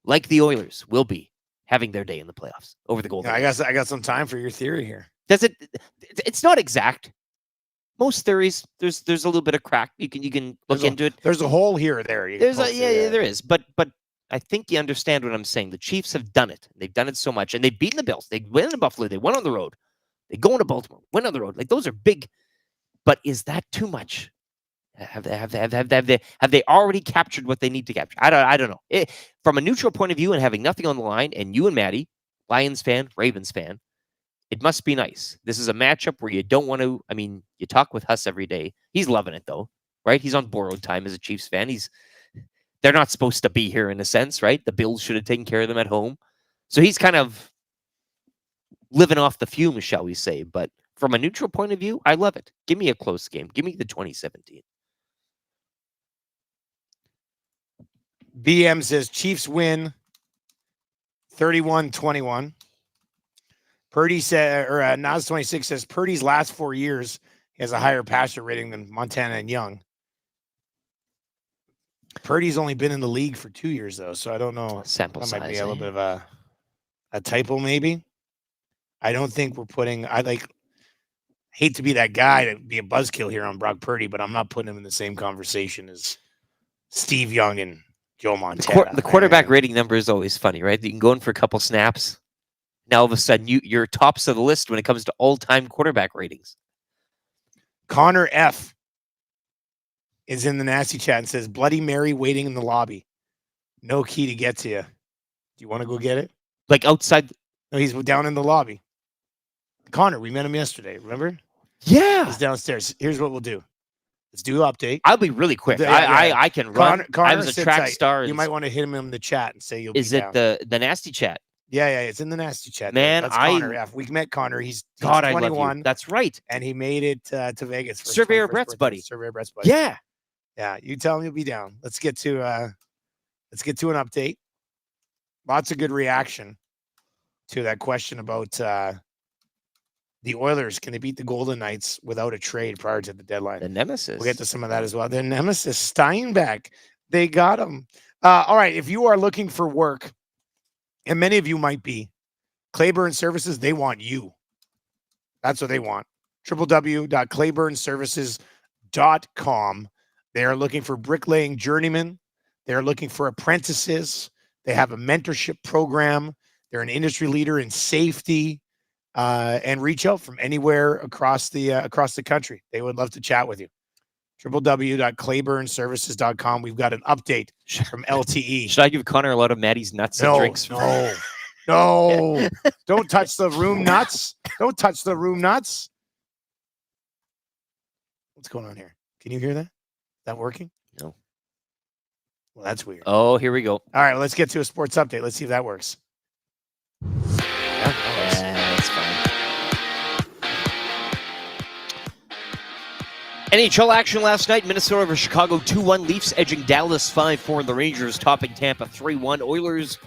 Like the Oilers will be having their day in the playoffs over the Golden. Yeah, I got some time for your theory here. It's not exact. Most theories, there's a little bit of crack. You can look into it. There's a hole here or there. There is. But I think you understand what I'm saying. The Chiefs have done it. They've done it so much, and they've beaten the Bills. They win in Buffalo. They went on the road. They go into Baltimore. Win on the road. Like those are big. But is that too much? Have they already captured what they need to capture? I don't know. From a neutral point of view and having nothing on the line, and you and Maddie, Lions fan, Ravens fan, it must be nice. This is a matchup where you don't want to. I mean, you talk with Huss every day. He's loving it though, right? He's on borrowed time as a Chiefs fan. They're not supposed to be here in a sense, right? The Bills should have taken care of them at home, so he's kind of living off the fumes, shall we say? But from a neutral point of view, I love it. Give me a close game. Give me the 2017. BM says Chiefs win 31-21. Purdy said, or Nas26 says Purdy's last 4 years has a higher passer rating than Montana and Young. Purdy's only been in the league for 2 years though, so I don't know. Sample that size, might be a little bit of a typo, maybe. I don't think we're putting. Hate to be that guy to be a buzzkill here on Brock Purdy, but I'm not putting him in the same conversation as Steve Young and Joe Montana. The quarterback rating number is always funny, right? You can go in for a couple snaps. Now all of a sudden you're tops of the list when it comes to all-time quarterback ratings. Connor F is in the nasty chat and says Bloody Mary waiting in the lobby. No key to get to you. Do you want to go get it? Like outside? No, he's down in the lobby. Connor, we met him yesterday. Remember? Yeah. He's downstairs. Here's what we'll do. Let's do an update. I'll be really quick. I can run. Connor I was a track star. You might want to hit him in the chat and say you'll be Is it down. the nasty chat? Yeah, it's in the nasty chat. Man, that's Connor F. We met Connor. He's God, 21. I love you. That's right. And he made it to Vegas for Surveyor Brett's buddy. Surveyor Brett's buddy. Yeah. Yeah. You tell him you'll be down. Let's get to an update. Lots of good reaction to that question about the Oilers. Can they beat the Golden Knights without a trade prior to the deadline? The nemesis. We'll get to some of that as well. The nemesis, Steinbeck. They got him. All right. If you are looking for work, and many of you might be, Claiborne Services, they want you. That's what they want. www.claiborneservices.com. They are looking for bricklaying journeymen. They are looking for apprentices. They have a mentorship program. They're an industry leader in safety, and reach out from anywhere across the country. They would love to chat with you. www.claiborneservices.com. We've got an update from LTE. Should I give Connor a lot of Maddie's nuts and drinks? No. Don't touch the room nuts. Don't touch the room nuts. What's going on here? Can you hear that? Is that working? No. Well, that's weird. Oh, here we go. All right, well, let's get to a sports update. Let's see if that works. That's fine. NHL action last night. Minnesota over Chicago 2-1. Leafs edging Dallas 5-4. The Rangers topping Tampa 3-1. Oilers,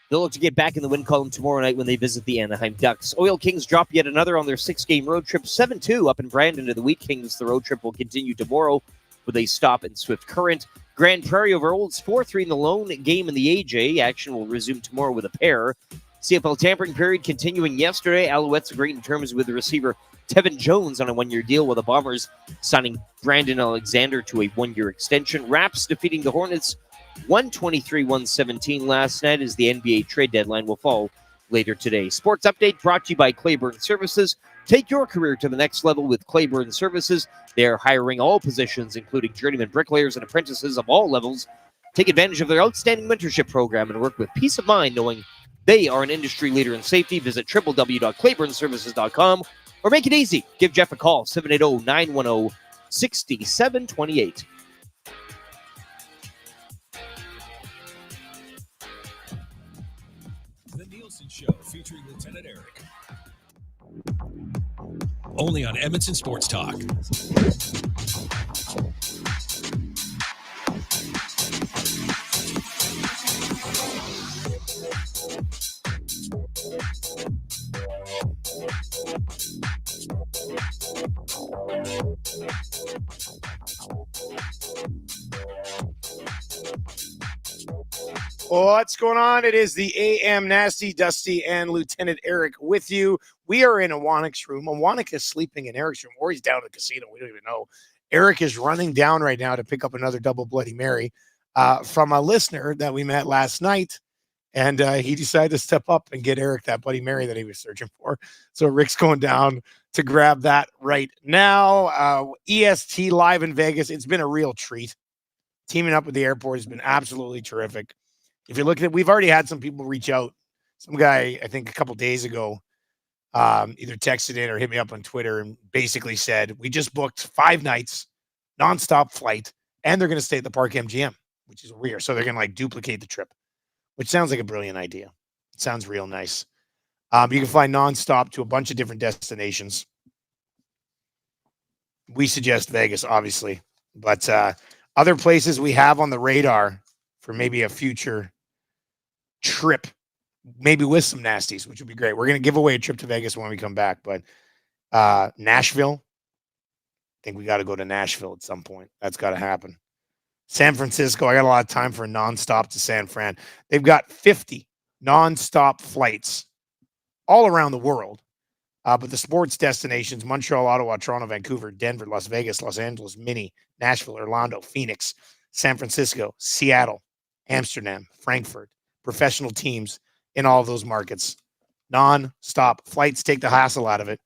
they'll look to get back in the win column tomorrow night when they visit the Anaheim Ducks. Oil Kings drop yet another on their 6-game road trip. 7-2 up in Brandon to the Wheat Kings. The road trip will continue tomorrow with a stop in Swift Current. Grand Prairie over Olds 4-3 in the lone game in the AJ. Action will resume tomorrow with a pair. CFL tampering period continuing yesterday. Alouettes agreed in terms with the receiver Tevin Jones on a one-year deal, while the Bombers signing Brandon Alexander to a one-year extension. Raps defeating the Hornets 123-117 last night as the NBA trade deadline will fall later today. Sports update brought to you by Claiborne Services. Take your career to the next level with Claiborne Services. They are hiring all positions, including journeyman bricklayers and apprentices of all levels. Take advantage of their outstanding mentorship program and work with peace of mind knowing they are an industry leader in safety. Visit www.claiborneservices.com or make it easy. Give Jeff a call, 780-910-6728. featuring Lieutenant Eric. Only on Edmonton Sports Talk. What's going on? It is the AM Nasty, Dusty, and Lieutenant Eric with you. We are in Awanik's room. Awanik is sleeping in Eric's room, or he's down at the casino. We don't even know. Eric is running down right now to pick up another double Bloody Mary from a listener that we met last night. And he decided to step up and get Eric that Bloody Mary that he was searching for. So Rick's going down to grab that right now. EST live in Vegas. It's been a real treat. Teaming up with the airport has been absolutely terrific. If you're looking at, we've already had some people reach out. Some guy, I think a couple days ago, either texted in or hit me up on Twitter and basically said, we just booked 5 nights, nonstop flight, and they're going to stay at the Park MGM, which is weird. So they're going to like duplicate the trip, which sounds like a brilliant idea. It sounds real nice. You can fly nonstop to a bunch of different destinations. We suggest Vegas, obviously, but other places we have on the radar for maybe a future trip, maybe with some nasties, which would be great. We're going to give away a trip to Vegas when we come back, but Nashville, I think we got to go to Nashville at some point. That's got to happen. San Francisco, I got a lot of time for a nonstop to San Fran. They've got 50 nonstop flights all around the world, but the sports destinations, Montreal, Ottawa, Toronto, Vancouver, Denver, Las Vegas, Los Angeles, Minnie, Nashville, Orlando, Phoenix, San Francisco, Seattle, Amsterdam, Frankfurt, professional teams in all of those markets. Non-stop flights, take the hassle out of it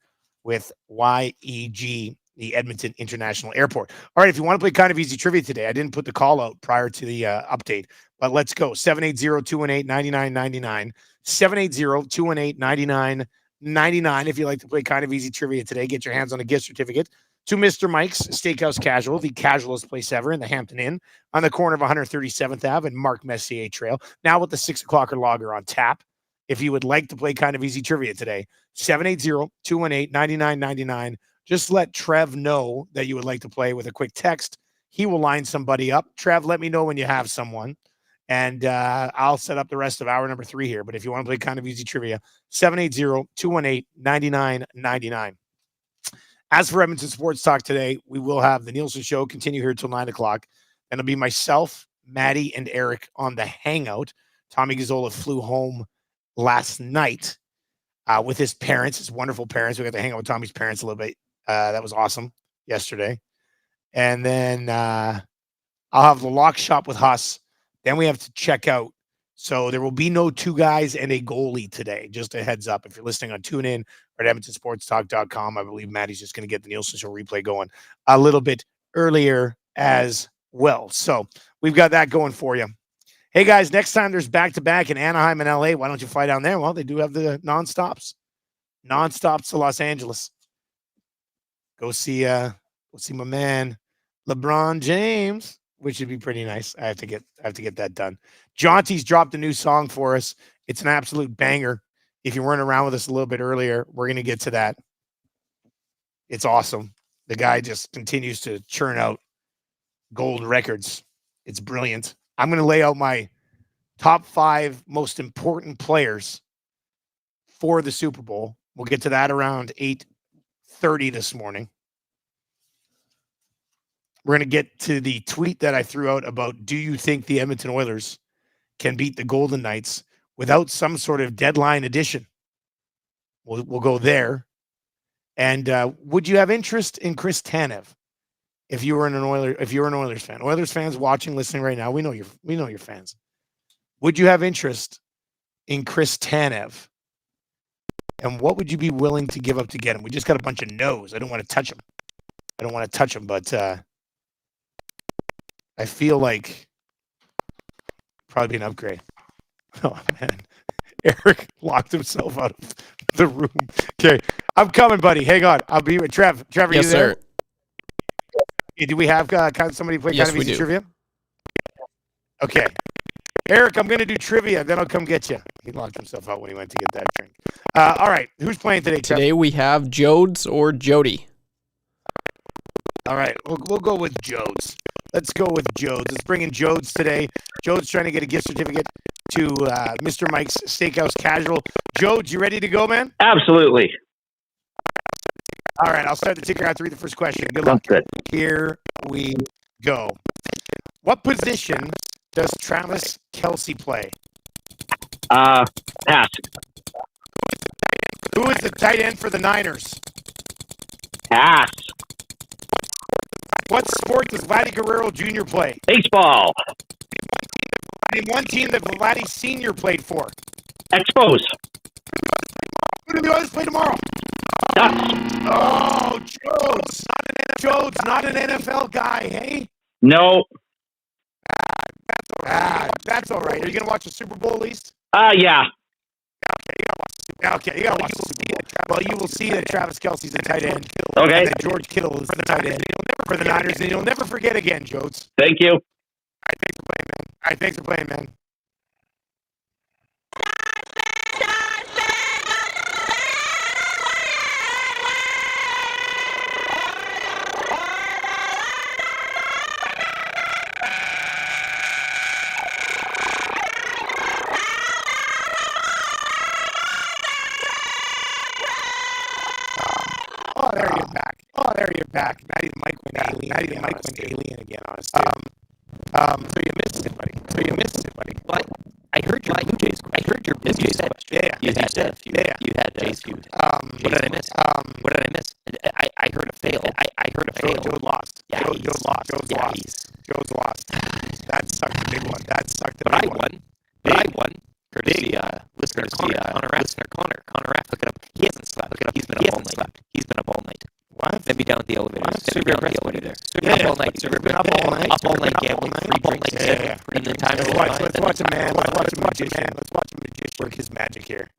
with YEG, the Edmonton International Airport. All right, if you want to play kind of easy trivia today, I didn't put the call out prior to the update, but let's go. 780-218-9999. 780-218-9999. If you like to play kind of easy trivia today, get your hands on a gift certificate to Mr. Mike's Steakhouse Casual, the casualest place ever in the Hampton Inn on the corner of 137th Ave and Mark Messier Trail. Now with the 6 o'clocker lager on tap. If you would like to play kind of easy trivia today, 780-218-9999. Just let Trev know that you would like to play with a quick text. He will line somebody up. Trev, let me know when you have someone, and I'll set up the rest of hour number 3 here. But if you want to play kind of easy trivia, 780-218-9999. As for Edmonton Sports Talk today, we will have the Nielsen Show continue here till 9 o'clock. And it'll be myself, Maddie, and Eric on the Hangout. Tommy Gazzola flew home last night with his parents, his wonderful parents. We got to hang out with Tommy's parents a little bit. That was awesome yesterday. And then I'll have the lock shop with Huss. Then we have to check out. So there will be no 2 guys and a goalie today. Just a heads up. If you're listening on TuneIn or at EdmontonSportsTalk.com, I believe Maddie's just going to get the Nielsen Show replay going a little bit earlier as well. So we've got that going for you. Hey, guys, next time there's back-to-back in Anaheim and LA, why don't you fly down there? Well, they do have the nonstops. Nonstops to Los Angeles. Go see my man LeBron James, which would be pretty nice. I have to get that done. Jaunty's dropped a new song for us. It's an absolute banger. If you weren't around with us a little bit earlier, we're going to get to that. It's awesome. The guy just continues to churn out gold records. It's brilliant. I'm going to lay out my top 5 most important players for the Super Bowl. We'll get to that around 8:30 this morning. We're going to get to the tweet that I threw out about, do you think the Edmonton Oilers can beat the Golden Knights without some sort of deadline edition? We'll go there. And would you have interest in Chris Tanev if you're an Oilers fan? Oilers fans watching, listening right now, we know you're fans. Would you have interest in Chris Tanev? And what would you be willing to give up to get him? We just got a bunch of no's. I don't want to touch him. But I feel like probably be an upgrade. Oh, man. Eric locked himself out of the room. Okay, I'm coming, buddy. Hang on. I'll be with Trev. Trevor, yes, you there? sir. Okay, do we have somebody play yes, kind of easy we do. trivia? Okay. Eric, I'm going to do trivia, then I'll come get you. He locked himself out when he went to get that drink. All right, who's playing today, Trev? Today we have Jodes or Jody. All right, we'll go with Jodes. Let's go with Jodes. Let's bring in Jodes today. Jodes trying to get a gift certificate to Mr. Mike's Steakhouse Casual. Jodes, you ready to go, man? Absolutely. All right, I'll start the ticker after read the first question. Good luck. Good. Here we go. What position does Travis Kelce play? Pass. Who is the tight end for the Niners? Pass. What sport does Vladdy Guerrero Jr. play? Baseball. Name one team that Vladdy Sr. played for. Expos. Who do the Oilers play tomorrow? Ducks. Oh, Jodes. Jodes, not an NFL guy, hey? No. That's all right. Are you going to watch the Super Bowl at least? Yeah. Okay, you got to watch the Super Bowl. Well, you will see that Travis Kelce's a tight end. Okay. And that George Kittle is the tight end for the Niners, and you'll never forget again, Jodes. Thank you. All right, thanks for playing, man. Oh, there you're back. Matty the Mike went alien again, honestly. So you missed it, buddy. But I heard your Blue Jays. I heard your Blue Jays question. Yeah. You had Jays feud. What did I miss? I heard a fail. I heard a fail. Joe lost. Yeah, Joe lost. Joe's lost. That sucked a big one. But I won. Courtesy listener Connor Raff. Look it up. He hasn't slept. He's been up all night. What? Maybe down at the elevator. Up all night gambling. 3 drinks. Yeah. And then time Let's watch a man. Let's watch a magician. Work his magic here.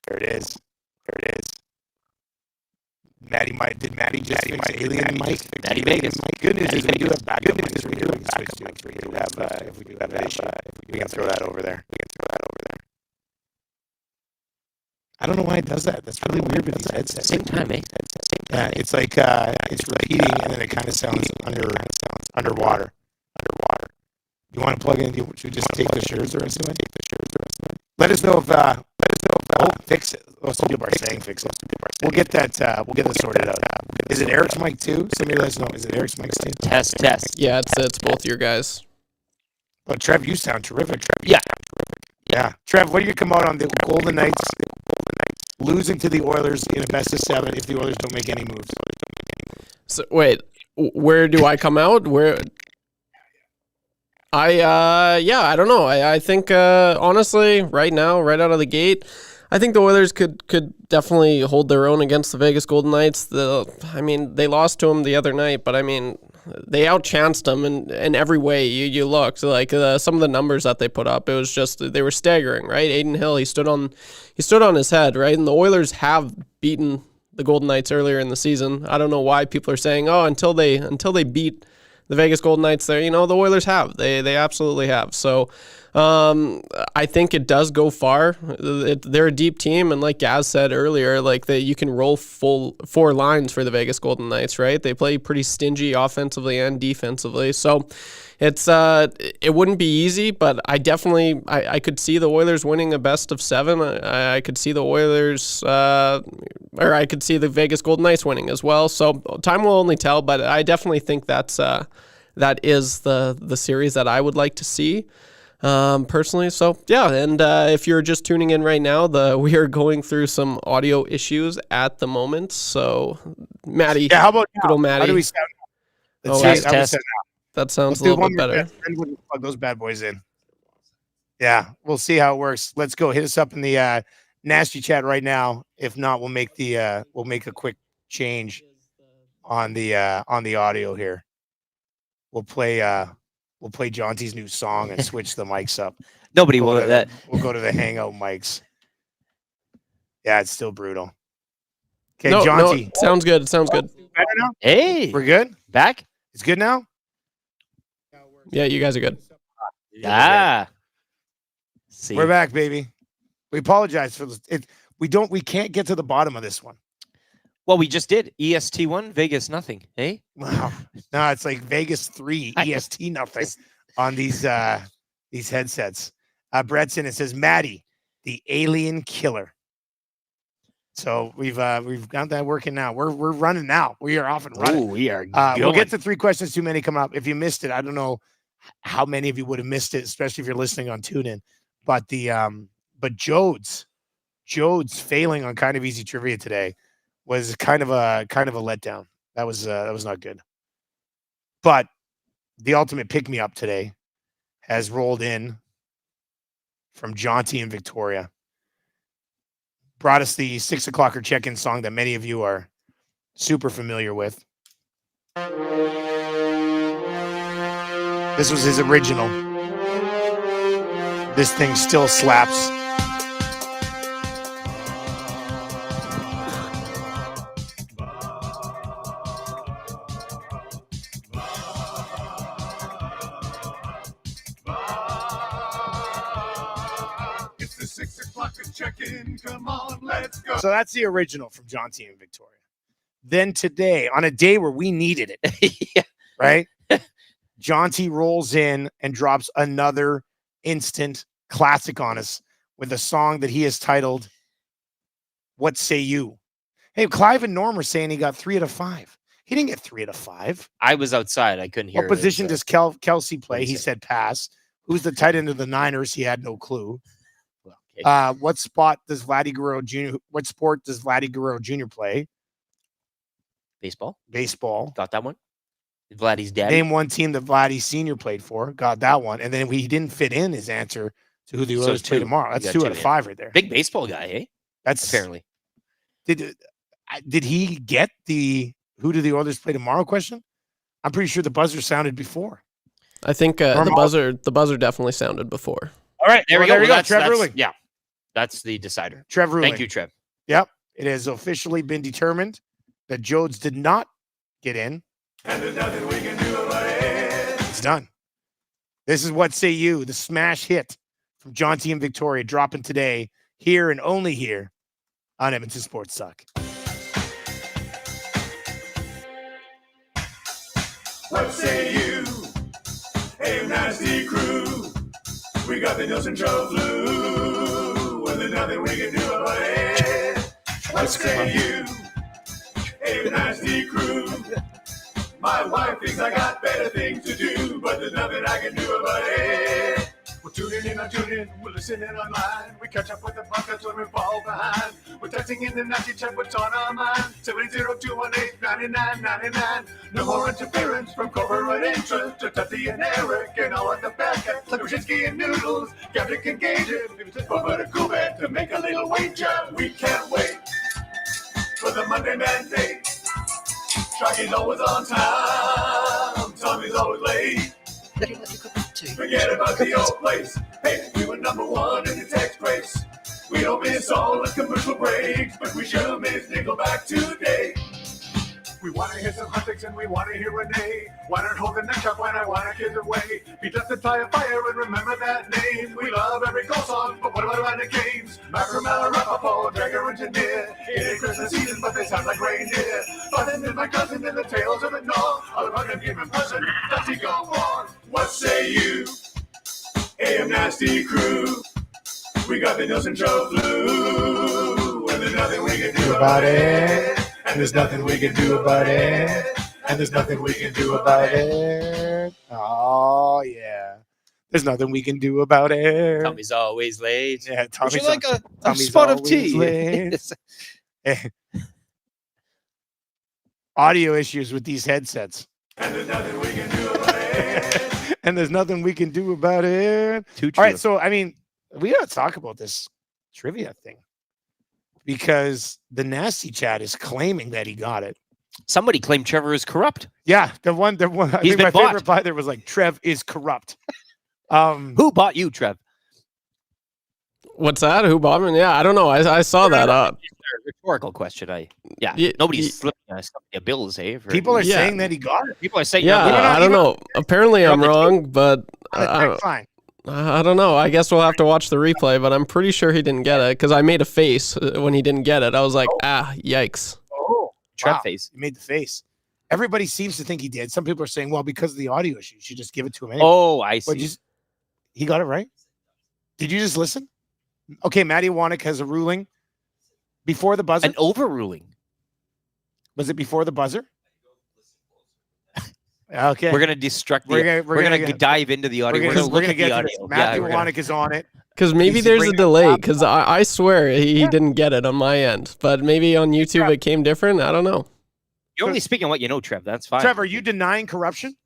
There it is. Did Matty just fix alien Mike? Matty Vegas. Good news is we do have backup mics. We do have if we do have an issue, we can throw that over there. I don't know why it does that. That's really weird with these headsets. Same time, eh? Yeah, it's like it's repeating and then it kind of sounds underwater. You want to plug in? Should we just take the shirts or something? Let us know if fix it. Oh, some people are saying fix it. We'll get that sorted out. Is it Eric's mic too? Somebody let us know. Is it Eric's mic too? Test. Yeah, it's both your guys. Oh, Trev, you sound terrific. Yeah. Trev, what do you come out on the Golden Knights losing to the Oilers in a best of 7 if the Oilers don't make any moves? So wait, where do I come out? Where? I don't know. I think honestly, right now, right out of the gate, I think the Oilers could definitely hold their own against the Vegas Golden Knights. They lost to them the other night, but I mean, they outchanced them in every way you looked. Like some of the numbers that they put up, it was just they were staggering, right? Aiden Hill, he stood on his head, right? And the Oilers have beaten the Golden Knights earlier in the season. I don't know why people are saying, oh, until they beat the Vegas Golden Knights there, the Oilers have. They absolutely have. So I think it does go far. They're a deep team, and like Gaz said earlier, like you can roll full 4 lines for the Vegas Golden Knights, right? They play pretty stingy offensively and defensively. So it wouldn't be easy, but I definitely I could see the Oilers winning a best of 7. I could see the Oilers or I could see the Vegas Golden Knights winning as well. So time will only tell, but I definitely think that is the series that I would like to see. Personally. So yeah. And, if you're just tuning in right now, we are going through some audio issues at the moment. So Maddie, yeah, how about good old Maddie? How do we sound? Test. That sounds a little bit better. And we'll plug those bad boys in. Yeah. We'll see how it works. Let's go hit us up in the, nasty chat right now. If not, we'll make a quick change on the audio here. We'll play Jonty's new song and switch the mics up. Nobody will that. We'll go to the hangout mics. Yeah, it's still brutal. Okay, no, Jonty. No, sounds good. Better now? Hey. We're good? Back? It's good now? Yeah, you guys are good. See, We're back, baby. We apologize for this. We can't get to the bottom of this one. Well, we just did EST 1, Vegas nothing. Hey, Wow. No, it's like Vegas 3, EST nothing on these headsets. Bretson, it says Maddie, the alien killer. So we've got that working now. We're running now. We are off and running. Oh, we are. We'll get to 3 questions too many coming up. If you missed it, I don't know how many of you would have missed it, especially if you're listening on TuneIn. But Jodes failing on kind of easy trivia today was kind of a letdown. That was not good. But the ultimate pick me up today has rolled in from Jaunty and Victoria. Brought us the 6 o'clocker check-in song that many of you are super familiar with. This was his original. This thing still slaps. It's the 6 o'clock check-in. Come on, let's go. So that's the original from Jaunty and Victoria. Then today, on a day where we needed it, right? Jaunty rolls in and drops another instant classic on us with a song that he has titled What Say You? Hey, Clive and Norm are saying he got 3 out of 5. He didn't get 3 out of 5. I was outside. I couldn't hear. What position does Kelsey play? He say? said pass. Who's the tight end of the Niners? He had no clue. Well, okay. What sport does Vladdy Guerrero Jr. play? Baseball. Got that one. Vladdy's daddy. Name one team that Vladdy Sr. played for. Got that one. And then he didn't fit in his answer to who the Oilers play tomorrow. That's 2 out of 5 right there. Big baseball guy, eh? That's apparently. Did he get the who do the Oilers play tomorrow question? I'm pretty sure the buzzer sounded before. I think the buzzer definitely sounded before. All right, there we go. Trev ruling. Yeah, that's the decider. Trev ruling. Thank you, Trev. Yep, it has officially been determined that Jodes did not get in. And there's nothing we can do about it. It's done. This is What Say You, the smash hit from Jaunty and Victoria, dropping today here and only here on Edmonton Sports Suck. What say you? Hey, nasty crew. We got the Nielsen Show flu. Well, there's nothing we can do about it. What say you? Hey, nasty crew. My wife thinks I got better things to do, but there's nothing I can do about it. We're tuning in on TuneIn, we're listening online. We catch up with the podcast when we fall behind. We're texting in the nasty chat, what's on our mind. 780-218-9999. No more interference from corporate interest. To Tutti and Eric and all at the back. Like Wyszynski and Noodles, Gavdic and Gagin. But a cool bit to make a little wager. We can't wait for the Monday mandate. Shaggy's always on time. Tommy's always late. Forget about the old place. Hey, we were number 1 in the text race. We don't miss all the commercial breaks, but we sure miss Nickelback today. We want to hear some antics and we want to hear Renee. Why not hold the neck up when I want our kids away? Be just a tie of fire and remember that name. We love every goal song, but what about the games? Ian Rapoport, Dragger Engineer. It ain't Christmas season, but they sound like reindeer. Button and my cousin and the tales of it all. All about him game in person. Does he go on? What say you? AM Nasty Crew. We got the Nielsen Show flu. And there's nothing we can do about it. And there's nothing we can do about it. And there's nothing we can do about it. Oh, yeah. There's nothing we can do about it. Tommy's always late. Yeah, Would you like a spot of tea? Audio issues with these headsets. And there's nothing we can do about it. And there's nothing we can do about it. All right, so, I mean, we got to talk about this trivia thing. Because the nasty chat is claiming that he got it. Somebody claimed Trevor is corrupt. Yeah, the one. I think my favorite reply there was like, "Trev is corrupt." Who bought you, Trev? What's that? Who bought me? Yeah, I don't know. I saw that. Rhetorical question. Yeah, nobody's slipping a bills, eh? People are saying that he got it. People are saying, I don't know. Apparently, I'm wrong, but fine. I don't know. I guess we'll have to watch the replay, but I'm pretty sure he didn't get it because I made a face when he didn't get it. I was like, yikes. Oh, Trev wow. face. You made the face. Everybody seems to think he did. Some people are saying, well, because of the audio issue, you should just give it to him anyway. Oh, I But see. he got it right? Did you just listen? Okay, Matty Wanek has a ruling before the buzzer. An overruling. Was it before the buzzer? Okay. We're gonna destruct the. We're gonna dive into the audio. We're gonna look at the audio. Matthew we're Wanek is on it. Because maybe He's there's a bringing delay, up- because I swear he didn't get it on my end. But maybe on YouTube it came different. I don't know. You're only speaking what you know, Trev. That's fine. Trevor, are you denying corruption?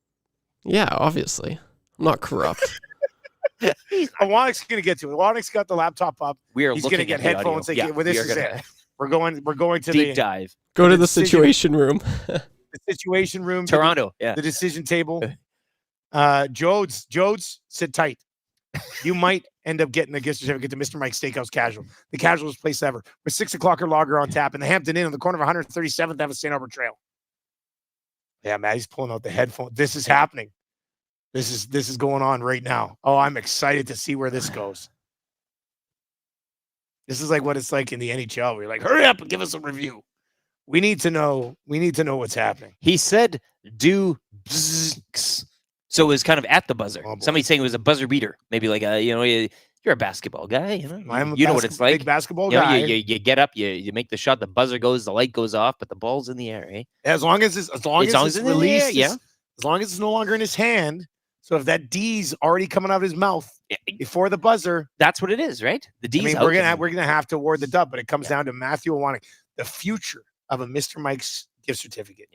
Yeah, obviously. I'm not corrupt. Wanek's going to get to it. Wanek's got the laptop up. We are He's looking going to get at the headphones. audio. Well, this we are is gonna it. We're going to deep the dive. Go to the decision- situation room. The situation room. Toronto. The decision table. Jodes, sit tight. You might end up getting a gift certificate to Mr. Mike's Steakhouse Casual, the casualest place ever, with 6 o'clocker lager on tap in the Hampton Inn on the corner of 137th Ave St. Albert Trail. Yeah, Maddie's pulling out the headphone. This is happening. This is going on right now. Oh, I'm excited to see where this goes. This is like what it's like in the NHL. We're like, hurry up and give us a review. We need to know what's happening. He said, "Do bzzz." So it was kind of at the buzzer. Oh, boy. Somebody saying it was a buzzer beater. Maybe like you're a basketball guy. You know, I'm a you know what it's like. big basketball You know, guy. you get up, you make the shot, the buzzer goes, the light goes off, but the ball's in the air, eh? As long as it's As long as it's it's in the released, air, yeah. As long as it's no longer in his hand. So if that D's already coming out of his mouth before the buzzer, that's what it is, right? The D's. I mean, out we're gonna have to award the dub, but it comes down to Matthew Wanek. The future of a Mr. Mike's gift certificate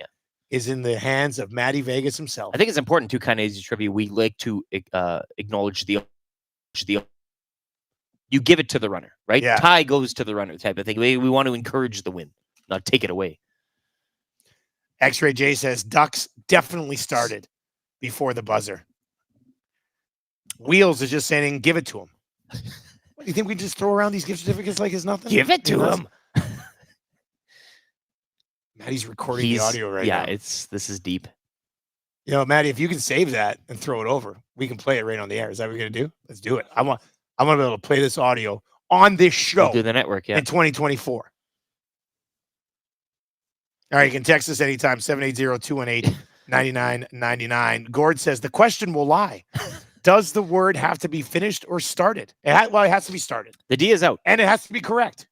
is in the hands of Matty Vegas himself. I think it's important to kind of easy trivia. We like to acknowledge the you give it to the runner, right? Yeah. Tie goes to the runner type of thing. We want to encourage the win, not take it away. X-Ray J says Ducks definitely started before the buzzer. Wheels is just saying, give it to him. What, do you think we just throw around these gift certificates like it's nothing? Give it to him. Maddie's recording the audio right now. Yeah, this is deep. You know, Maddie, if you can save that and throw it over, we can play it right on the air. Is that what we're gonna do? Let's do it. I want to be able to play this audio on this show We'll do the network, yeah. in 2024. All right, you can text us anytime, 780-218-9999. Gord says the question will lie. Does the word have to be finished or started? It has to be started. The D is out. And it has to be correct.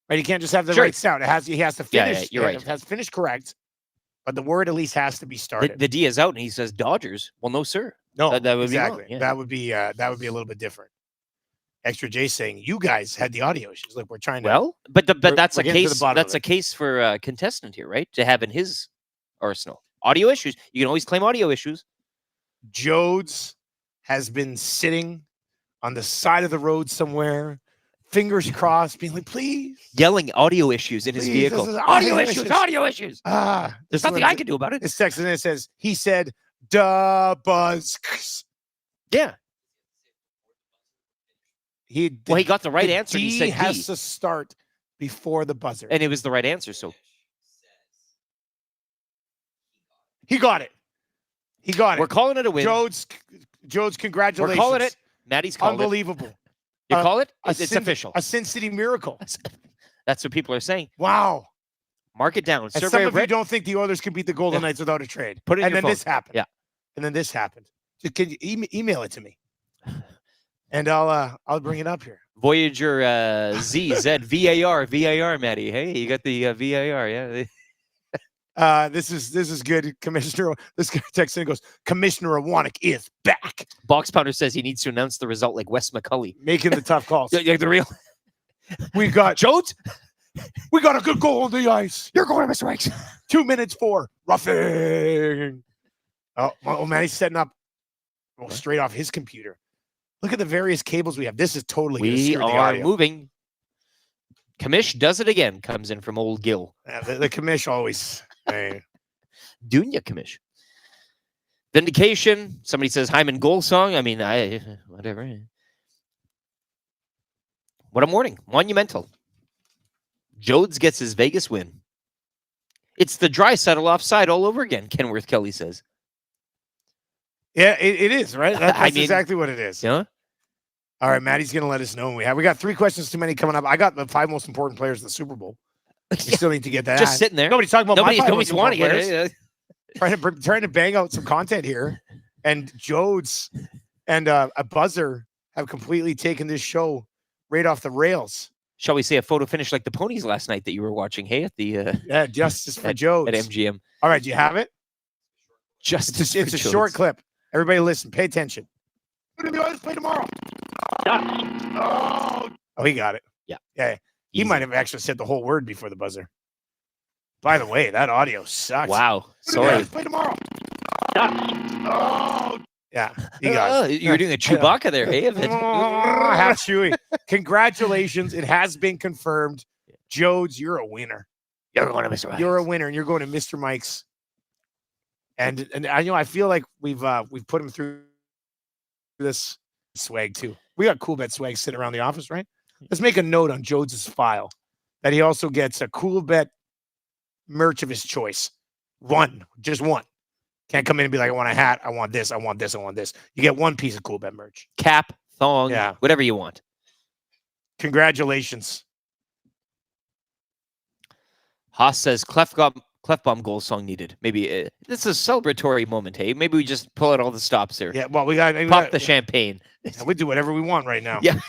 Right? You can't just have the right sound. He has to finish. Yeah, you're right. It has to finish correct, but the word at least has to be started. The D is out, and he says Dodgers. Well, no, sir. No, that would exactly. be wrong, yeah. That would be a little bit different. Extra J saying you guys had the audio issues. Look, we're trying to. Well, but that's we're a getting to the case. bottom That's of a case for a contestant here, right? To have in his arsenal audio issues. You can always claim audio issues. Jodes has been sitting on the side of the road somewhere, fingers crossed, being like, please. Yelling audio issues in his Please, vehicle. this is Audio issues, audio issues. There's nothing I can do about it. It's text and it says, he said, duh, buzz. Yeah. He got the right the answer. D He said has D. to start before the buzzer. And it was the right answer. So he got it. He got it. We're calling it a win. Jodes, congratulations. We're calling it. Maddie's calling Unbelievable. it. You call it? It's Sin- official. A Sin City miracle. That's what people are saying. Wow. Mark it down. And Survey some of you Rick. don't think the Oilers can beat the Golden Knights without a trade. Put it in and your then this phone. happened. Yeah. And then this happened. Just can you email it to me? And I'll bring it up here. Voyager ZZ VAR, Maddie. Hey, you got the VAR, yeah. This is good, Commissioner. This guy texts in and goes, Commissioner Wanek is back. Box Pounder says he needs to announce the result like Wes McCulley. Making the tough calls. Yeah, the real. We got Jones. We got a good goal on the ice. You're going to Mr. Ranks. 2 minutes for roughing. Oh, man, he's setting up straight off his computer. Look at the various cables we have. This is totally going to We screw the are audio. moving. Commish does it again. Comes in from old Gil. The commish always. Dunya Commish. Vindication. Somebody says Hyman goal song. I mean, whatever. What a morning. Monumental. Jodes gets his Vegas win. It's the dry settle offside all over again, Kenworth Kelly says. Yeah, it is, right? That's I mean, exactly what it is. Yeah. All right, Maddie's going to let us know when we have. We got 3 questions too many coming up. I got the 5 most important players of the Super Bowl. You still need to get that. Just sitting there. Nobody's talking about my 5 nobody's most wanting important it. players. Trying to bang out some content here. And Jodes and a buzzer have completely taken this show right off the rails. Shall we say a photo finish like the ponies last night that you were watching? Hey, at the yeah, Justice for Jodes at MGM. All right, do you have it? Justice. It's a short clip. Everybody, listen. Pay attention. Who do the Oilers play tomorrow? Oh, he got it. Yeah. He Easy. might have actually said the whole word before the buzzer. By the way, that audio sucks. Wow. Who do the Sorry. Oilers play tomorrow? Oh, yeah. He got it. You're doing a Chewbacca there, hey? Half Chewy. Congratulations. It has been confirmed. Jodes, you're a winner. You're going to Mr. Mike's. You're a winner, and you're going to Mr. Mike's. And I feel like we've put him through this swag too. We got Cool Bet swag sitting around the office, right? Let's make a note on Jodes' file that he also gets a Cool Bet merch of his choice. Just one. Can't come in and be like, I want a hat, I want this, I want this, I want this. You get 1 piece of Cool Bet merch. Cap, thong, Yeah. whatever you want. Congratulations. Haas says Clefbaum goal song needed. Maybe this is a celebratory moment, hey? Maybe we just pull out all the stops here. Yeah, well, we got Pop the champagne. We do whatever we want right now. Yeah.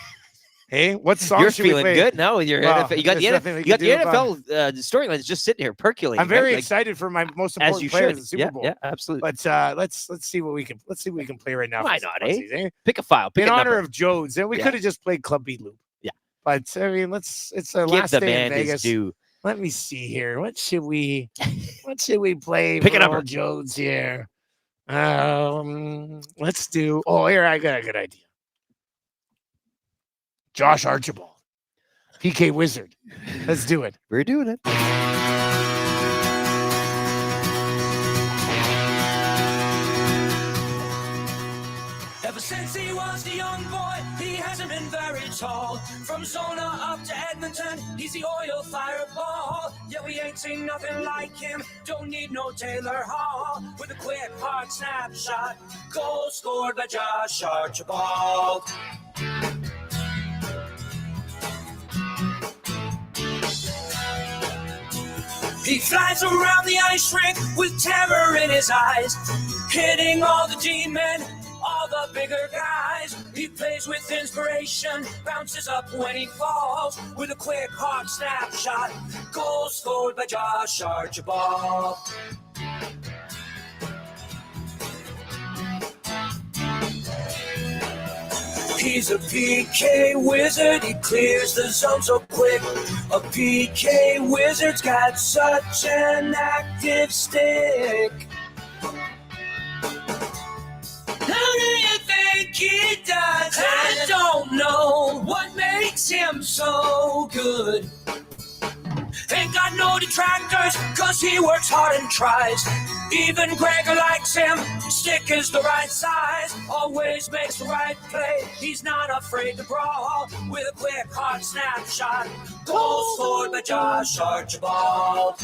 Hey, what song You're should we feeling play? good now with your Well, NFL. You got the there's nothing we NFL, can do storylines just sitting here percolating. I'm very right? excited for my most as important you players should. in the Super Yeah, Bowl. yeah, absolutely. But let's see what we can play right now. Why for not, some eh? funsies, Pick a file. Pick In a honor number. of Jodes, and we Yeah. could have just played Club Beat Loop. Yeah. But I mean, it's a Give last the day in man his Vegas. due. Let me see here. What should we play? Pick a for number. old Jodes here. Let's do. Oh, here I got a good idea. Josh Archibald, PK Wizard. Let's do it. We're doing it. Ever since he was a young boy, he hasn't been very tall. From Zona up to Edmonton, he's the oil fireball. Yeah, we ain't seen nothing like him. Don't need no Taylor Hall. With a quick, hard snapshot, goal scored by Josh Archibald. He flies around the ice rink with terror in his eyes, hitting all the D-men, all the bigger guys. He plays with inspiration, bounces up when he falls, with a quick, hard snapshot, goal scored by Josh Archibald. He's a PK wizard, he clears the zone so quick. A PK wizard's got such an active stick. How do you think he does it? I don't know what makes him so good. Ain't got no detractors, cause he works hard and tries. Even Gregor likes him, stick is the right size. Always makes the right play, he's not afraid to brawl. With a quick, hard snapshot, goal scored by Josh Archibald.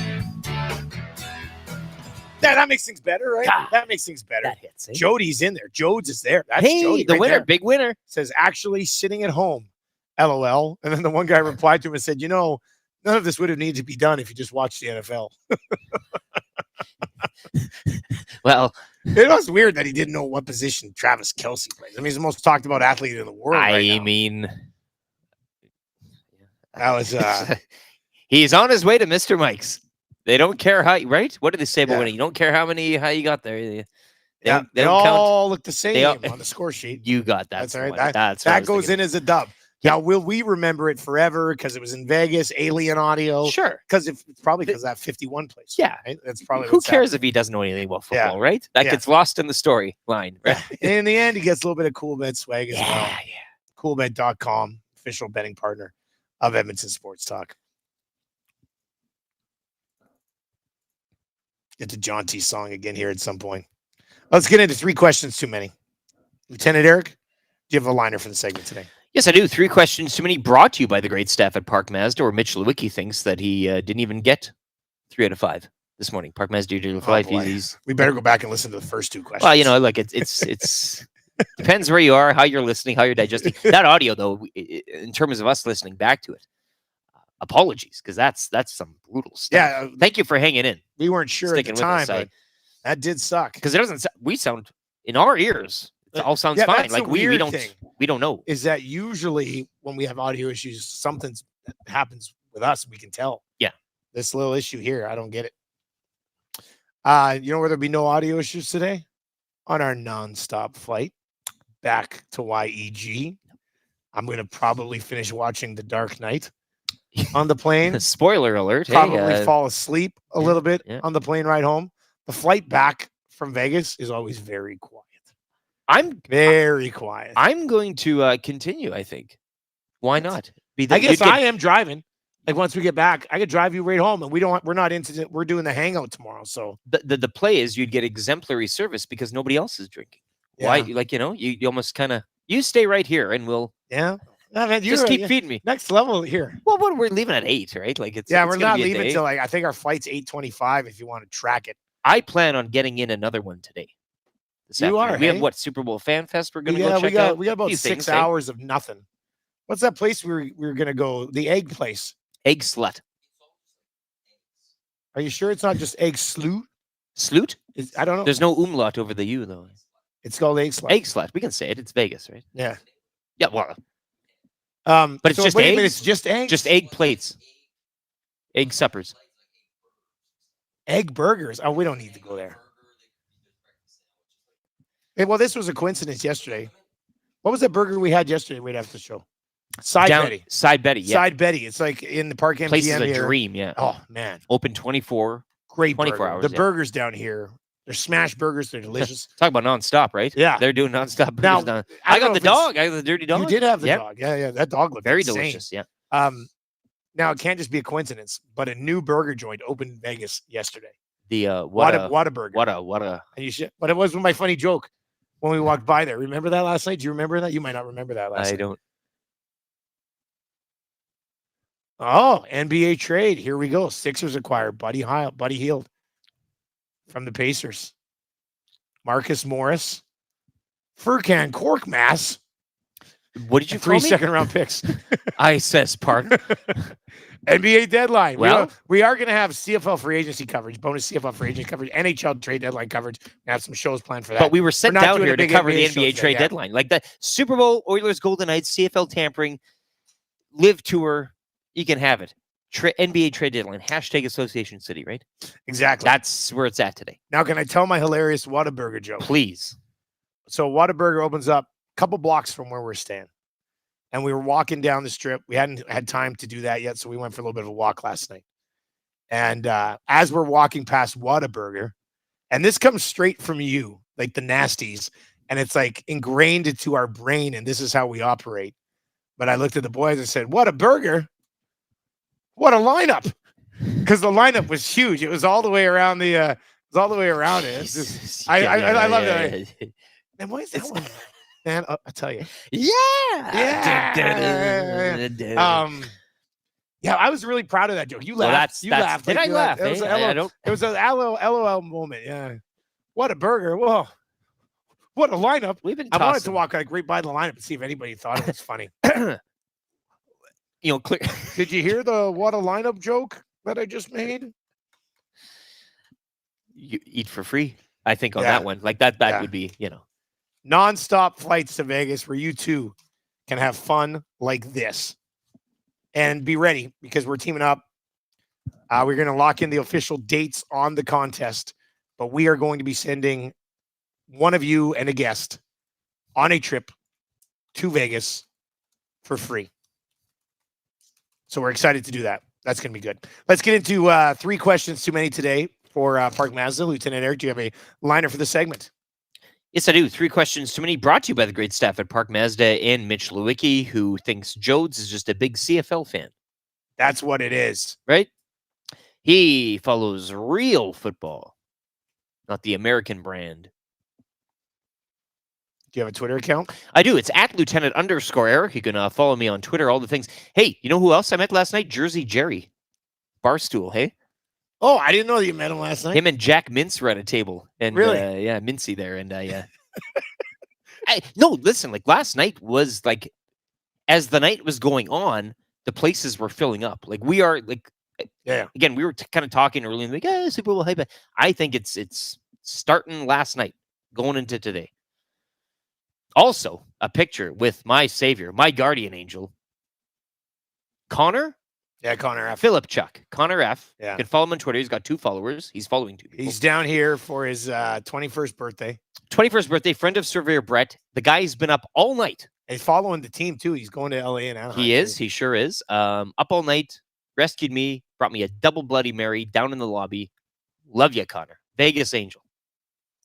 Yeah, that makes things better, right? God. That makes things better. That hits, eh? Jody's in there. Jodes is there. That's Hey, Jody the right winner, there. big winner. Says, actually sitting at home, LOL. And then the one guy replied to him and said, none of this would have needed to be done if you just watched the NFL. Well, It was weird that he didn't know what position Travis Kelce plays. I mean, he's the most talked about athlete in the world right now. mean, That was he's on his way to Mr. Mike's. They don't care how, right? What did they say about Yeah. winning? You don't care how you got there. They yeah, don't they count. all look the same They all- on the score sheet. You got that. That's all right. That's what I That was goes thinking. in as a dub. Now, will we remember it forever because it was in Vegas, alien audio? Sure. Because it's probably because that 51 place. Yeah. Right? That's probably Who what's cares if he doesn't know anything about Yeah. football, right? That Yeah. gets lost in the storyline, right? happening. In the end, he gets a little bit of Cool Bet swag as well. Yeah. Coolbet.com, official betting partner of Edmonton Sports Talk. Get the John T song again here at some point. Let's get into 3 questions too many. Lieutenant Eric, do you have a liner for the segment today? Yes, I do. 3 questions too many, brought to you by the great staff at Park Mazda, where Mitch Lewicki thinks that he didn't even get 3 out of 5. this morning. Park Mazda Dealer for Oh, Life. boy. He's We better go back and listen to the first two questions. well, you know, like it's depends where you are, how you're listening, how you're digesting that audio. Though, in terms of us listening back to it, apologies, because that's some brutal stuff. Yeah, thank you for hanging in. We weren't sure at the Sticking with us, time, but that did suck. because it doesn't. We sound in our ears. It all sounds Yeah, fine. that's Like the we weird don't thing. we don't know. Is that usually when we have audio issues, something happens with us, we can tell. Yeah. This little issue here, I don't get it. You know where there'll be no audio issues today? On our nonstop flight back to YEG. I'm going to probably finish watching The Dark Knight on the plane. Spoiler alert. Probably fall asleep a little bit yeah. on the plane ride home. The flight back from Vegas is always very quiet. I'm very quiet. I'm going to continue, I think. Why not? I guess I am driving. Like once we get back, I could drive you right home, and we're not into we're doing the hangout tomorrow. So the play is you'd get exemplary service because nobody else is drinking. Yeah. Why? Like, you know, you almost kind of you stay right here and we'll No, man, just keep feeding me. Next level here. Well, we're leaving at 8, right? Like it's we're gonna not be a leaving day. till I think our flight's 8:25 if you want to track it. I plan on getting in another one today. This You afternoon. are, We have hey? what Super Bowl Fan Fest we're gonna go Yeah, check out. we got about Few 6 things, hey? hours of nothing. What's that place we were gonna go? The egg place. Egg Slut. Are you sure it's not just egg sloot? Sloot? I don't know. There's no umlaut over the U though. It's called egg slut. Egg Slut. We can say it. It's Vegas, right? Yeah. Yeah. Well, but it's just wait a eggs. minute, it's just eggs. Just egg plates. Egg suppers. Egg burgers. Oh, we don't need to go there. Hey, well, this was a coincidence yesterday. What was that burger we had yesterday right after the show? Side Betty. Side Betty. Yeah. Side Betty. It's like in the Park MGM Place is a here. dream. Yeah. Oh man, Open 24. great 24 burger. hours. The yeah. burgers down here, they're smash burgers. They're delicious. Talk about nonstop, right? Yeah. They're doing nonstop burgers Now, now. I I don't got know the if it's- dog. I got the dirty dog. You did have the Yep. dog. Yeah. That dog looked Very insane. delicious. Yeah. Now it can't just be a coincidence, but a new burger joint opened in Vegas yesterday. The Whataburger. What a And you should, but it was my funny joke when we walked by there. Remember that last night? Do you remember that? You might not remember that last I night. don't. Oh, NBA trade. Here we go. Sixers acquired Buddy Hield from the Pacers. Marcus Morris. Furkan Korkmaz. What did you and call 3 me? second-round picks. I says pardon. NBA deadline. Well- we are going to have CFL free agency coverage, bonus CFL free agency coverage, NHL trade deadline coverage. We have some shows planned for that. But we were sent not down doing here a to big cover the NBA show NBA today, trade yeah. deadline. Like the Super Bowl, Oilers, Golden Knights, CFL tampering, live tour. You can have it. NBA trade deadline. Hashtag Association City, right? Exactly. That's where it's at today. Now, can I tell my hilarious Whataburger joke? Please. So Whataburger opens up a couple blocks from where we're staying. And we were walking down the strip. We hadn't had time to do that yet, so we went for a little bit of a walk last night. And as we're walking past Whataburger, and this comes straight from you, like the nasties, and it's like ingrained into our brain, and this is how we operate. But I looked at the boys and said, "What a burger! What a lineup!" Because the lineup was huge. It was all the way around the. It was all the way around it. It's just, I love that. Man, why is that one? Man, I'll tell you. Yeah. Yeah, I was really proud of that joke. You Well, laughed. that's- laughed. did I you laugh, laughed. It was eh? a I don't- It was an LOL moment. Yeah. What a burger. Whoa. What a lineup. We've been I wanted to tossing. walk like right by the lineup and see if anybody thought it was funny. You know, clear. Did you hear the what a lineup joke that I just made? You eat for free. I think on Yeah. that one, like that Yeah. would be, you know. Non-stop flights to Vegas where you too can have fun like this. And be ready because we're teaming up. We're going to lock in the official dates on the contest, but we are going to be sending one of you and a guest on a trip to Vegas for free. So we're excited to do that. That's going to be good. Let's get into 3 questions too many today for Park Mazda. Lieutenant Eric, do you have a liner for the segment? Yes, I do. 3 questions too many, brought to you by the great staff at Park Mazda and Mitch Lewicki, who thinks Jodes is just a big CFL fan. That's what it is. Right? He follows real football, not the American brand. Do you have a Twitter account? I do. It's at Lieutenant_Eric. You can follow me on Twitter, all the things. Hey, you know who else I met last night? Jersey Jerry. Barstool, hey? Oh, I didn't know that you met him last night. Him and Jack Mintz were at a table. And Really? yeah, Mincy there. And no, listen, like last night was like, as the night was going on, the places were filling up. Like we are like, again, we were kind of talking early in the week, Super Bowl hype. I think it's starting last night, going into today. Also, a picture with my savior, my guardian angel, Connor. Yeah, Connor F. Philip Chuck. Connor F. Yeah. You can follow him on Twitter. He's got 2 followers. He's following 2 people. He's down here for his 21st birthday. 21st birthday, friend of Surveyor Brett. The guy's been up all night. He's following the team, too. He's going to LA and Anaheim. He is. He sure is. Up all night, rescued me, brought me a double Bloody Mary down in the lobby. Love you, Connor. Vegas Angel.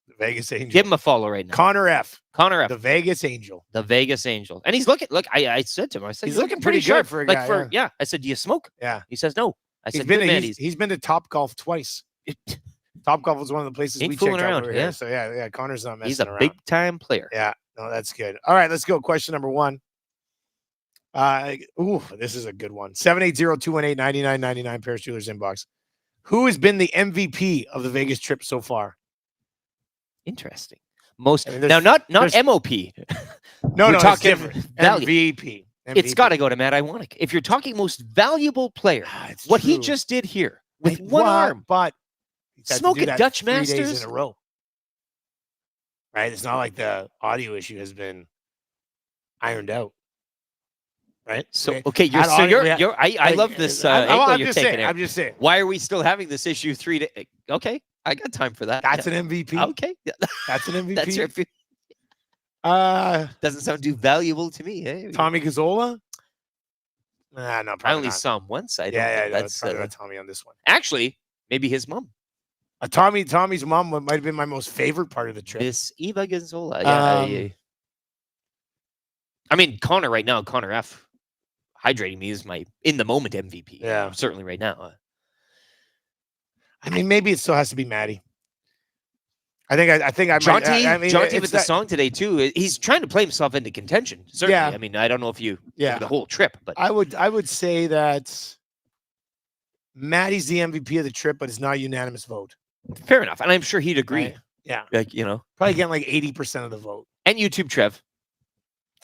The Vegas Angel. Give him a follow right now. Connor F. Connor F. The Vegas Angel. The Vegas Angel. And he's looking, look, I said to him, I said, he's looking pretty sharp good for a like guy. Yeah. I said, do you smoke? Yeah. He says, no. I He's said, been, good man. he's been to Top Golf twice. Top Golf was one of the places Ain't we fooling checked out around, over yeah. here. So, yeah, Connor's not messing He's a around. big-time player. Yeah, no, that's good. All right, let's go. Question number 1. This is a good one. 780-218-9999 Paris Jewelers inbox. Who has been the MVP of the Vegas trip so far? Interesting. Most I mean, now, not MOP. No, We're it's talking different. value. MVP. It's got to go to Matt Iwanek. If you're talking most valuable player, what he true. just did here with Like, one what? arm, but he's had to smoke do it that Dutch 3 days Masters in a row. Right? It's not like the audio issue has been ironed out. Right? So We okay, had audio- I love this angle I'm you're just taking saying, here. I'm just saying. Why are we still having this issue 3 days? Okay, I got time for that. That's an MVP. Okay, That's an MVP. that's your. Doesn't sound too valuable to me. Eh? Tommy Gazzola? Nah, no, probably I only not. saw him once. I don't Yeah, think no, that's probably not Tommy on this one. actually maybe his mom, Tommy's mom might have been my most favorite part of the trip. Miss Eva Gonzola. Yeah, I mean Connor right now. Connor F. Hydrating me is my in the moment MVP. Yeah. Certainly right now. I mean, maybe it still has to be Maddie. I think I Jonty, might. I mean, Jonty it's with the that- song today too. He's trying to play himself into contention. Certainly. Yeah. I mean, I don't know if you Yeah. the whole trip, but I would say that Maddie's the MVP of the trip, but it's not a unanimous vote. fair enough. And I'm sure he'd agree. Right. Yeah, Like, probably getting like 80% of the vote. and YouTube Trev.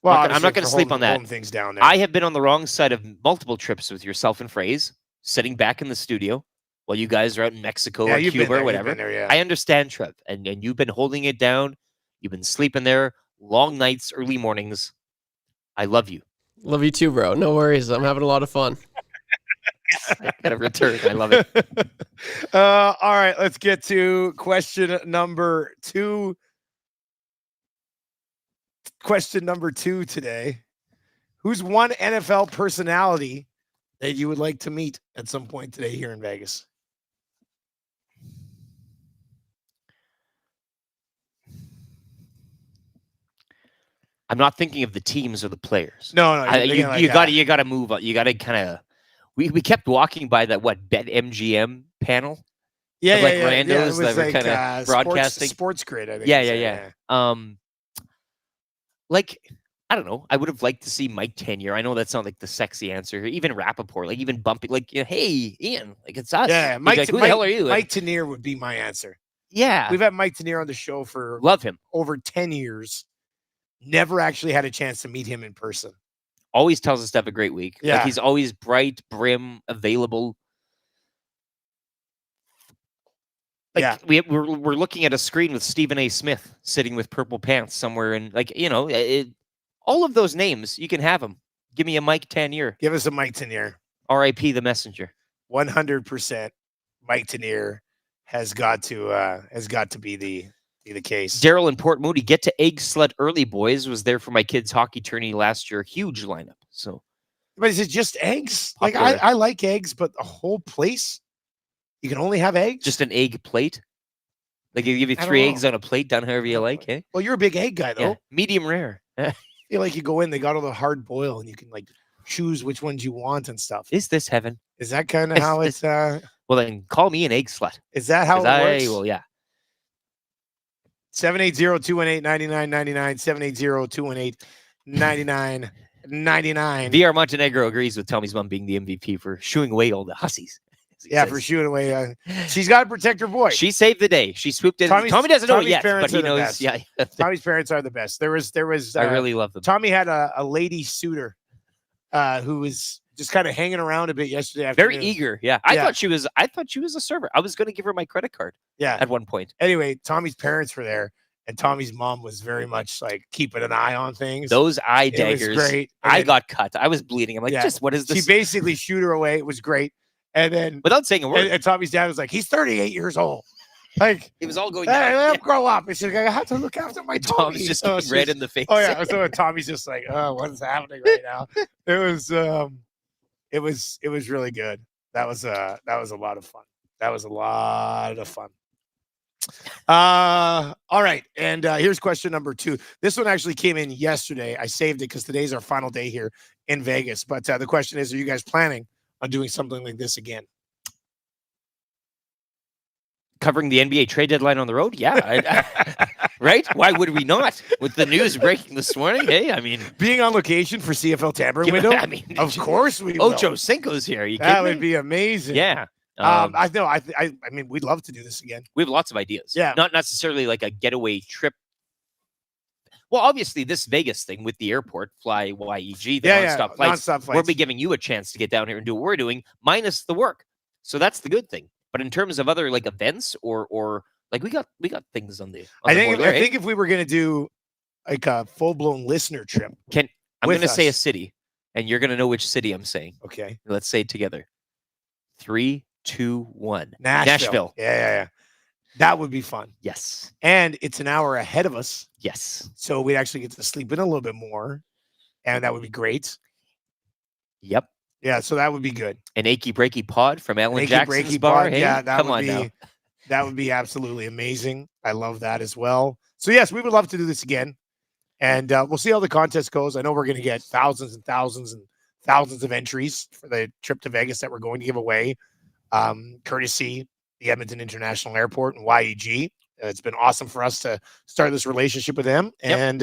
Well, I'm not obviously, gonna for sleep on that. holding things down there. I have been on the wrong side of multiple trips with yourself and Phrase, sitting back in the studio while you guys are out in Mexico Yeah, or you've been Cuba there, or you've whatever. been there, yeah. I understand, Trev, and you've been holding it down. You've been sleeping there, long nights, early mornings. I love you. Love you too, bro. No worries. I'm having a lot of fun. I got a return. I love it. All right, let's get to question number 2. Question number 2 today. Who's one NFL personality that you would like to meet at some point today here in Vegas? I'm not thinking of the teams or the players. No, you're thinking like that. you gotta move on. You gotta kind of. We kept walking by that Bet MGM panel. Yeah, of, like yeah. randos It was that were like kind of broadcasting. Sports Grid, I think. Yeah, it's, yeah. Like, I don't know. I would have liked to see Mike Tenier. I know that's not like the sexy answer. Even Rapoport, like even bumping, like, hey, Ian, like it's us. Yeah, Like, who the hell are you? Mike Tenier would be my answer. Yeah, We've had Mike Tenier on the show for love him. over 10 years. Never actually had a chance to meet him in person. Always tells us to have a great week. Yeah. Like he's always bright, brim, available. Like Yeah. we're looking at a screen with Stephen A. Smith sitting with purple pants somewhere, and like all of those names you can have them. Give me a Mike Tenier. Give us a Mike Tenier. R.I.P. the messenger. 100% Mike Tenier has got to be the case. Daryl in Port Moody, get to Egg Slut early, boys. Was there for my kids' hockey tourney last year. Huge lineup. So, But is it just eggs? Popular. Like I like eggs, but a whole place you can only have eggs. just an egg plate. Like you give you I don't 3 know. eggs on a plate, done however you like. Hey, Well, you're a big egg guy though. yeah. Medium rare. I feel like you go in, they got all the hard boil, and you can like choose which ones you want and stuff. Is this heaven? Is that kind of how it's? Well, then call me an egg slut. Is that how 'Cause it works? Well, yeah. 780-218-9999, 780-218-9999. VR Montenegro agrees with Tommy's mom being the MVP for shooing away all the hussies. he Yeah, says. for shooting away. She's got to protect her boy. She saved the day. She swooped in. Tommy's- Tommy doesn't know it Tommy's yet, but parents he are the knows. best. Yeah, Tommy's parents are the best. There was. I really love them. Tommy had a lady suitor who was just kind of hanging around a bit yesterday afternoon. Very eager. Yeah. I thought she was a server. I was going to give her my credit card. Yeah. At one point. Anyway, Tommy's parents were there, and Tommy's mom was very much like keeping an eye on things. Those eye It was daggers. great. I And got cut. I was bleeding. I'm like, just what is this? She basically shoot her away. It was great. And then without saying a word. And Tommy's dad was like, he's 38 years old. Like it was all going hey, down. let him grow up. He said, I have to look after my Tommy. Tommy's just getting red in the face. Oh yeah. So Tommy's just like, oh, what is happening right now? It was really good. That was a lot of fun. That was a lot of fun. All right. And here's question number 2. This one actually came in yesterday. I saved it because today's our final day here in Vegas. But the question is, are you guys planning on doing something like this again? Covering the NBA trade deadline on the road? Yeah. Right? Why would we not? With the news breaking this morning, hey, I mean, being on location for CFL tampering window. I mean, of course we will. Ocho Cinco's here. Are you that kidding would me? be amazing. Yeah. I know. I mean, we'd love to do this again. We have lots of ideas. Yeah. Not necessarily like a getaway trip. Well, obviously, this Vegas thing with the airport, fly YEG, the nonstop flights, nonstop we'll flights. be giving you a chance to get down here and do what we're doing, minus the work. So that's the good thing. But in terms of other like events or like we got things on the. I think if we were going to do like a full blown listener trip, I'm going to say a us. city, and you're going to know which city I'm saying. Okay. Let's say it together. 3, 2, 1. Nashville. Yeah. That would be fun. Yes. And it's an hour ahead of us. Yes. So we'd actually get to sleep in a little bit more, and that would be great. Yep. Yeah, so that would be good. An achy breaky pod from Alan Achy Jackson's breaky bar. pod, Hey, yeah, that come would on be now. that would be absolutely amazing. I love that as well. So yes, we would love to do this again, and we'll see how the contest goes. I know we're going to get thousands and thousands and thousands of entries for the trip to Vegas that we're going to give away, courtesy the Edmonton International Airport and YEG. It's been awesome for us to start this relationship with them, and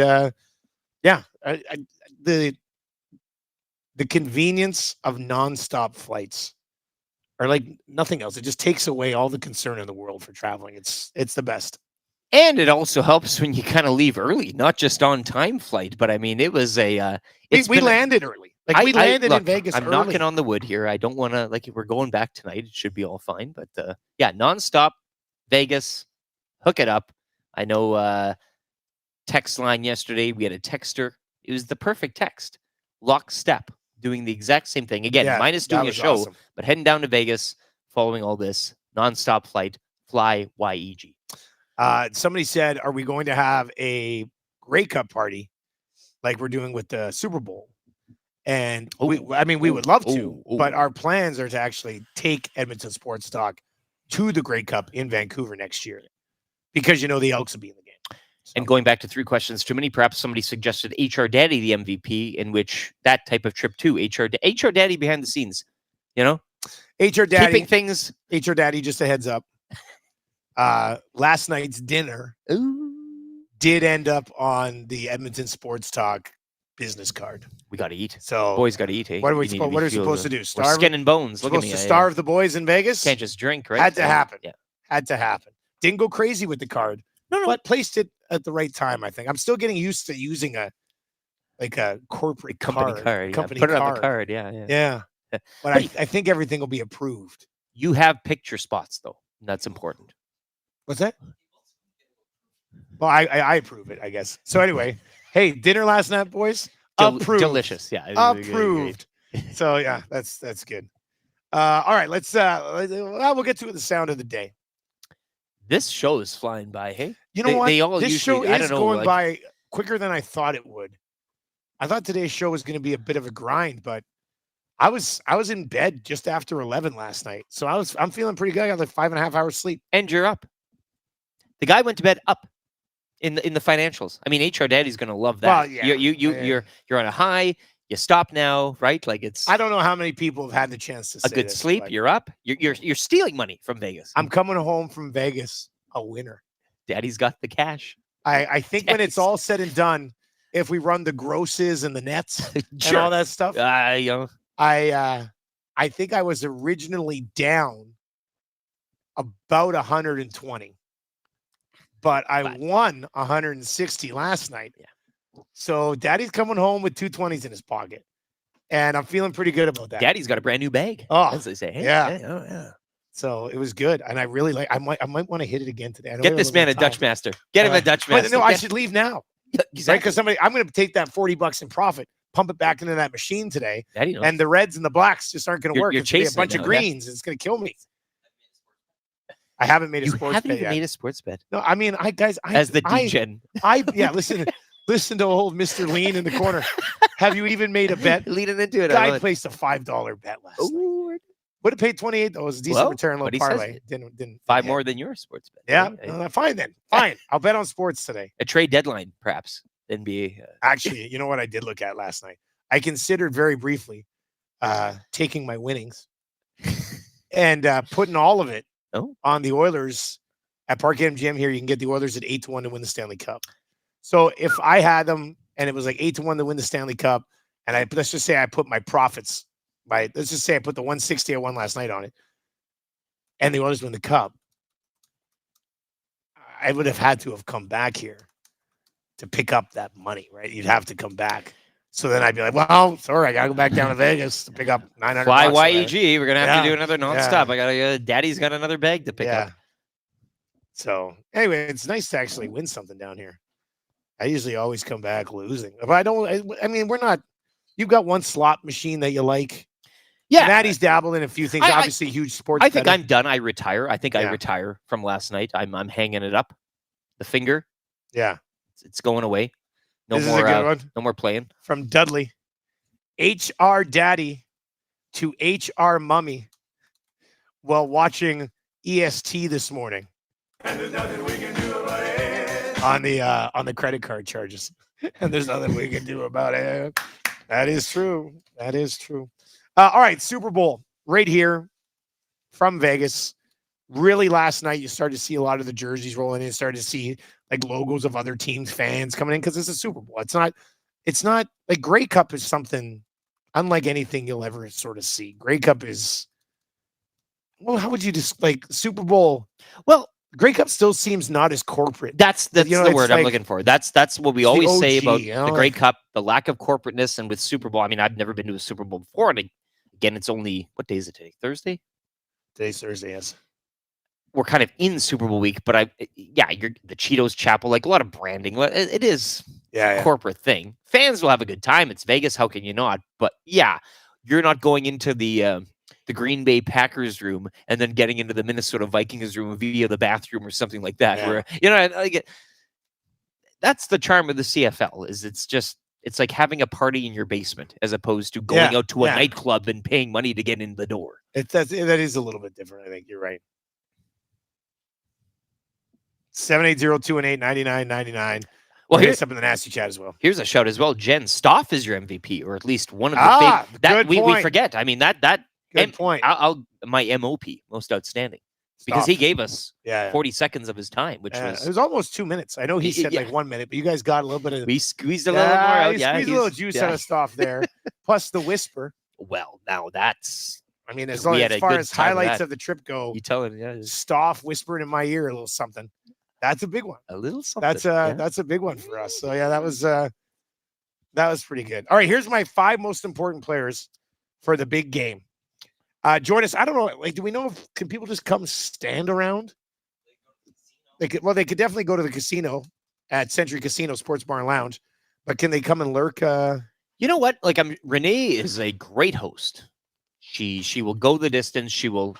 the convenience of nonstop flights are like nothing else. It just takes away all the concern in the world for traveling. It's the best. And it also helps when you kind of leave early, not just on time flight, but I mean, it was a. We landed early. Like we landed in Vegas. I'm early. knocking on the wood here. I don't want to like. If we're going back tonight, it should be all fine. But yeah, nonstop Vegas, hook it up. I know. Text line yesterday, we had a texter. It was the perfect text. Lockstep, doing the exact same thing again, Yeah, minus that doing a was show, awesome. but heading down to Vegas, following all this nonstop flight, fly YEG. Somebody said, "Are we going to have a Grey Cup party like we're doing with the Super Bowl?" And we would love to, but our plans are to actually take Edmonton Sports Talk to the Grey Cup in Vancouver next year, because the Elks will be in the game. And going back to 3 questions too many, perhaps somebody suggested HR Daddy the MVP, in which that type of trip too. HR Daddy behind the scenes, HR Daddy keeping things. HR Daddy, just a heads up. Last night's dinner did end up on the Edmonton Sports Talk business card. We got to eat. So boys got to eat. Hey, what are we supposed to do? We're Starve skin and bones. Look at supposed me. to starve the boys in Vegas? Can't just drink, right? Had to happen. Yeah. Had to happen. Didn't go crazy with the card. No, but placed it at the right time. I think I'm still getting used to using a corporate Company card. Company Put it card. on the card. Yeah. Yeah. But I think everything will be approved. You have picture spots though. That's important. What's that? Well, I approve it, I guess. So anyway, hey, dinner last night, boys. Approved. Delicious. Yeah. It was Approved. So yeah, that's good. All right, we'll get to the sound of the day. This show is flying by. Hey, you know what? They all this usually, show I is don't know, going by quicker than I thought it would. I thought today's show was going to be a bit of a grind, but I was in bed just after 11 last night, so I'm feeling pretty good. I got like 5.5 hours sleep, and you're up. The guy went to bed up in the financials. I mean, HR Daddy's going to love that. Well, yeah. You're on a high. You stop now, right? Like it's. I don't know how many people have had the chance to a say good this, sleep. but You're up. You're stealing money from Vegas. I'm coming home from Vegas a winner. Daddy's got the cash. I think when it's all said and done, if we run the grosses and the nets Sure. and all that stuff, I I think I was originally down about 120, but I won 160 last night. Yeah. So Daddy's coming home with 220s in his pocket, and I'm feeling pretty good about that. Daddy's got a brand new bag. Oh, as they say. Hey, yeah. hey, oh, yeah. So it was good, and I really like. I might want to hit it again today. I know we Get have this a little man a time. Dutch master. Get him a Dutch But master. no, I should leave now, right? Exactly. Because I'm going to take that $40 in profit, pump it back into that machine today, Daddy knows. and the reds and the blacks just aren't going to work. You're It's gonna be a chasing it bunch of now, yeah. greens. It's going to kill me. I haven't made a You sports haven't bet even yet. made a sports bet. No, I mean, As the degen. Listen to old Mr. Lean in the corner. Have you even made a bet? Leaning into it. Guy placed a $5 bet last night. Ooh. Would have paid 28 though. It was a decent Well, return, but little he says parlay. Didn't Five hit. more than your sports bet. Yeah, Hey, fine then. Fine. I'll bet on sports today. a trade deadline, perhaps. NBA. Actually, you know what I did look at last night? I considered very briefly taking my winnings and putting all of it on the Oilers at Park MGM here. You can get the Oilers at 8-1 to win the Stanley Cup. So if I had them and it was like 8-1 to win the Stanley Cup, and let's just say I put my profits, let's just say I put the 160 I won last night on it, and the Oilers win the Cup, I would have had to have come back here to pick up that money, right? You'd have to come back. So then I'd be like, well, sorry, I got to go back down to Vegas to pick up $900. Fly YEG. We're going to have to do another nonstop. Yeah. Daddy's got another bag to pick up. So anyway, it's nice to actually win something down here. I usually always come back losing. But I mean, we're not, you've got one slot machine that you like. Yeah. Maddie's dabbled in a few things. Obviously, huge sports. I think betting. I'm done. I retire. I think I retire from last night. I'm hanging it up. The finger. Yeah. It's going away. No This more. is a good one. No more playing. From Dudley. HR Daddy to HR Mummy while watching EST this morning. And there's nothing we can do about it. On the credit card charges. And there's nothing we can do about it. That is true. That is true. All right, Super Bowl right here from Vegas. Really, last night you started to see a lot of the jerseys rolling in. Started to see like logos of other teams' fans coming in because it's a Super Bowl. It's not like Grey Cup is something unlike anything you'll ever sort of see. Grey Cup is, well, how would you just like Super Bowl? Well, Grey Cup still seems not as corporate. That's the word I'm like, looking for. That's what we always OG, say about you know, the Grey Cup, the lack of corporateness, and with Super Bowl. I mean, I've never been to a Super Bowl before, and again, it's only what day is it today? Thursday. Today's Thursday, yes. We're kind of in Super Bowl week, but you're the Cheetos Chapel, like a lot of branding. It is a corporate thing. Fans will have a good time. It's Vegas. How can you not? But yeah, you're not going into the Green Bay Packers room and then getting into the Minnesota Vikings room via the bathroom or something like that. Yeah. Where that's the charm of the CFL. Is it's like having a party in your basement as opposed to going out to a nightclub and paying money to get in the door. That is a little bit different. I think you're right. 780-218-9999. Well, here's up in the nasty chat as well. Here's a shout as well. Jen Stoff is your MVP, or at least one of the that we forget. I mean that good point. I'll my MOP, most outstanding, because he gave us 40 seconds of his time, which it was almost 2 minutes. I know he said like 1 minute, but you guys got a little bit of we squeezed a little more out. Squeezed a little juice out of Stoff there. Plus the whisper. Well, now that's. I mean, as far as highlights of the trip go, you telling Stoff whispering in my ear a little something. That's a big one. A little something. That's a big one for us. So yeah, that was pretty good. All right, here's my 5 most important players for the big game. Join us. I don't know. Like, do we know if can people just come stand around? They could definitely go to the casino at Century Casino Sports Bar and Lounge, but can they come and lurk? You know what? Like, Renee is a great host. She will go the distance. She will.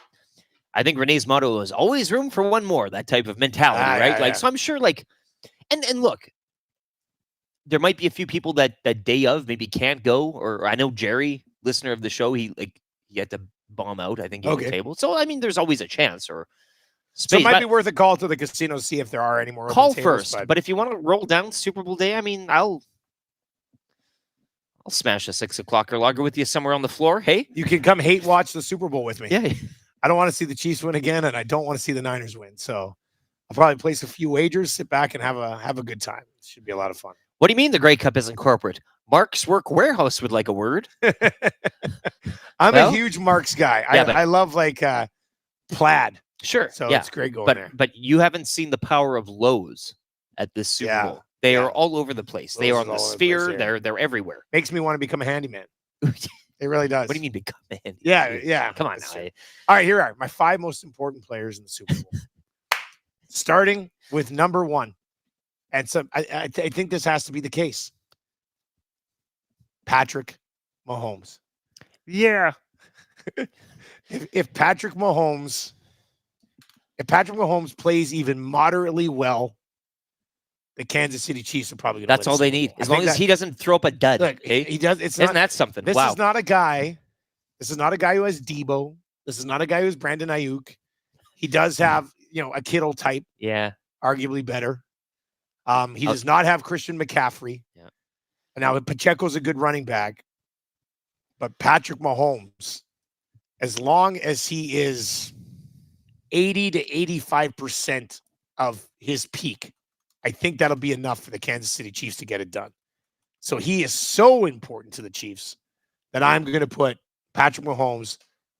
I think Renee's motto is always room for one more, that type of mentality, right? Like, so I'm sure and look, there might be a few people that day of maybe can't go, or I know Jerry, listener of the show, he had to bomb out, I think, at the table. So, I mean, there's always a chance or space. So it might be worth a call to the casino to see if there are any more call open tables, first. But if you want to roll down Super Bowl day, I mean, I'll smash a 6 o'clocker lager with you somewhere on the floor. Hey, you can come hate watch the Super Bowl with me. Yeah. I don't want to see the Chiefs win again, and I don't want to see the Niners win. So I'll probably place a few wagers, sit back, and have a good time. It should be a lot of fun. What do you mean the Grey Cup isn't corporate? Mark's Work Warehouse would like a word. I'm Well, a huge Marks guy. yeah, but- I love plaid. Sure. So yeah. it's great going there. But you haven't seen the power of Lowe's at this Super Yeah, Bowl. They yeah. are all over the place. They Lowe's are is on the all over the sphere. place, yeah. They're everywhere. Makes me want to become a handyman. It really does. What do you mean become a handy? Yeah. Come on That's now. true. All right, here are my 5 most important players in the Super Bowl. Starting with number 1. And so I think this has to be the case. Patrick Mahomes. Yeah. If Patrick Mahomes plays even moderately well, the Kansas City Chiefs are probably going to That's all they need. As long as he doesn't throw up a dud. Look, Okay? he does. It's Isn't not, that something? This Wow. is not a guy. This is not a guy who has Debo. This is not a guy who's Brandon Ayuk. He does have, a Kittle type, Yeah. arguably better. He does not have Christian McCaffrey. Yeah. And now Pacheco's a good running back, but Patrick Mahomes, as long as he is 80 to 85% of his peak, I think that'll be enough for the Kansas City Chiefs to get it done. So he is so important to the Chiefs that I'm going to put Patrick Mahomes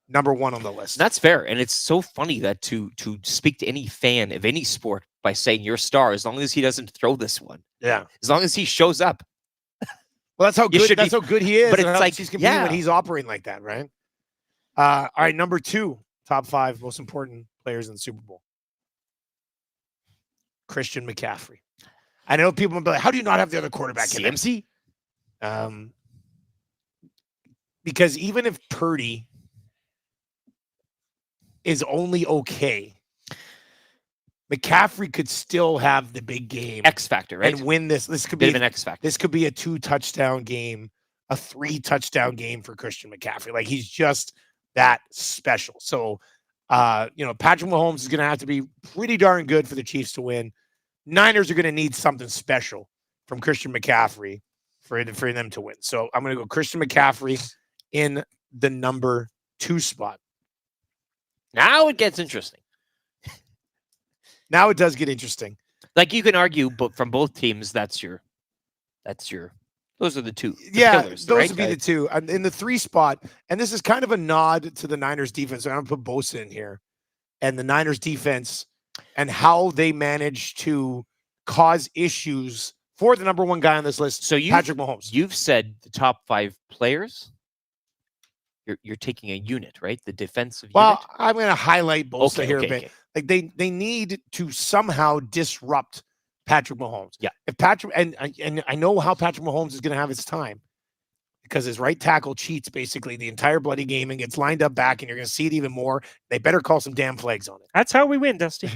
number 1 on the list. That's fair. And it's so funny that to speak to any fan of any sport by saying your star, as long as he doesn't throw this one. Yeah. As long as he shows up. Well, that's how You good. should That's be- how good he is. but and it's how like, he's competing yeah. when he's operating like that, right? All right, number 2, top 5 most important players in the Super Bowl. Christian McCaffrey. I know people will be like, "How do you not have the other quarterback in there?" CMC? Because even if Purdy is only okay, McCaffrey could still have the big game. X factor, right? And win this. This could Bit be of an X factor. This could be a 2-touchdown game, a 3-touchdown game for Christian McCaffrey. Like, he's just that special. So, Patrick Mahomes is going to have to be pretty darn good for the Chiefs to win. Niners are going to need something special from Christian McCaffrey for them to win. So I'm going to go Christian McCaffrey in the number 2 spot. Now it gets interesting. Now it does get interesting. Like, you can argue, but from both teams, those are the two. the Yeah, pillars, those right? would be the 2. In the 3 spot, and this is kind of a nod to the Niners defense. So I'm going to put Bosa in here. And the Niners defense and how they managed to cause issues for the number 1 guy on this list, So Patrick Mahomes. You've said the top 5 players. You're taking a unit, right? The defensive Well, unit. I'm going to highlight Bosa here a bit. Okay. Like, they need to somehow disrupt Patrick Mahomes. Yeah. If Patrick and I know how Patrick Mahomes is going to have his time, because his right tackle cheats basically the entire bloody game and gets lined up back, and you're going to see it even more. They better call some damn flags on it. That's how we win, Dusty.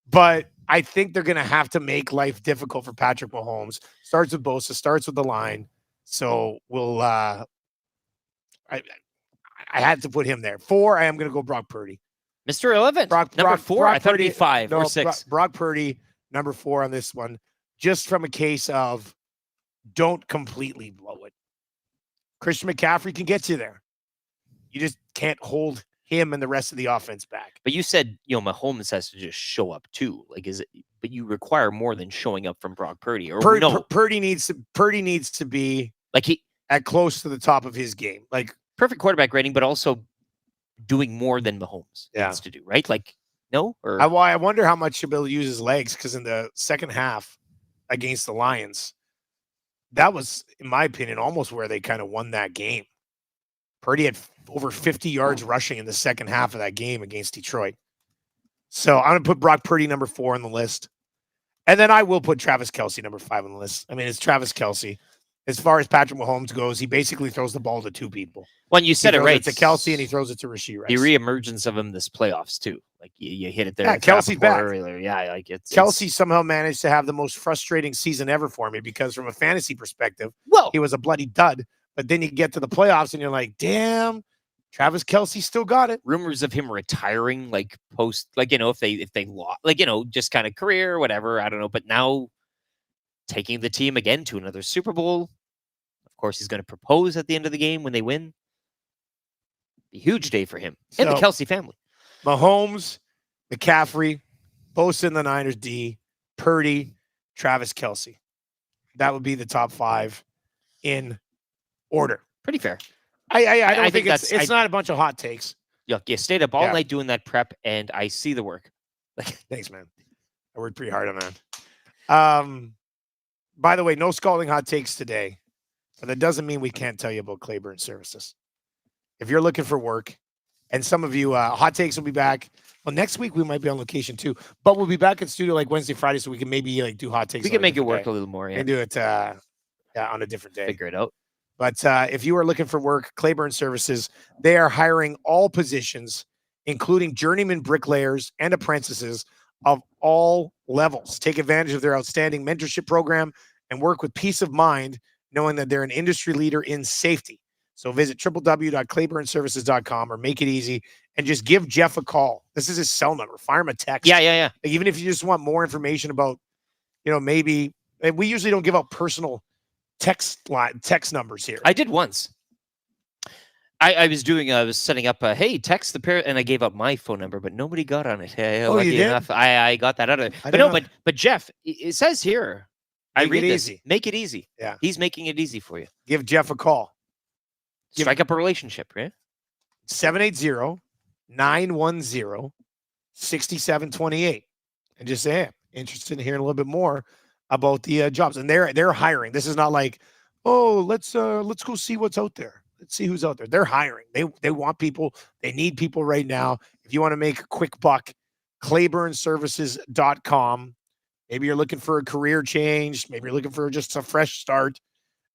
But I think they're going to have to make life difficult for Patrick Mahomes. Starts with Bosa, starts with the line. So we'll I had to put him there. 4, I am going to go Brock Purdy. Mr. Irrelevant. Number 4. I thought it'd be 5 or 6. Brock Purdy, number 4 on this one, just from a case of don't completely blow it. Christian McCaffrey can get you there. You just can't hold him and the rest of the offense back. But you said, Mahomes has to just show up too. Like, is it? But you require more than showing up from Brock Purdy, or no? Purdy needs to be Like, he at close to the top of his game. Like, perfect quarterback rating, but also doing more than Mahomes Yeah. needs to do, right? Like, no? Or I wonder how much he'll be able to use his legs, because in the second half against the Lions, that was, in my opinion, almost where they kind of won that game. Purdy had over 50 yards rushing in the second half of that game against Detroit. So I'm going to put Brock Purdy number 4 on the list. And then I will put Travis Kelce number 5 on the list. I mean, it's Travis Kelce. As far as Patrick Mahomes goes, he basically throws the ball to 2 people. when you said He it throws right, to Kelce, and he throws it to Rashee Rice. the reemergence of him this playoffs too. Like, you hit it there. Yeah, with Kelce's Rapoport back. earlier. Yeah, like it's Kelce somehow managed to have the most frustrating season ever for me, because from a fantasy perspective, Well, he was a bloody dud. But then you get to the playoffs and you're like, damn, Travis Kelce still got it. rumors of him retiring, like post, like, if they lost, like, just kind of career or whatever. I don't know. But now taking the team again to another Super Bowl. Of course, he's going to propose at the end of the game when they win. A huge day for him and the So- Kelce family. Mahomes, McCaffrey, Bosa in the Niners D, Purdy, Travis Kelce. that would be the top 5 in order. Pretty fair. I don't think it's not a bunch of hot takes. Yeah, you stayed up all night doing that prep, and I see the work. Thanks, man. I worked pretty hard on that. By the way, no scalding hot takes today, but that doesn't mean we can't tell you about Claiborne Services. If you're looking for work, and some of you, hot takes will be back. Well, next week we might be on location too, but we'll be back in studio like Wednesday, Friday, so we can maybe like do hot takes. We can make it work a little more. Yeah, and do it on a different day. Figure it out. But if you are looking for work, Claiborne Services, they are hiring all positions, including journeyman bricklayers and apprentices of all levels. Take advantage of their outstanding mentorship program and work with peace of mind, knowing that they're an industry leader in safety. So visit www.claiborneservices.com or make it easy and just give Jeff a call. This is his cell number. Fire him a text. Yeah. Like, even if you just want more information about, maybe we usually don't give out personal text numbers here. I did once. I was setting up hey, text the pair, and I gave up my phone number, but nobody got on it. You did? Enough, I got that out of it. But Jeff, it says here, I read this. Make it easy. Yeah. He's making it easy for you. Give Jeff a call. Strike up a relationship, right? 780-910-6728. And just say, hey, interested in hearing a little bit more about the jobs. And they're hiring. This is not like, oh, let's go see what's out there. Let's see who's out there. They're hiring. They want people. They need people right now. If you want to make a quick buck, claiborneservices.com. Maybe you're looking for a career change. Maybe you're looking for just a fresh start.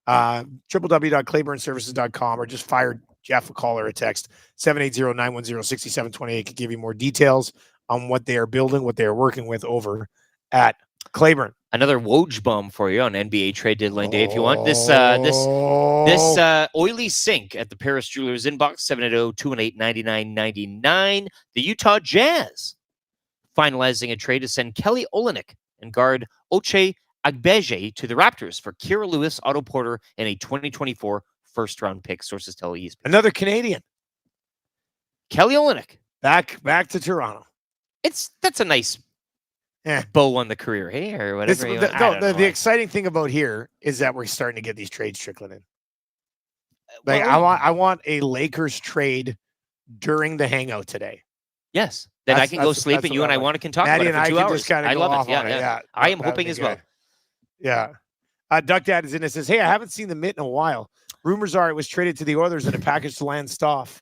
www.claiborneservices.com, or just fire Jeff a call or a text. 780-910-6728 can give you more details on what they are building, what they are working with over at Claiborne. Another Woj bomb for you on NBA trade deadline day. If you want this oily sink at the Paris Jewelers inbox, 780-218-9999. The Utah Jazz finalizing a trade to send Kelly Olynyk and guard Oche Agbeje to the Raptors for Kira Lewis, Otto Porter, and a 2024 first-round pick. Sources tell ESPN. Another Canadian, Kelly Olynyk, back to Toronto. That's a nice bow on the career, hey, or whatever. The exciting thing about here is that we're starting to get these trades trickling in. Like, I want a Lakers trade during the hangout today. Yes, then I can go sleep, and you and I can talk about it for 2 hours. Just I love it. Yeah. I am hoping as well. Yeah. Duck Dad is in and says, hey, I haven't seen the mitt in a while. Rumors are it was traded to the Oilers in a package to land Stoff.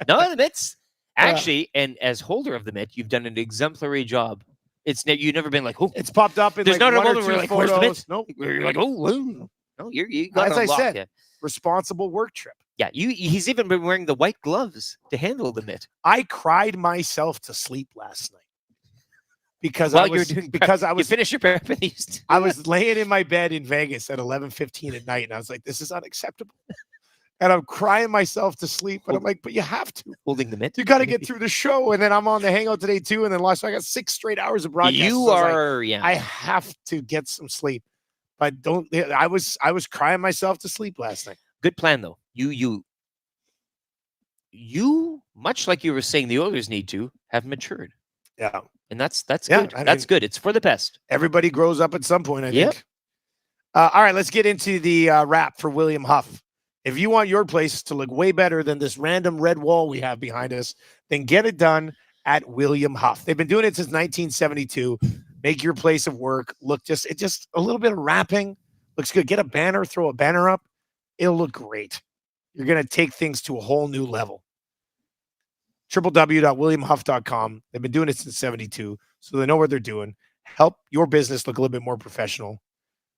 No, the mitts. Actually, and as holder of the mitt, you've done an exemplary job. You've never been like, oh, it's popped up in there's like not one a or moment where two like, where's the mitt? Nope. You're like, no, you got as I said, responsible work trip. Yeah, he's even been wearing the white gloves to handle the mitt. I cried myself to sleep last night because you finished your prep and I was laying in my bed in Vegas at 11:15 at night, and I was like, this is unacceptable. And I'm crying myself to sleep, but I'm like, but you have to. Holding the mitt. You got to get through the show, and then I'm on the hangout today too, and then so I got 6 straight hours of broadcast. I have to get some sleep, but I was crying myself to sleep last night. Good plan though. You much like you were saying, the Oilers need to have matured. Yeah, and that's good. That's good. It's for the best. Everybody grows up at some point, I think. All right, let's get into the wrap for William Huff. If you want your place to look way better than this random red wall we have behind us, then get it done at William Huff. They've been doing it since 1972. Make your place of work look just a little bit of wrapping. Looks good. Get a banner, throw a banner up. It'll look great. You're going to take things to a whole new level. www.williamhuff.com. They've been doing it since 72, so they know what they're doing. Help your business look a little bit more professional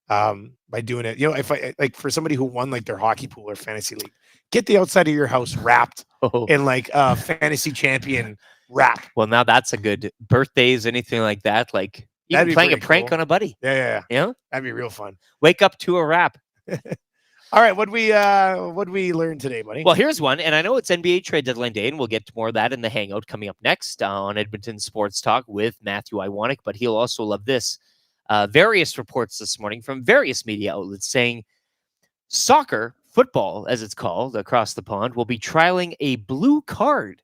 by doing it. If I like for somebody who won like their hockey pool or fantasy league, get the outside of your house wrapped in like fantasy champion wrap. Well, now that's a good birthdays, anything like that. Like even playing a prank on a buddy. Yeah. You know? That'd be real fun. Wake up to a wrap. All right, what'd we learn today, buddy? Well, here's one, and I know it's NBA trade deadline day, and we'll get to more of that in the hangout coming up next on Edmonton Sports Talk with Matthew Iwanek, but he'll also love this. Various reports this morning from various media outlets saying soccer, football, as it's called across the pond, will be trialing a blue card.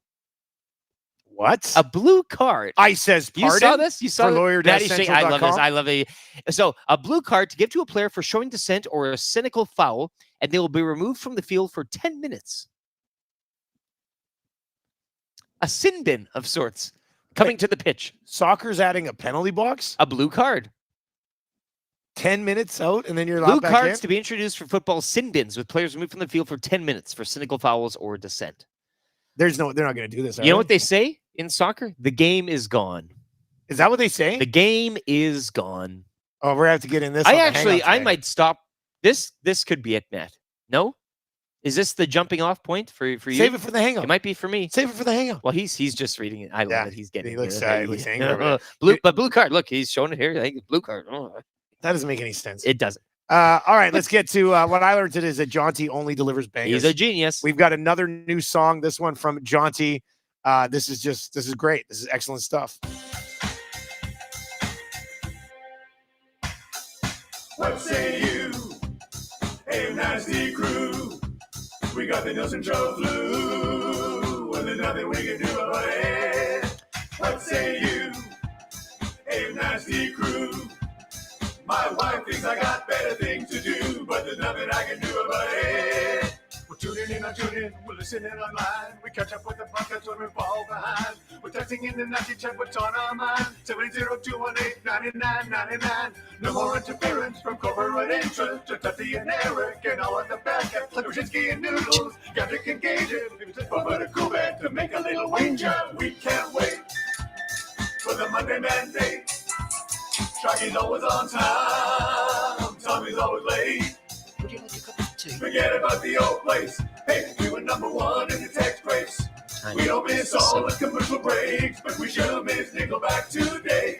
What? A blue card. I says You pardon? saw this? You saw For this? lawyer Maddie saying, I love this. central.com? I love it. So a blue card to give to a player for showing dissent or a cynical foul, and they will be removed from the field for 10 minutes. A sin bin of sorts coming to the pitch. Soccer's adding a penalty box? A blue card. 10 minutes out, and then you're Blue allowed back cards in? to be introduced for football sin bins with players removed from the field for 10 minutes for cynical fouls or dissent. They're not going to do this. You know what they say in soccer? The game is gone. Is that what they say? The game is gone. Oh, we're going to have to get in this. on the Hangout I today. might stop. This could be it, Matt. No? Is this the jumping off point for you? Save it for the Hangout. It might be for me. Save it for the Hangout. Well, he's just reading it. I love Yeah, it. He's getting he looks, it. he looks angry over it. Blue card. Look, he's showing it here. I think it's blue card. Oh, That doesn't make any sense. it doesn't. All right, let's get to what I learned today is that Jaunty only delivers bangers. He's a genius. We've got another new song. This one from Jaunty. This is great. This is excellent stuff. What say you? Hey, nasty crew. We got the Nielsen Show flu. And there's nothing we can do about it. What say you? Hey, nasty crew. My wife thinks I got better things to do, but there's nothing I can do about it. We're tuning in on TuneIn, we're listening online. We catch up with the podcast when we fall behind. We're texting in the nasty chat, what's on our mind. 780-218-9999. No more interference from corporate interest. Just Dusty and Eric and all of the bad cats like Brzezinski and Noodles. Gazdic and Gagin, but a cool bed to make a little wing job. We can't wait for the Monday Mandate. Sharky's always on time. Tommy's always late. Would you like a cup of tea? Forget about the old place. Hey, we were number one in the text race. We don't miss all the commercial breaks, but we sure miss Nickelback today.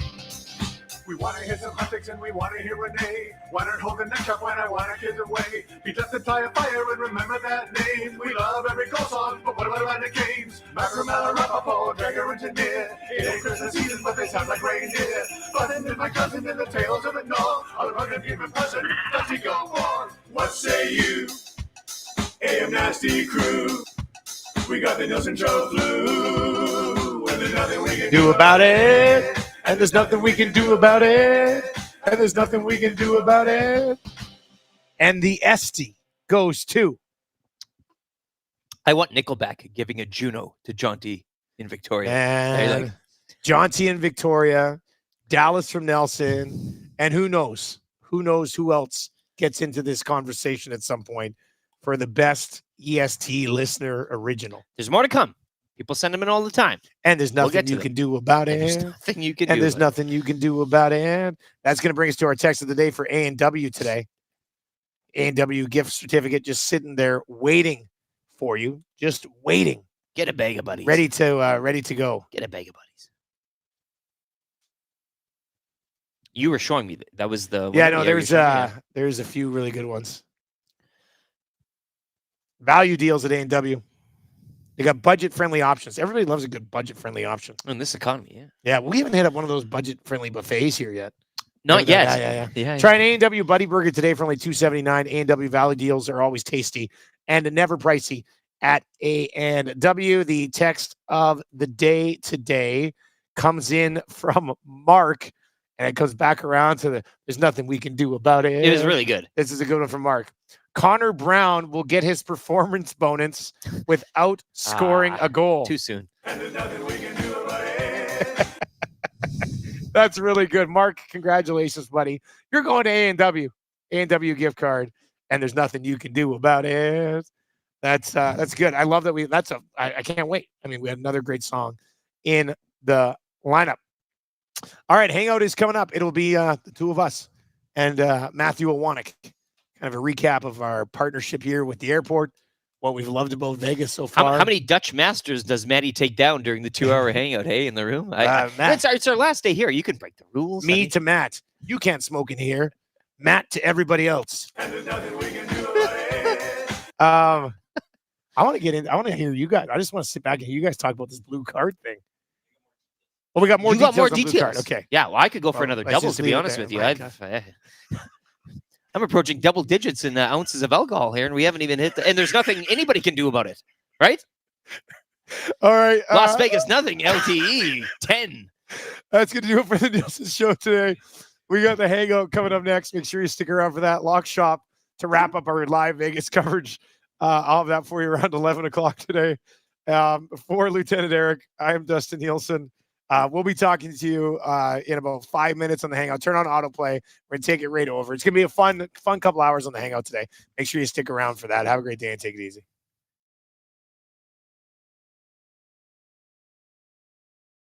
We want to hear some antics and we want to hear Renee. Why not hold the neck up when I want our kids away? Be just a tie of fire and remember that name. We love every goal song, but what about the games? Ian Rapoport, Dragger Engineer. It ain't Christmas season, but they sound like reindeer. But then my cousin and the tales of the North. I'll run and give him present. Does he go on? What say you? AM Nasty Crew. We got the Nielsen Show flu. And there's nothing we can Do about it. And there's nothing we can do about it. And there's nothing we can do about it. And the Esty goes to. I want Nickelback giving a Juno to Jaunty in Victoria. And Jaunty and Victoria, Dallas from Nelson, and who knows who else gets into this conversation at some point for the best EST listener original. There's more to come. People send them in all the time. And there's nothing get to you them. can do about it. There's nothing you can do. And there's about it. nothing you can do about it. That's going to bring us to our text of the day for A&W today. A&W gift certificate just sitting there waiting for you. Just waiting. Get a bag of buddies. Ready to go. Get a bag of buddies. You were showing me that was the Yeah, no, there's a few really good ones. Value deals at A&W. They got budget-friendly options. Everybody loves a good budget-friendly option. in this economy. Yeah, Yeah, we haven't hit up one of those budget-friendly buffets here yet. not yet. Yeah. Try an A&W Buddy Burger today for only $2.79. A&W Value deals are always tasty and never pricey at A&W. The text of the day today comes in from Mark, and it comes back around to there's nothing we can do about it. It was really good. This is a good one from Mark. Connor Brown will get his performance bonus without scoring a goal. Too soon. And there's nothing we can do about it. That's really good. Mark, congratulations, buddy. You're going to A&W. A&W gift card, and there's nothing you can do about it. That's good. I love that I can't wait. I mean, we had another great song in the lineup. All right, Hangout is coming up. It'll be the two of us and Matthew Awanek. Kind of a recap of our partnership here with the airport, what we've loved about Vegas so far. How many Dutch masters does Maddie take down during the 2-hour hangout? Hey, in the room. Matt. It's our last day here. You can break the rules. Me to Matt. You can't smoke in here. Matt to everybody else. And there's nothing we can do about it. I want to get in. I want to hear you guys. I just want to sit back and hear you guys talk about this blue card thing. Well, we got more. You got more on blue details. card. Okay. Yeah. Well, I could go for Well, another let's double. just To be leave it honest there. with you, Right, I'm approaching double digits in ounces of alcohol here, and we haven't even hit. And there's nothing anybody can do about it, right? All right. Las Vegas, nothing. LTE, 10. That's going to do it for the Nielsen Show today. We got the Hangout coming up next. Make sure you stick around for that. Lock Shop to wrap up our live Vegas coverage. I'll have that for you around 11 o'clock today. For Lieutenant Eric, I am Dustin Nielsen. We'll be talking to you in about 5 minutes on the Hangout. Turn on autoplay. We're going to take it right over. It's going to be a fun couple hours on the Hangout today. Make sure you stick around for that. Have a great day and take it easy.